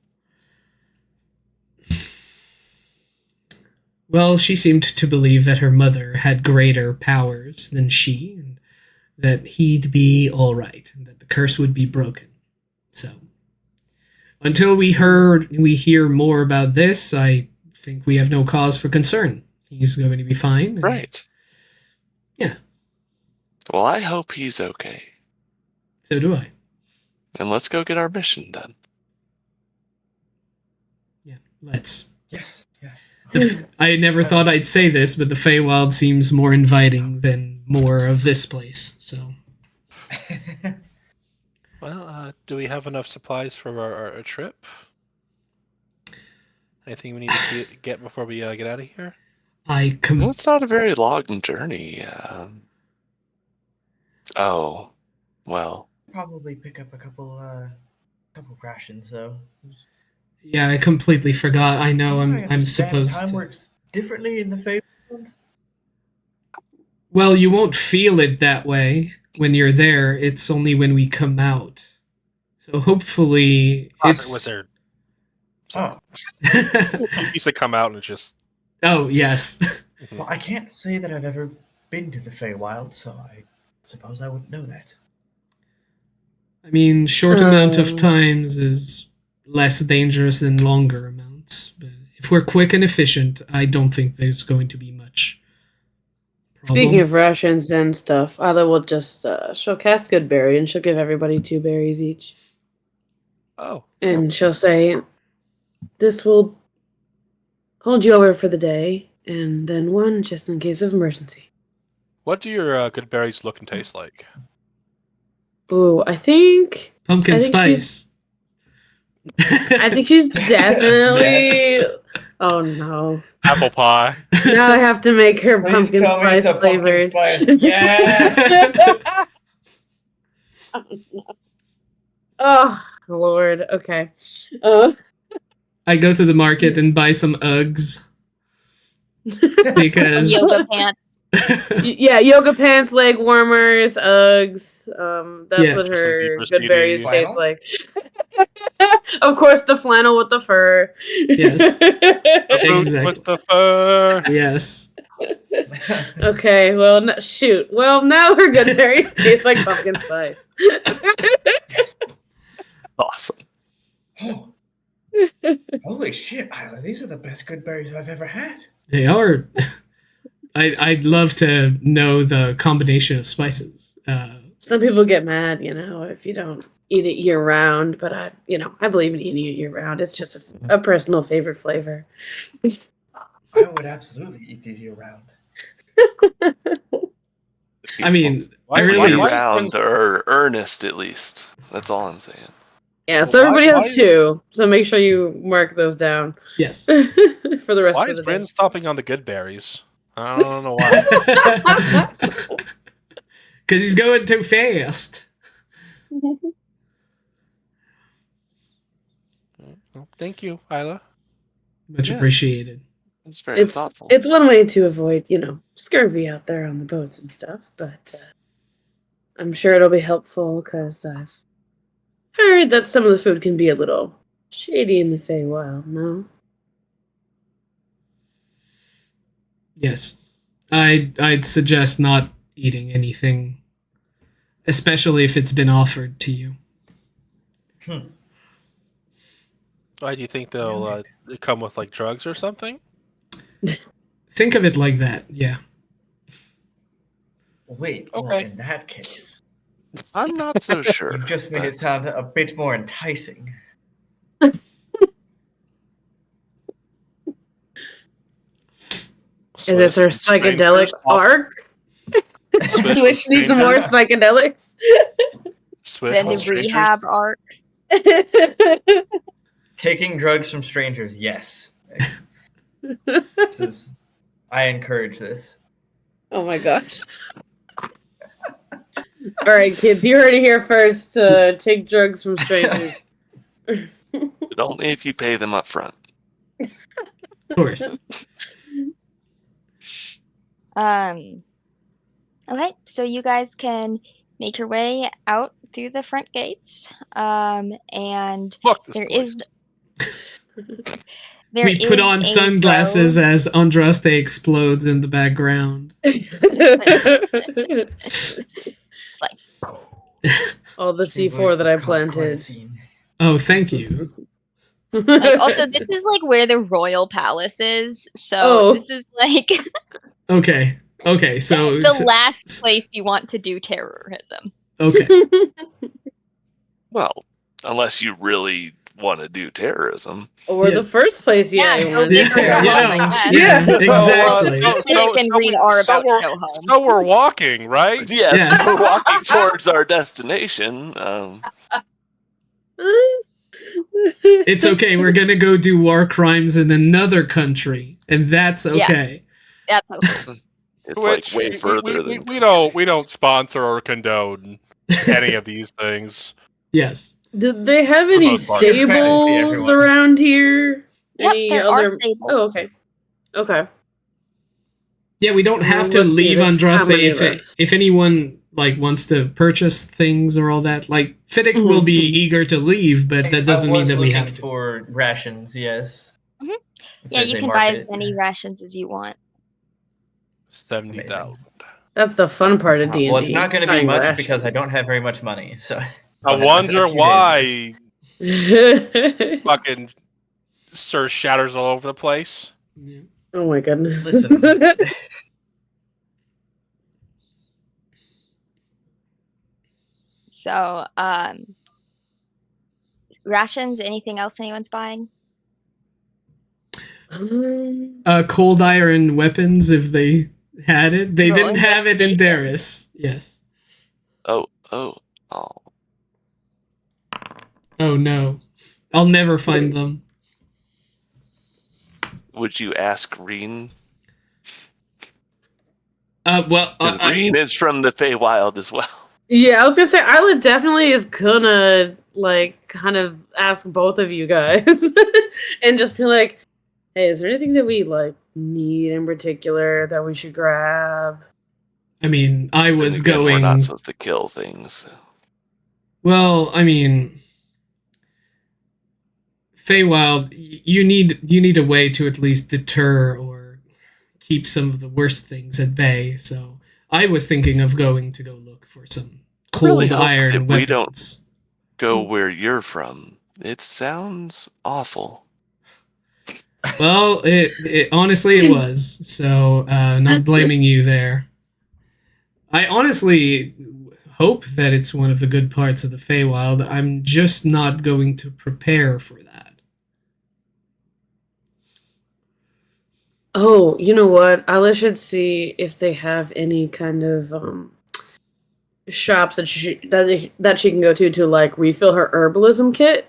Well, she seemed to believe that her mother had greater powers than she, and that he'd be all right, and that the curse would be broken. So, until we hear more about this, I think we have no cause for concern. He's going to be fine. and- Right. Yeah. Well, I hope he's okay. So do I. And let's go get our mission done. Yeah, let's. Yes. Yeah. I never thought I'd say this, but the Feywild seems more inviting than more of this place. So, Well, do we have enough supplies for our trip? Anything we need to get before we get out of here? Well, it's not a very long journey. Oh, well. Probably pick up a couple rations though. yeah, I completely forgot. I know I I'm understand supposed time to. works differently in the Fey. Well, you won't feel it that way when you're there. It's only when we come out. So hopefully Cross it it's. with their. Oh, You used to come out and it's just. Oh yes. well, I can't say that I've ever been to the Feywild, so I suppose I wouldn't know that. I mean, short amount of times is less dangerous than longer amounts. But if we're quick and efficient, I don't think there's going to be much problem. Speaking of rations and stuff, Isla will just she'll cast Goodberry and she'll give everybody 2 berries each. Oh. And she'll say, "This will hold you over for the day, and then 1 just in case of emergency." What do your good berries look and taste like? Ooh, I think Pumpkin I think spice. I think she's definitely. Oh no! Apple pie. Now I have to make her Please pumpkin tell me it's spice a pumpkin flavored. spice. Yes. Oh Lord. Okay. I go to the market and buy some Uggs because Yoga pants. Yeah, yoga pants, leg warmers, Uggs. That's Yeah. what her Some good berries Beaver taste flannel? like. Of course, the flannel with the fur. Yes. Boots Exactly. with the fur. yes. Okay, well, shoot. Well, now her good berries taste like pumpkin spice. Awesome. Oh. Holy shit, Isla, these are the best good berries I've ever had. They are. I'd love to know the combination of spices. Some people get mad, if you don't eat it year round, but I believe in eating it year round. It's just a personal favorite flavor. I would absolutely eat these year round. I mean, Why- I really. why- Year why- round or earnest, at least. That's all I'm saying. Yeah, so Why- everybody why has is- 2, so make sure you mark those down Yes. for the rest Why of is the day. Bryn stopping on the good berries? I don't know why. Because he's going too fast. Well, thank you, Isla. Much Yes. appreciated. That's very It's thoughtful. it's one way to avoid, scurvy out there on the boats and stuff, but I'm sure it'll be helpful because I've heard that some of the food can be a little shady in the Feywild, no? Yes. I'd suggest not eating anything, especially if it's been offered to you. Why do you think they'll come with like drugs or something? Think of it like that, yeah. Wait, well, Okay. in that case, I'm not so sure. you've just made it sound a bit more enticing. Is this her Swish, psychedelic strangers, off- arc? Swish Swish needs some more strangers. psychedelics. Swish Then the with strangers. rehab arc. Taking drugs from strangers, yes. I encourage this. Oh my gosh. All right, kids, you heard it here first. Take drugs from strangers. But only if you pay them up front. Of course. Okay, so you guys can make your way out through the front gates. And Fuck this there place. is there We put is on a sunglasses road- as Andraste explodes in the background. All the Seems C4 like that I we've caused quite a planted. scene. Oh, thank you. Like, also, this is like where the royal palace is. So Oh. this is like Okay. Okay. So, the last place you want to do terrorism. okay. Well, unless you really want to do terrorism. Or Yeah. the first place, yeah. Yeah, you go want. big or go home, I guess. Yeah, Yeah. exactly. They can read R about Go Home. So we're walking, right? Yes, Yes. we're walking towards our destination. It's okay. We're gonna go do war crimes in another country, and that's okay. That's okay. It's Which like way further than we don't sponsor or condone any of these things. Yes. Did they have For any most part. Good fantasy, stables everyone. around here? Yep, Any there are stables. Oh, okay. Okay. Yeah, we don't have to Let's see, leave there's how Andraste many of us? if anyone like wants to purchase things or all that. Like Fiddick will be eager to leave, but that doesn't mean that we have to. For rations, yes. Mhm. If Yeah, there's you a can buy as market. many rations as you want. 70,000. That's the fun part of D&D. Well, it's not going to be buying much rations. because I don't have very much money. So I wonder why fucking Sir shatters all over the place. Yeah. Oh my goodness. Listen. So, rations, anything else anyone's buying? Cold iron weapons if they had it. They Roll didn't have it in investigation. Darius. Yes. oh. Oh no. I'll never find them. Would you ask Reen? Well, Reen is from the Feywild as well. Yeah, I was gonna say Isla definitely is gonna like kind of ask both of you guys and just be like, "Hey, is there anything that we like need in particular that we should grab?" I mean, I was Again, going. We're not supposed to kill things. Well, I mean, Feywild, you need a way to at least deter or keep some of the worst things at bay. So I was thinking of going to go look for some cold Really? iron If weapons. we don't go where you're from, it sounds awful. Well, it honestly it was. So not blaming you there. I honestly hope that it's one of the good parts of the Feywild. I'm just not going to prepare for that. Oh, you know what? Isla should see if they have any kind of shops that she can go to like refill her herbalism kit.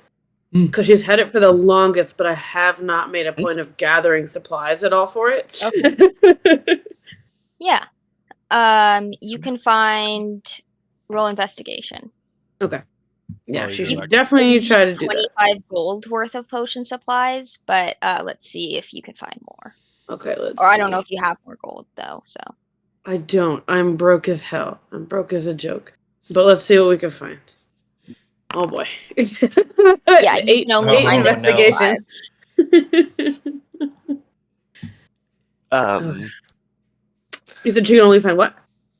Because she's had it for the longest, but I have not made a point of gathering supplies at all for it. Okay. Yeah. You can find roll investigation. Okay. Yeah, Oh, she yeah, should that- definitely try to do that. 25 gold worth of potion supplies, but let's see if you can find more. Okay, let's Or I don't know see. if you have more gold though. So I don't. I'm broke as hell. I'm broke as a joke. But let's see what we can find. Oh boy. yeah, you can only Oh, find no. investigation. You said you can only find what?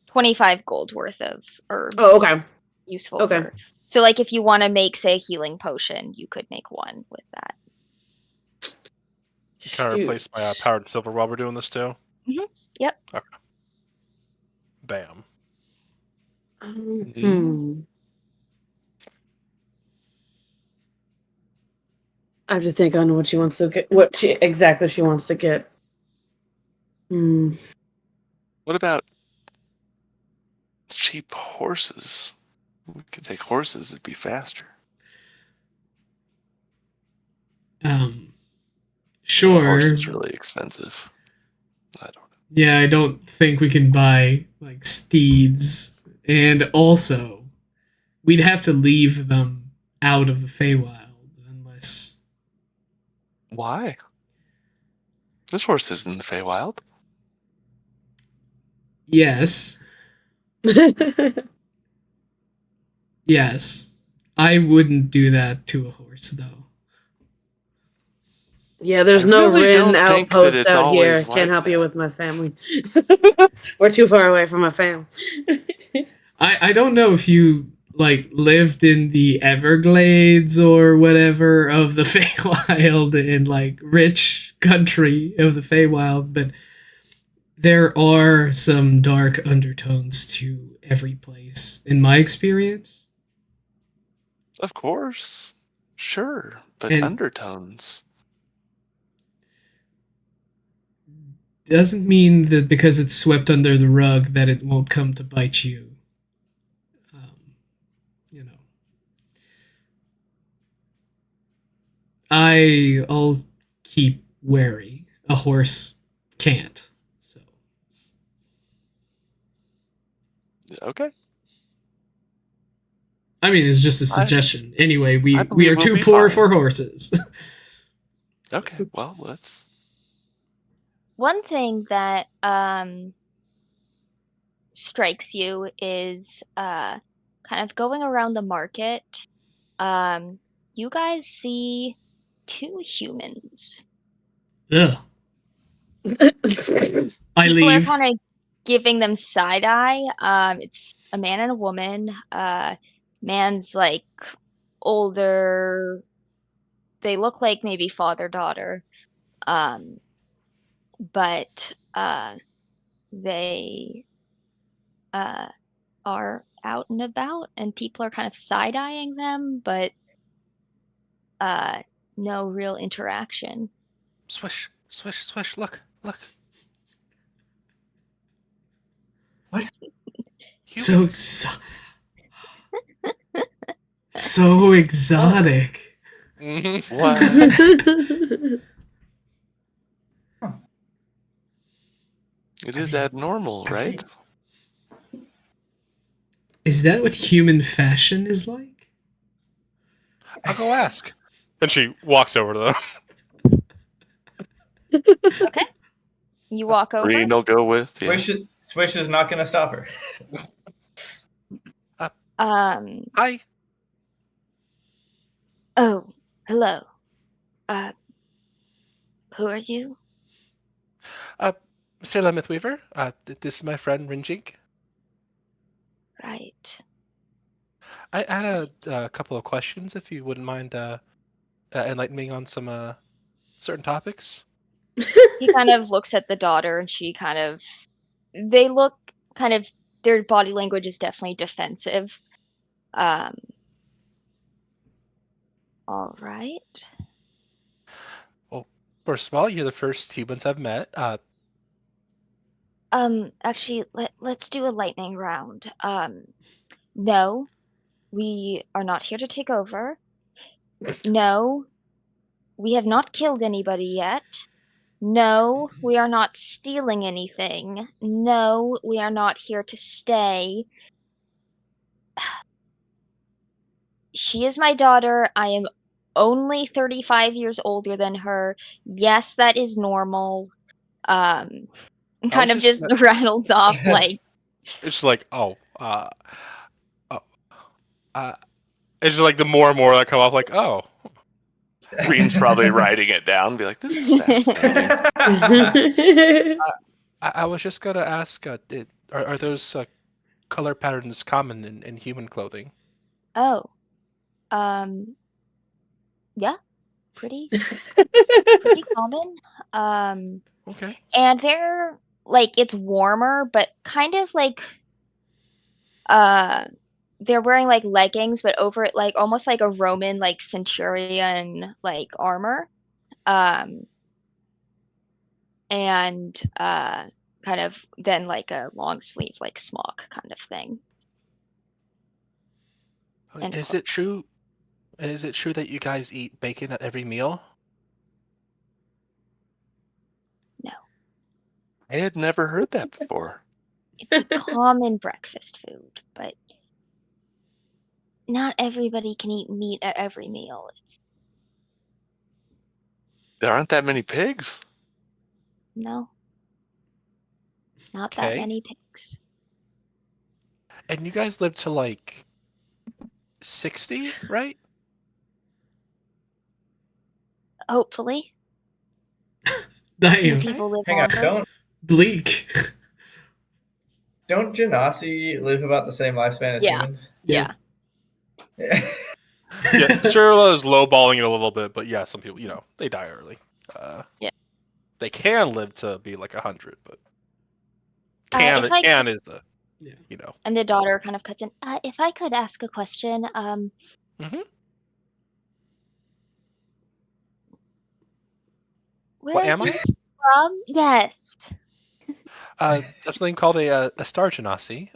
25 gold worth of herbs. Oh, okay. Useful. Okay. for- So like if you want to make say a healing potion, you could make one with that. Can I replace my powered silver while we're doing this too? Yep. Okay. Bam. I have to think on what she wants to get. What exactly she wants to get. What about cheap horses? We could take horses; it'd be faster. Sure. A horse is really expensive. I don't know. Yeah, I don't think we can buy like steeds, and also we'd have to leave them out of the Feywild unless. Why? This horse is in the Feywild. Yes. Yes. I wouldn't do that to a horse, though. Yeah, there's I no really Rin don't think that outpost it's out here. always Can't like help you that. with my family. We're too far away from my family. I don't know if you like lived in the Everglades or whatever of the Feywild in like rich country of the Feywild, but there are some dark undertones to every place in my experience. Of course. Sure. But And undertones. doesn't mean that because it's swept under the rug that it won't come to bite you. You know. I'll keep wary. A horse can't. So Okay. I mean, it's just a suggestion. Anyway, I we believe are we'll too be poor fine. for horses. Okay. Well, let's. One thing that strikes you is kind of going around the market. You guys see 2 humans. Ugh. I People leave. are kind of giving them side eye. It's a man and a woman. Man's like older. They look like maybe father daughter. But they are out and about, and people are kind of side eyeing them, but no real interaction. Swish, swish, swish. Look, look. What? So so exotic. Mm-hmm. What? It is abnormal, right? Is that what human fashion is like? I'll go ask. And she walks over to them. Okay. You walk over. Green will go with. Yeah. Swish is not going to stop her. Hi. Oh, hello. Who are you? Sailor Mythweaver. This is my friend Rinjink. Right. I had a couple of questions, if you wouldn't mind enlightening me on some certain topics. He kind of looks at the daughter, and she kind of. They look kind of. Their body language is definitely defensive. All right. Well, first of all, you're the first humans I've met. Actually, let's do a lightning round. No, we are not here to take over. No, we have not killed anybody yet. No, we are not stealing anything. No, we are not here to stay. She is my daughter. I am only 35 years older than her. Yes, that is normal. Kind of just rattles off like. It's like, it's just like the more and more that come off, like, oh. Green's probably writing it down and be like, this is fascinating. I was just going to ask, are those color patterns common in human clothing? Oh. Yeah. Pretty common. Okay. And they're, like, it's warmer, but kind of like, they're wearing like leggings, but over it, like almost like a Roman like centurion like armor. And kind of then like a long sleeve like smock kind of thing. And Is it true? Is it true that you guys eat bacon at every meal? No, I had never heard that before. it's a common breakfast food, but not everybody can eat meat at every meal. It's There aren't that many pigs. no, not that Okay. many pigs. And you guys live to like 60, right? Hopefully, few Damn. people live Hang on, longer. Bleak. don't Genasi live about the same lifespan as Yeah. humans? Yeah. Yeah, Cirilla is lowballing it a little bit, but yeah, some people, they die early. Yeah. They can live to be like 100, but If I can is the, Yeah. And the daughter kind of cuts in. If I could ask a question, Mhm. where What are am you I? from? Yes. There's something called a star genasi.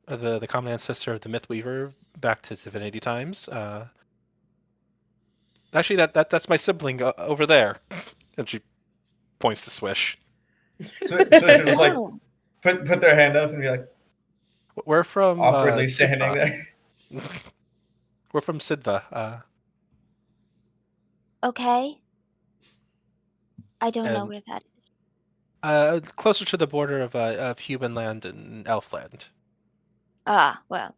The common ancestor of the Mythweaver back to divinity times. Actually, that's my sibling over there, and she points to Swish. Swish would just like Oh, put their hand up and be like We're from awkwardly standing there. We're from Sidva, okay. I don't know and where that is. closer to the border of human land and elf land. Ah, well.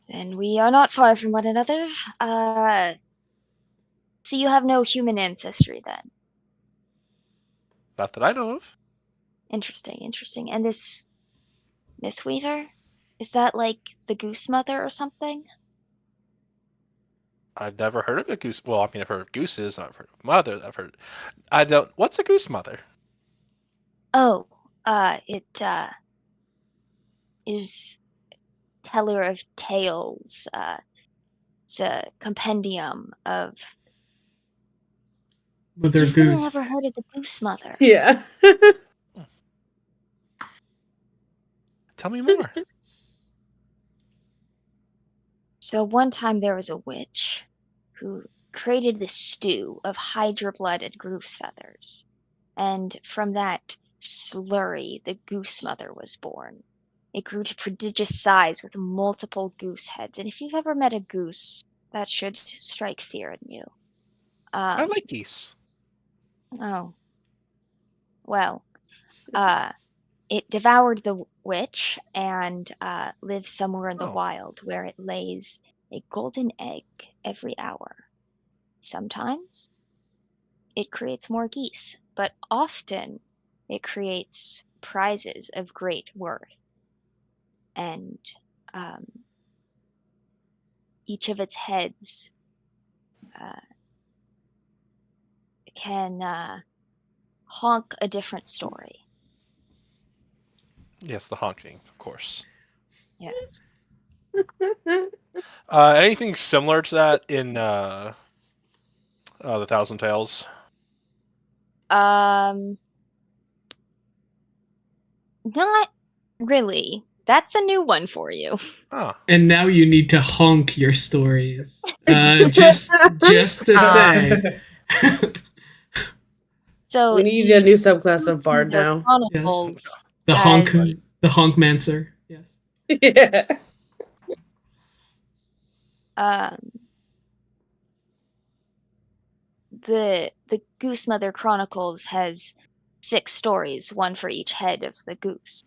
Then we are not far from one another. So you have no human ancestry then. Not that I know of. Interesting. And this Mythweaver? Is that like the Goose Mother or something? I've never heard of a goose. Well, I mean, I've heard of gooses, and I've heard of mothers. I don't. What's a goose mother? Oh, it is teller of tales. It's a compendium of. Mother You've really Goose. never heard of the Goose Mother? Yeah. Tell me more. So one time there was a witch who created this stew of hydra blood and goose feathers. And from that slurry, the goose mother was born. It grew to prodigious size with multiple goose heads. And if you've ever met a goose, that should strike fear in you. I like geese. Oh. Well, it devoured the witch and lives somewhere in the Oh. wild where it lays a golden egg every hour. Sometimes it creates more geese, but often it creates prizes of great worth. And each of its heads can honk a different story. Yes, the honking, of course. Yes. Anything similar to that in the Thousand Tales? Not really. That's a new one for you. Oh, And now you need to honk your stories. Just to say. So We need a new subclass of bard Their now. Chronicles. The has- honk mancer. Yes. Yeah. The Goose Mother Chronicles has 6 stories, one for each head of the goose.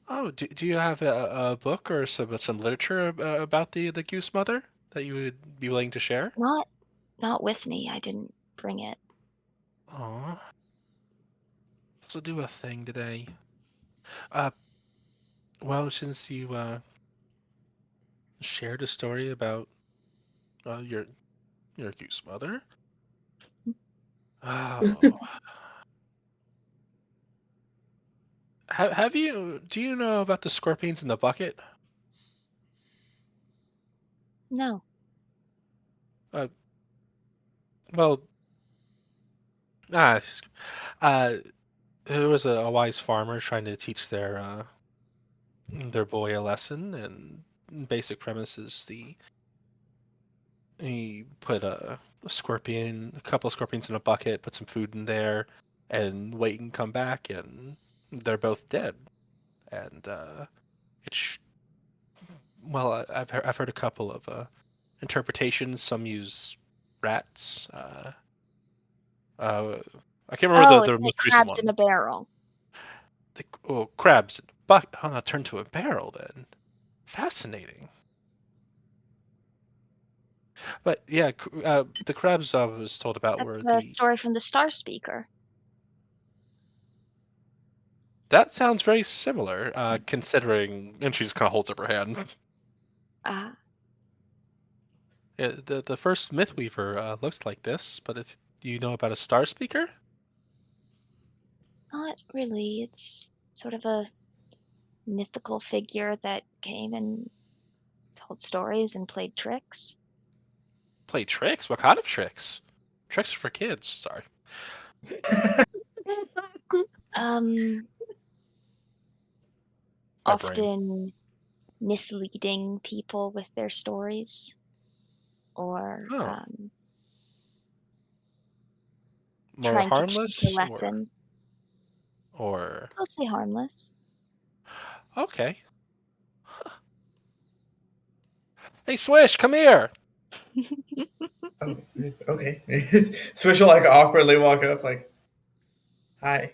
oh. Do you have a book or some literature about the goose mother that you would be willing to share? Not with me. I didn't bring it. Oh, let's do a thing today. Well, since you shared a story about your goose mother. Oh. Do you know about the scorpions in the bucket? No. Well, ah, uh, there was a wise farmer trying to teach their boy a lesson, and basic premise is he put a couple of scorpions in a bucket, put some food in there, and wait and come back, and they're both dead. And it's well, I've heard a couple of interpretations. Some use rats. I can't remember Oh, the it's like most recent crabs in one. a barrel. Crabs, but turned to a barrel then. Fascinating. But yeah, the crabs I was told about That's were a story from the Star Speaker. That sounds very similar, considering, and she just kind of holds up her hand. Uh, Yeah, the first Mythweaver looks like this, but if you know about a Star Speaker, Not really. It's sort of a mythical figure that came and told stories and played tricks. play tricks. What kind of tricks? Tricks are for kids. Sorry. Um, My brain. often misleading people with their stories, or Oh, more trying to teach a harmless, lesson. or Mostly harmless. okay. Huh. Hey, Swish, come here. Oh, okay. Swish will like awkwardly walk up, like, hi.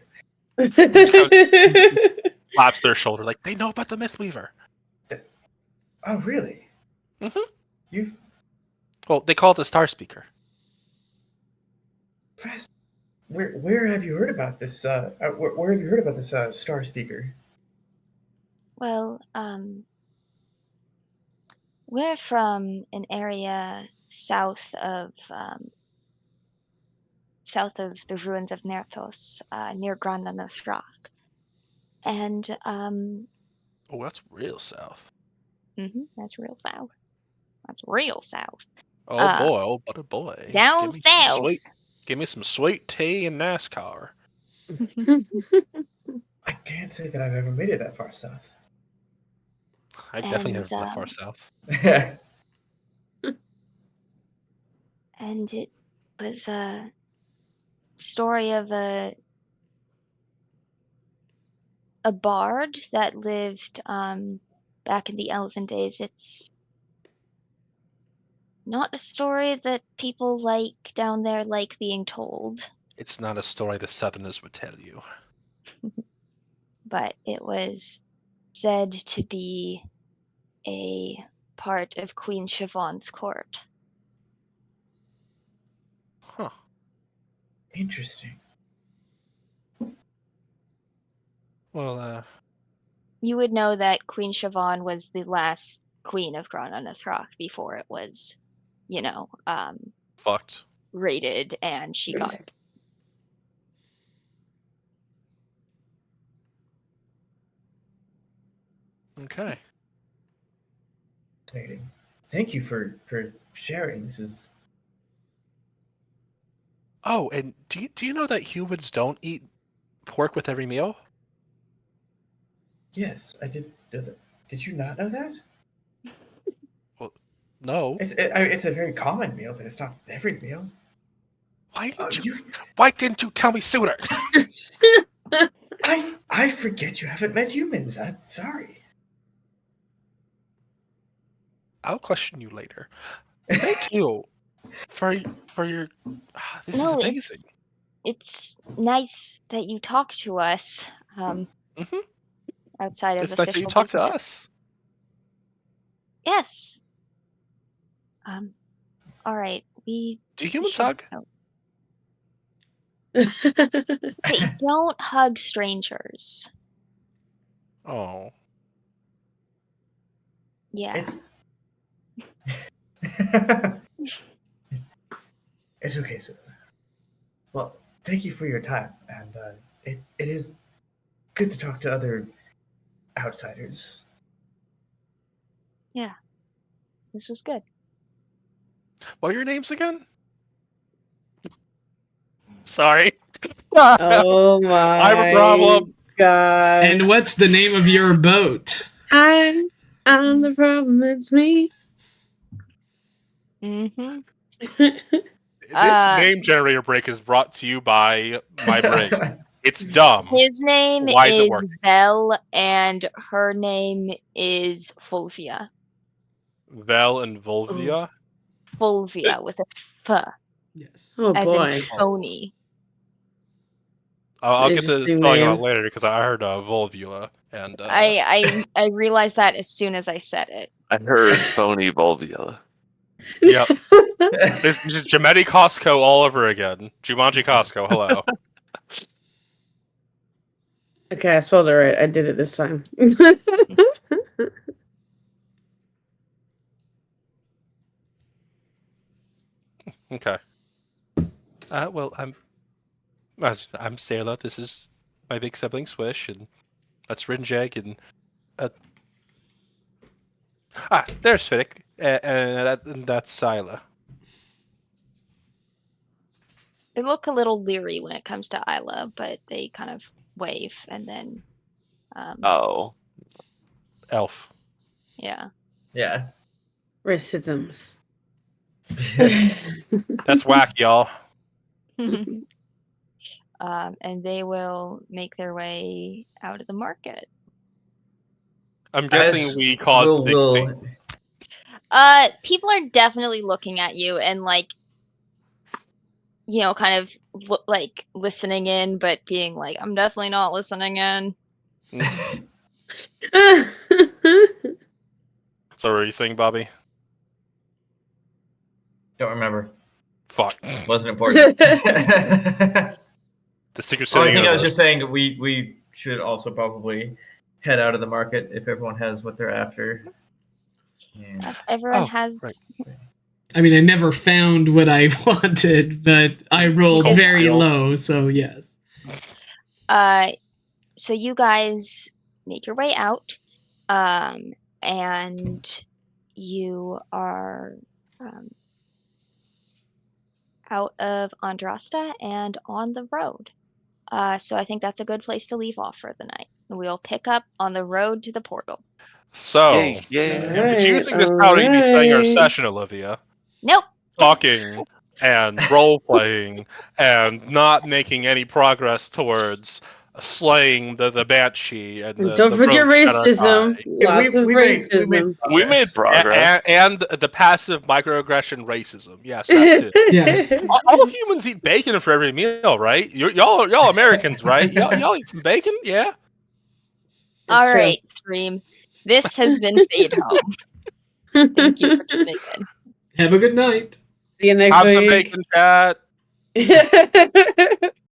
Slaps their shoulder like they know about the Mythweaver. Oh, really? Mm-hmm. You've Well, they call it the Star Speaker. fast. Where have you heard about this? Where have you heard about this Star Speaker? Well, we're from an area south of the ruins of Nerthos, near Granda Nothrak. And Oh, that's real south. that's real south. That's real south. Oh boy, oh but a boy. Down south. Give me some sweet tea and NASCAR. I can't say that I've ever made it that far south. I definitely And, never been that far south. And it was a story of a bard that lived back in the Elven days. It's not a story that people like down there like being told, It's not a story the Southerners would tell you. but it was said to be a part of Queen Siobhan's court. Huh. Interesting. Well, You would know that Queen Siobhan was the last queen of Grana Nothrak before it was, fucked. raided and she got Okay. Fascinating. Thank you for sharing. This is Oh, and do you know that humans don't eat pork with every meal? yes, I did know that. Did you not know that? Well, no. It's a very common meal, but it's not every meal. Why didn't you tell me sooner? I forget you haven't met humans. I'm sorry. I'll question you later. Thank you for your. This is No, amazing. it's nice that you talk to us outside of It's nice that you official talk to business. us. Yes. All right. Do humans hug? They don't hug strangers. Oh. Yeah. It's okay, sir. Well, thank you for your time, and it is good to talk to other outsiders. Yeah. This was good. What are your names again? Sorry. Oh my I have a problem. God. And what's the name of your boat? I'm the problem, it's me. Mm-hmm. This name generator break is brought to you by my brain. It's dumb. His name Why is it is working? Belle, and her name is Fulvia. Vel and Volvia. Fulvia with a F, Yes. Oh as boy. in phony. I'll get the Interesting spelling name. out later because I heard Volvula and I realized that as soon as I said it. I heard phony Volvia. Yep. This is Jamedi Costco all over again. Jumanji Costco, hello. Okay, I spelled it right. I did it this time. Okay. Well, I'm Sayla. This is my big sibling Swish, and that's Rinjeg, and there's Fiddick, and that's Syla. They look a little leery when it comes to Isla, but they kind of wave and then Oh. Elf. yeah. Yeah. Racisms. That's whack, y'all. And they will make their way out of the market. I'm guessing As we caused the big we'll scene. People are definitely looking at you and like, you know, kind of like listening in, but being like, I'm definitely not listening in. So, what are you saying, Bobby? Don't remember. Fuck. Wasn't important. The secret Oh, I city think I was universe. just saying that we should also probably head out of the market if everyone has what they're after. Yeah. If everyone Oh, has. right. I mean, I never found what I wanted, but I rolled Oh, very wild. low, so yes. So you guys make your way out, and you are out of Andrasta and on the road. So I think that's a good place to leave off for the night. We'll pick up on the road to the portal. So, Yay, yay. did you think this is how to be spending our session, Olivia? Nope. Talking and role playing and not making any progress towards slaying the banshee and Don't the forget roach at our racism. eye. Lots of racism. We made progress. And the passive microaggression racism. Yes, that too. Yes. All humans eat bacon for every meal, right? Y'all Americans, right? Y'all eat some bacon, yeah. All true. right, stream. This has been Fadehome. Thank you for tuning in. Have a good night. See you next Have some week. bacon, chat.